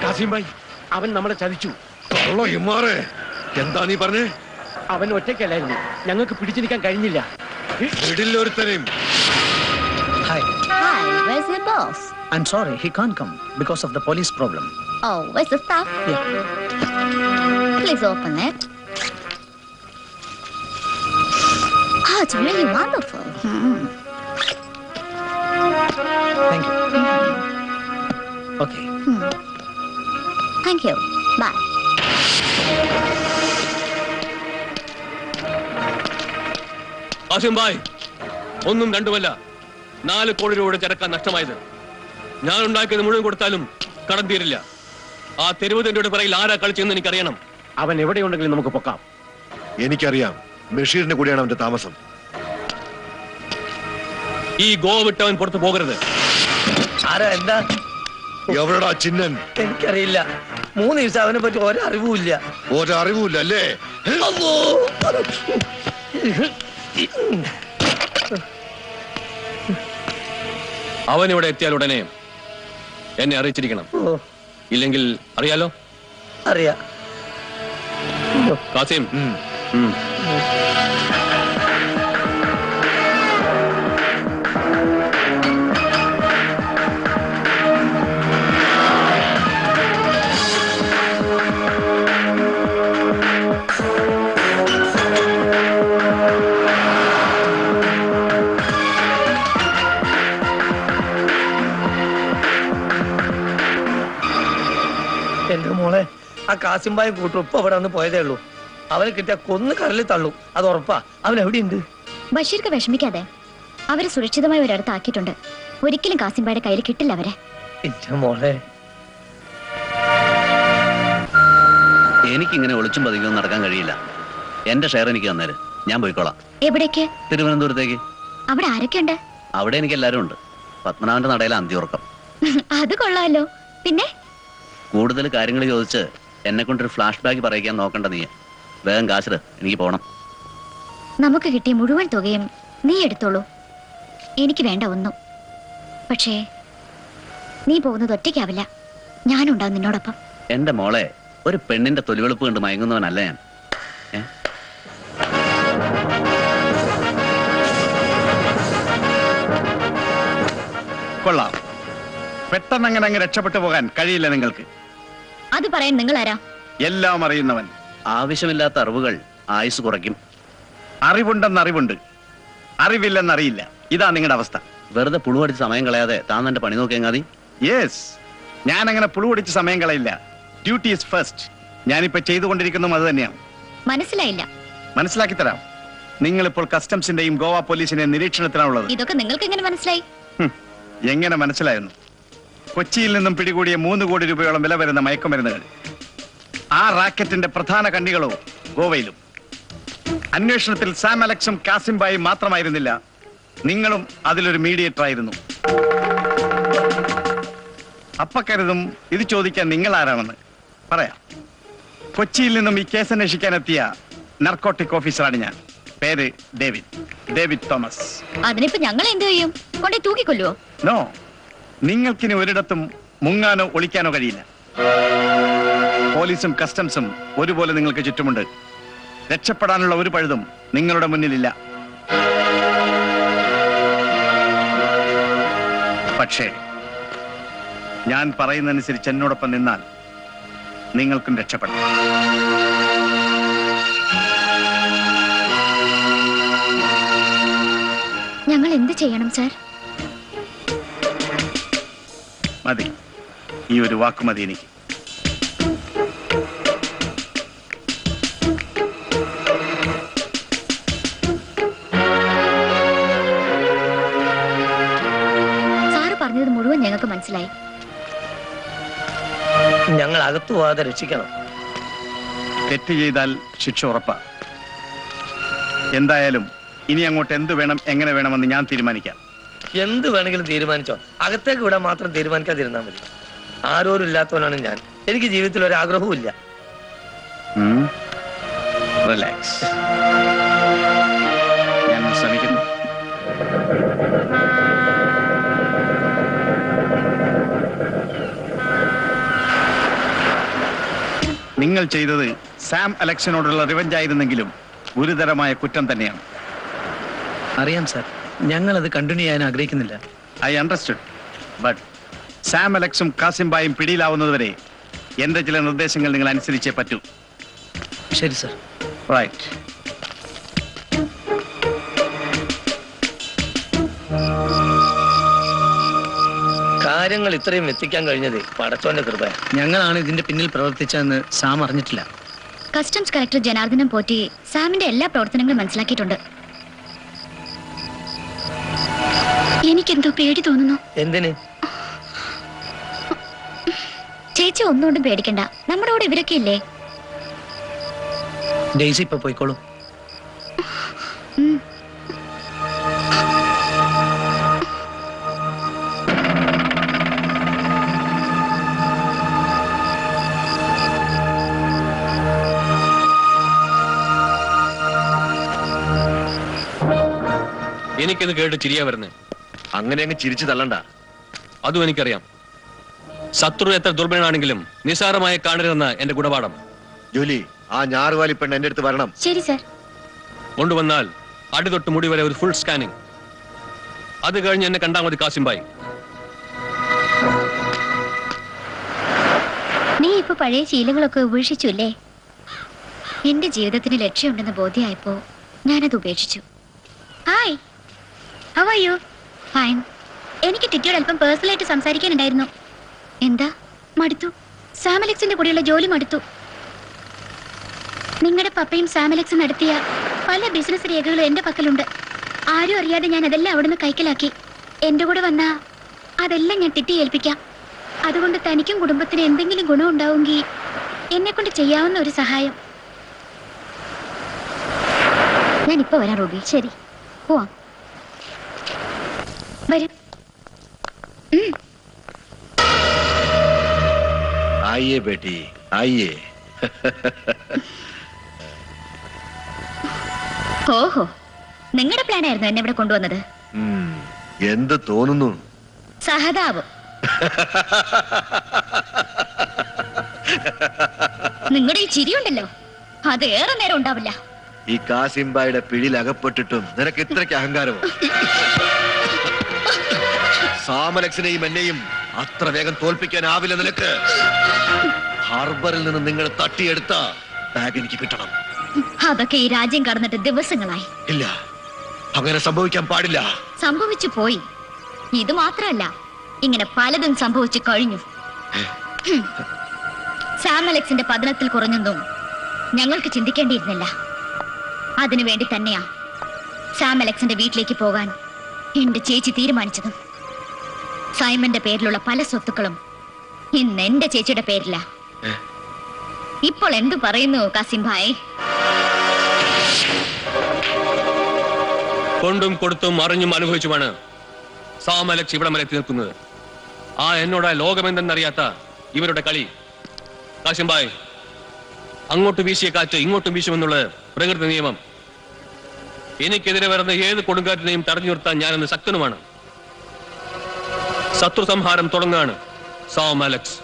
കാസിം ഭായ്, അവൻ നമ്മളെ ചതിച്ചു. എന്താ നീ പറഞ്ഞേ? അവൻ ഒറ്റയ്ക്കല്ലായിരുന്നു, ഞങ്ങൾക്ക് പിടിച്ചു നിൽക്കാൻ കഴിഞ്ഞില്ല. ഒരുത്തനെയും. Hi. Hi, where's your boss? I'm sorry, he can't come because of the police problem. Oh, where's the stuff? Yeah. Please open it. Oh, it's really wonderful. Thank you. Okay. Thank you. Bye. Asim bhai, ഒന്നും രണ്ടുമല്ല, 4 കോടി രൂപയുടെ ചരക്കാൻ നഷ്ടമായത്. ഞാൻ ഉണ്ടാക്കിയത് മുഴുവൻ കൊടുത്താലും കടം തീരില്ല. ആ തെരുവ് തന്റെ പിറകിൽ ആരാ കളിച്ചെന്ന് എനിക്കറിയണം. അവൻ എവിടെയുണ്ടെങ്കിലും നമുക്ക് പൊക്കാം. എനിക്കറിയാം, ബഷീറിന്റെ കൂടെയാണ് അവന്റെ താമസം. ഈ ഗോവ വിട്ടവൻ പുറത്തു പോകരുത്. ആരാ? എന്താ? എവിടെടാ ചിന്നൻ? എനിക്കറിയില്ല. 3 ദിവസം അവനെ പറ്റി ഒരറിവുമില്ല. ഒരറിവുമില്ല അല്ലേ? അവൻ ഇവിടെ എത്തിയാൽ ഉടനെ എന്നെ അറിയിച്ചിരിക്കണം. ഇല്ലെങ്കിൽ അറിയാലോ? അറിയാ. കാസിം, എന്റെ മോളെ, ആ കാസിംബായി കൂട്ടും ഇപ്പൊ ഇവിടെ വന്ന് പോയതേ ഉള്ളൂ. അവന് കിട്ടിയ കൊന്ന് കടലിൽ തള്ളും, അത് ഉറപ്പാ. അവൻ എവിടെയുണ്ട്? ബഷീർക്ക് വിഷമിക്കാതെ, അവരെ സുരക്ഷിതമായി ഒരിടത്ത് ആക്കിയിട്ടുണ്ട്. ഒരിക്കലും കാസിംബായുടെ കയ്യിൽ കിട്ടില്ല അവരെ. എന്റെ മോളെ, എനിക്കിങ്ങനെ ഒളിച്ചും പതിങ്ങും നടക്കാൻ കഴിയില്ല. എന്റെ ഷെയർ എനിക്ക് തന്നേര്, ഞാൻ പോയിക്കോളാം. എവിടേക്ക്? തിരുവനന്തപുരത്തേക്ക്. അവിടെ ആരൊക്കെയുണ്ട്? അവിടെ എനിക്ക് എല്ലാരും ഉണ്ട്. പത്മനാഭന്റെ നടയിലെ അന്തിയുറക്കം. അത് കൊള്ളാലോ. പിന്നെ കൂടുതൽ കാര്യങ്ങൾ ചോദിച്ച് എന്നെ കൊണ്ടൊരു ഫ്ലാഷ് ബാക്ക് പറയിക്കാൻ നോക്കണ്ട നീ. വേഗം കാശിട്, എനിക്ക് പോണം. നമുക്ക് കിട്ടിയ മുഴുവൻ തുകയും നീ എടുത്തോളൂ, എനിക്ക് വേണ്ട ഒന്നും. പക്ഷേ നീ പോകുന്നത് ഒറ്റയ്ക്കാവില്ല, ഞാനുണ്ടാവും നിന്നോടൊപ്പം. എന്റെ മോളെ, ഒരു പെണ്ണിന്റെ തൊലിവെളുപ്പ് കണ്ട് മയങ്ങുന്നവനല്ല ഞാൻ. കൊള്ളാം. പെട്ടെന്ന് അങ്ങനെ രക്ഷപ്പെട്ടു പോകാൻ കഴിയില്ല നിങ്ങൾക്ക്. അത് പറയാൻ നിങ്ങൾ ആരാ? എല്ലാം അറിയുന്നവൻ. ആവശ്യമില്ലാത്ത അറിവുകൾ ആയുസ് കുറയ്ക്കും. അറിവുണ്ടെന്ന് അറിവുണ്ട്, അറിവില്ലെന്നറിയില്ല. ഇതാ നിങ്ങളുടെ അവസ്ഥ. വെറുതെ പുളുവടിച്ച് സമയം കളയാതെ താൻ എന്റെ പണി നോക്കിയെങ്ങാതി. യെസ്, ഞാൻ അങ്ങനെ പുളുവടിച്ച് സമയം കളയില്ല. Duty is first. ഞാനിപ്പോ ചെയ്തുകൊണ്ടിരിക്കുന്നതും അത് തന്നെയാണ്. മനസ്സിലായില്ല. മനസ്സിലാക്കി തരാം. നിങ്ങളിപ്പോൾ കസ്റ്റംസിന്റെയും ഗോവ പോലീസിന്റെയും നിരീക്ഷണത്തിലാണുള്ളത്. ഇതൊക്കെ നിങ്ങൾക്ക് എങ്ങനെ മനസ്സിലായി? എങ്ങനെ മനസ്സിലായിരുന്നു? കൊച്ചിയിൽ നിന്നും പിടികൂടിയ 3 കോടി രൂപയോളം വില വരുന്ന മയക്കുമരുന്നുകൾ. ആ റാക്കറ്റിന്റെ പ്രധാന കണ്ണികളോ ഗോവയിലും. അന്വേഷണത്തിൽ സാം അലക്സും കാസിംബായും മാത്രമായിരുന്നില്ല, നിങ്ങളും അതിലൊരു മീഡിയേറ്റർ ആയിരുന്നു. അപ്പ കരുതും ഇത് ചോദിക്കാൻ നിങ്ങൾ ആരാണെന്ന്. പറയാം. കൊച്ചിയിൽ നിന്നും ഈ കേസ് അന്വേഷിക്കാൻ എത്തിയ നർക്കോട്ടിക് ഓഫീസറാണ് ഞാൻ. പേര് ഡേവിഡ് തോമസ്. അതിനിപ്പോ ഞങ്ങൾ എന്ത് ചെയ്യും? കൊണ്ടേ തൂക്കിക്കൊല്ലുവോ? നോ, നിങ്ങൾക്കിനി ഒരിടത്തും മുങ്ങാനോ ഒളിക്കാനോ കഴിയില്ല. പോലീസും കസ്റ്റംസും ഒരുപോലെ നിങ്ങൾക്ക് ചുറ്റുമുണ്ട്. രക്ഷപ്പെടാനുള്ള ഒരു പഴുതും നിങ്ങളുടെ മുന്നിലില്ല. പക്ഷേ ഞാൻ പറയുന്നതനുസരിച്ച് എന്നോടൊപ്പം നിന്നാൽ നിങ്ങൾക്കും രക്ഷപ്പെടാം. ഞങ്ങൾ എന്ത് ചെയ്യണം സാർ? മതി, ഈ ഒരു വാക്ക് മതി എനിക്ക്. സാറ് പറഞ്ഞത് മുഴുവൻ ഞങ്ങൾക്ക് മനസ്സിലായി. ഞങ്ങൾ അകത്തു പോകാതെ രക്ഷിക്കണം. തെറ്റ് ചെയ്താൽ ശിക്ഷ ഉറപ്പാ. എന്തായാലും ഇനി അങ്ങോട്ട് എന്ത് വേണം, എങ്ങനെ വേണമെന്ന് ഞാൻ തീരുമാനിക്കാം. എന്ത് വേണമെങ്കിലും തീരുമാനിച്ചോ. അകത്തേക്ക് വിടാൻ മാത്രം തീരുമാനിക്കാതിരുന്നാൽ മതി. ആരോരും ഇല്ലാത്തവനാണ് ഞാൻ. എനിക്ക് ജീവിതത്തിൽ ഒരു ആഗ്രഹവും ഇല്ല. റിലാക്സ്. ഞാൻ ശ്രമിക്കുന്നു. നിങ്ങൾ ചെയ്തത് സാം അലക്സിനോടുള്ള റിവഞ്ച് ആയിരുന്നെങ്കിലും ഗുരുതരമായ കുറ്റം തന്നെയാണ്. അറിയാം സാർ, ഞങ്ങൾ അത് കണ്ടിന്യൂ ചെയ്യാൻ ആഗ്രഹിക്കുന്നില്ല. I understood. ബട്ട് സാം അലക്സും കാസിംബായും പിടിയിലാവുന്നതുവരെ എന്റെ ചില നിർദ്ദേശങ്ങൾ നിങ്ങൾ അനുസരിച്ചേ പറ്റൂ. ശരി സാർ. റൈറ്റ്. കാര്യങ്ങൾ ഇത്രയും എത്തിക്കാൻ കഴിഞ്ഞത് പടച്ചോന്റെ കൃപ. ഞങ്ങളാണ് ഇതിന്റെ പിന്നിൽ പ്രവർത്തിച്ചതെന്ന് സാം അറിഞ്ഞിട്ടില്ല. കസ്റ്റംസ് കളക്ടർ ജനാർദ്ദനം പോറ്റി സാമിന്റെ എല്ലാ പ്രവർത്തനങ്ങളും മനസ്സിലാക്കിയിട്ടുണ്ട്. എനിക്കെന്തോ പേടി തോന്നുന്നു. എന്തിന്? ചേച്ചി ഒന്നുകൊണ്ടും പേടിക്കണ്ട, നമ്മുടെ കൂടെ ഇവരൊക്കെ ഇല്ലേ. ഡെയ്സി ഇപ്പൊ പോയിക്കോളൂ. എനിക്കത് കേട്ട് ചിരിയാ വരുന്നേ. അങ്ങനെ അങ്ങ് ചിരിച്ചു തള്ളണ്ട. അതും എനിക്കറിയാം. ശത്രു എത്ര ദുർബലനാണെങ്കിലും നിസാരമായി കാണരുതെന്ന എന്റെ ഗുണപാഠം. ജോലി, ആ ഞാറുവാലി പെണ്ണ് എന്റെ അടുത്ത് വരണം. ശരി സാർ. കൊണ്ടുവന്നാൽ അടിതൊട്ട് മുടി വരെ ഒരു ഫുൾ സ്കാനിങ്. അത് കഴിഞ്ഞ് എന്നെ കണ്ടാൽ മതി കാസിംബായി. നീ ഇപ്പൊ പഴയ ശീലങ്ങളൊക്കെ ഉപേക്ഷിച്ചു അല്ലേ? എന്റെ ജീവിതത്തിന് ലക്ഷ്യമുണ്ടെന്ന് ബോധ്യമായപ്പോ ഞാനത് ഉപേക്ഷിച്ചു. Hi, how are U? Fine. എനിക്ക് ടിറ്റിയോട് അല്പം പേഴ്സണലായിട്ട് സംസാരിക്കാനുണ്ടായിരുന്നു. എന്താ? മടുത്തു. സാമലക്സിന്റെ കൂടെയുള്ള ജോലി മടുത്തു. നിങ്ങളുടെ പപ്പയും സാമലക്സും നടത്തിയ പല ബിസിനസ് രേഖകളും എന്റെ പക്കലുണ്ട്. ആരും അറിയാതെ ഞാൻ അതെല്ലാം അവിടുന്ന് കൈക്കലാക്കി. എന്റെ കൂടെ വന്നാ അതെല്ലാം ഞാൻ ടിറ്റി ഏൽപ്പിക്കാം. അതുകൊണ്ട് തനിക്കും കുടുംബത്തിന് എന്തെങ്കിലും ഗുണം ഉണ്ടാവുമെങ്കിൽ എന്നെ കൊണ്ട് ചെയ്യാവുന്ന ഒരു സഹായം. ഞാൻ ഇപ്പൊ വരാം റൂബി. ശരി, പോവാം. വരും. ആയിയേ ബേട്ടി, ആയിയേ. ഓഹോ, നിങ്ങളുടെ പ്ലാൻ ആയിരുന്നു എന്നെ ഇവിടെ കൊണ്ടുവന്നത്. എന്ത് തോന്നുന്നു? സഹതാപം. നിങ്ങളുടെ ഈ ചിരിയുണ്ടല്ലോ, അത് ഏറെ നേരം ഉണ്ടാവില്ല. ഈ കാസിംബായുടെ പിടിയിൽ അകപ്പെട്ടിട്ടും നിനക്ക് ഇത്രയ്ക്ക് അഹങ്കാരമോ? സാമലക്സിനെയും എന്നെയും അത്ര വേഗം തോൽപ്പിക്കാനാവില്ല നിനക്ക്. ഹാർബറിൽ നിന്ന് നിങ്ങൾ തട്ടിയെടുത്ത ബാഗ് എനിക്ക് കിട്ടണം. അതൊക്കെ ഈ രാജ്യം കടന്നിട്ട് ദിവസങ്ങളായി. ഇല്ല, അങ്ങനെ സംഭവിക്കാൻ പാടില്ല. സംഭവിച്ചു പോയി. ഇത് മാത്രമല്ല, ഇങ്ങനെ പലതും സംഭവിച്ചു കഴിഞ്ഞു. സാമലക്സിന്റെ പതനത്തിൽ കുറഞ്ഞൊന്നും ഞങ്ങൾക്ക് ചിന്തിക്കേണ്ടിയിരുന്നില്ല. അതിനുവേണ്ടി തന്നെയാ സാമലക്സിന്റെ വീട്ടിലേക്ക് പോകാൻ എന്റെ ചേച്ചി തീരുമാനിച്ചതും. സൈമന്റെ പേരിലുള്ള പല സ്വത്തുക്കളും ഇന്ന് എന്റെ ചേച്ചിയുടെ പേരില. ഇപ്പോൾ എന്തു പറയുന്നു കാസിംഭായ്? കൊണ്ടും കൊടുത്തും അറിഞ്ഞും അനുഭവിച്ചുമാണ് സാമലക്സ് ഇവിടം വരെ എത്തി നിൽക്കുന്നത്. ആ എന്നോട് ലോകമെന്തെന്നറിയാത്ത ഇവരുടെ കളി. കാസിംബായ്, അങ്ങോട്ട് വീശിയ കാറ്റ് ഇങ്ങോട്ടും വീശുമെന്നുള്ളത് പ്രകൃതി നിയമം. എനിക്കെതിരെ വരുന്ന ഏത് കൊടുങ്കാറ്റിനെയും തടഞ്ഞു നിർത്താൻ ഞാനെന്ന് ശക്തനുമാണ്. ശത്രു സംഹാരം തുടങ്ങുകയാണ് സാമലക്സ്.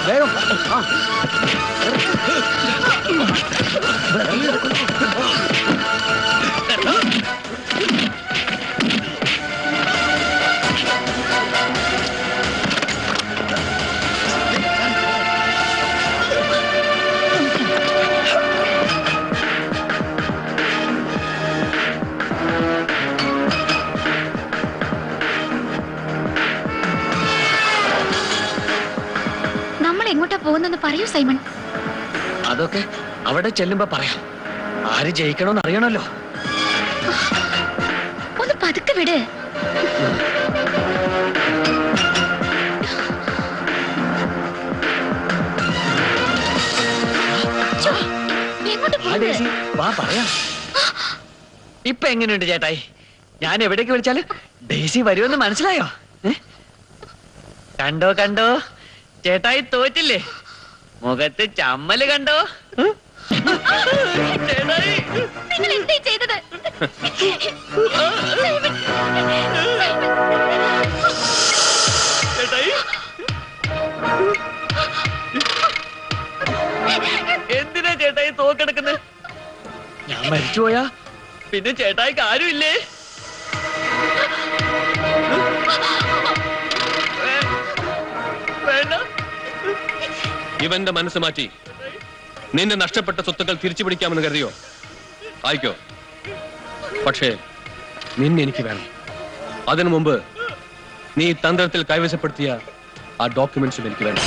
വേഗം. എങ്ങോട്ടാ പോകുന്നെന്ന് പറയൂ സൈമൺ. അതൊക്കെ അവിടെ ചെല്ലുമ്പോ പറയാം. ആര് ജയിക്കണമെന്ന് അറിയണല്ലോ. ഒന്ന് പതുക്കെ വിട്. എങ്ങോട്ട് പോകുന്നത്? വാ പറയാം. ഇപ്പൊ എങ്ങനെയുണ്ട് ചേട്ടായി? ഞാൻ എവിടേക്ക് വിളിച്ചാല് ഡേസി വരുമെന്ന് മനസ്സിലായോ? കണ്ടോ കണ്ടോ, ചേട്ടായി തോറ്റില്ലേ? മുഖത്ത് ചമ്മല് കണ്ടോ? ചേട്ടായി നിങ്ങൾ എന്തേ ചെയ്തത്? ചേട്ടായി എന്തിനാ ചേട്ടായി തോക്കെടുക്കുന്നത്? ഞാൻ മരിച്ചുപോയാ പിന്നെ ചേട്ടായിക്ക് ആരുമില്ലേ? വേണ്ട. ഇവന്റെ മനസ്സ് മാറ്റി നിന്റെ നഷ്ടപ്പെട്ട സ്വത്തുക്കൾ തിരിച്ചു പിടിക്കാമെന്ന് കരുതിയോ? ആയിക്കോ. പക്ഷേ നിന്നെ എനിക്ക് വേണം. അതിനു മുമ്പ് നീ തന്ത്രത്തിൽ കൈവശപ്പെടുത്തിയ ആ ഡോക്യുമെന്റ്സും എനിക്ക് വേണം.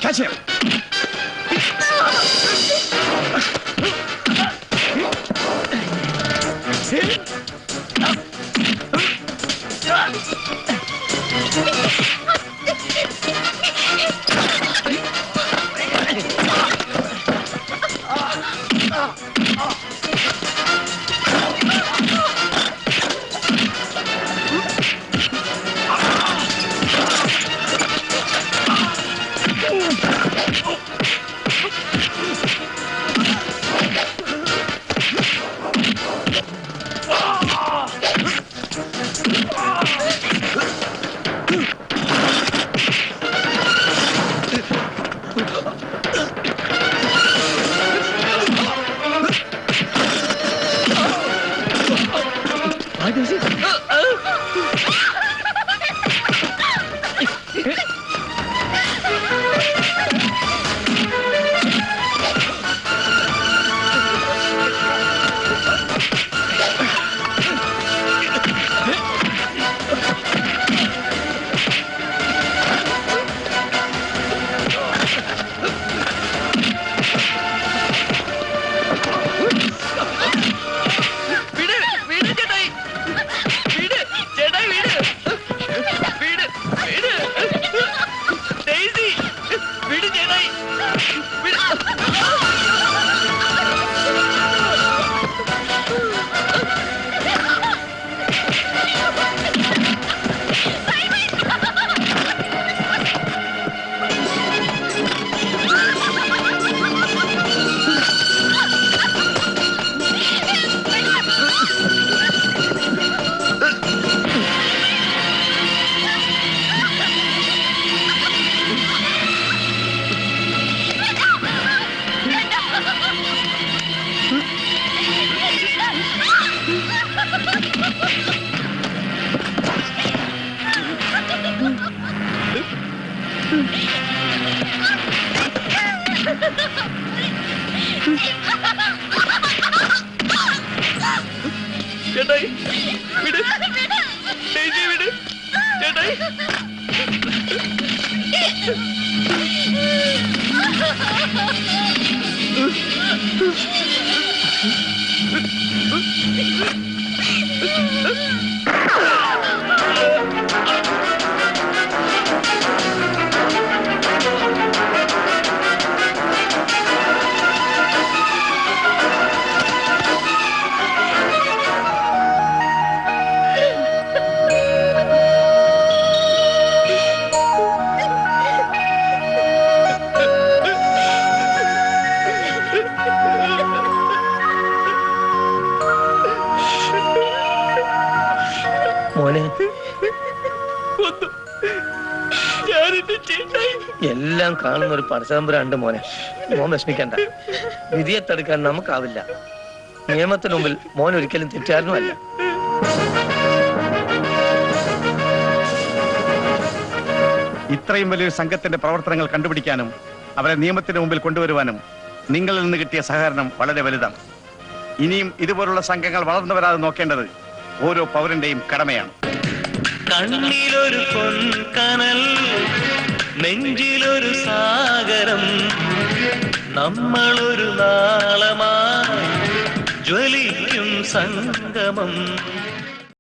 Catch him! ചേട്ടായി വിട്, ഡെയ്സി വിട്, ചേട്ടായി എല്ലാം കാണുന്ന ഒരു പടച്ചതമ്പുരാണ്ട് മോനെ. മോൻ വിഷമിക്കണ്ട. വിധിയെ തടുക്കാൻ നമുക്കാവില്ല. നിയമത്തിന് മുമ്പിൽ മോൻ ഒരിക്കലും തെറ്റുകാരനുമല്ല. ഇത്രയും വലിയൊരു സംഘത്തിന്റെ പ്രവർത്തനങ്ങൾ കണ്ടുപിടിക്കാനും അവരെ നിയമത്തിന് മുമ്പിൽ കൊണ്ടുവരുവാനും നിങ്ങളിൽ നിന്ന് കിട്ടിയ സഹകരണം വളരെ വലുതാണ്. ഇനിയും ഇതുപോലുള്ള സംഘങ്ങൾ വളർന്നു വരാതെ നോക്കേണ്ടത് ഓരോ പൗരന്റെയും കടമയാണ്. കണ്ണിലൊരു പൊൻകനൽ, നെഞ്ചിലൊരു സാഗരം, നമ്മളൊരു നാളമായി ജ്വലിക്കും സംഗമം.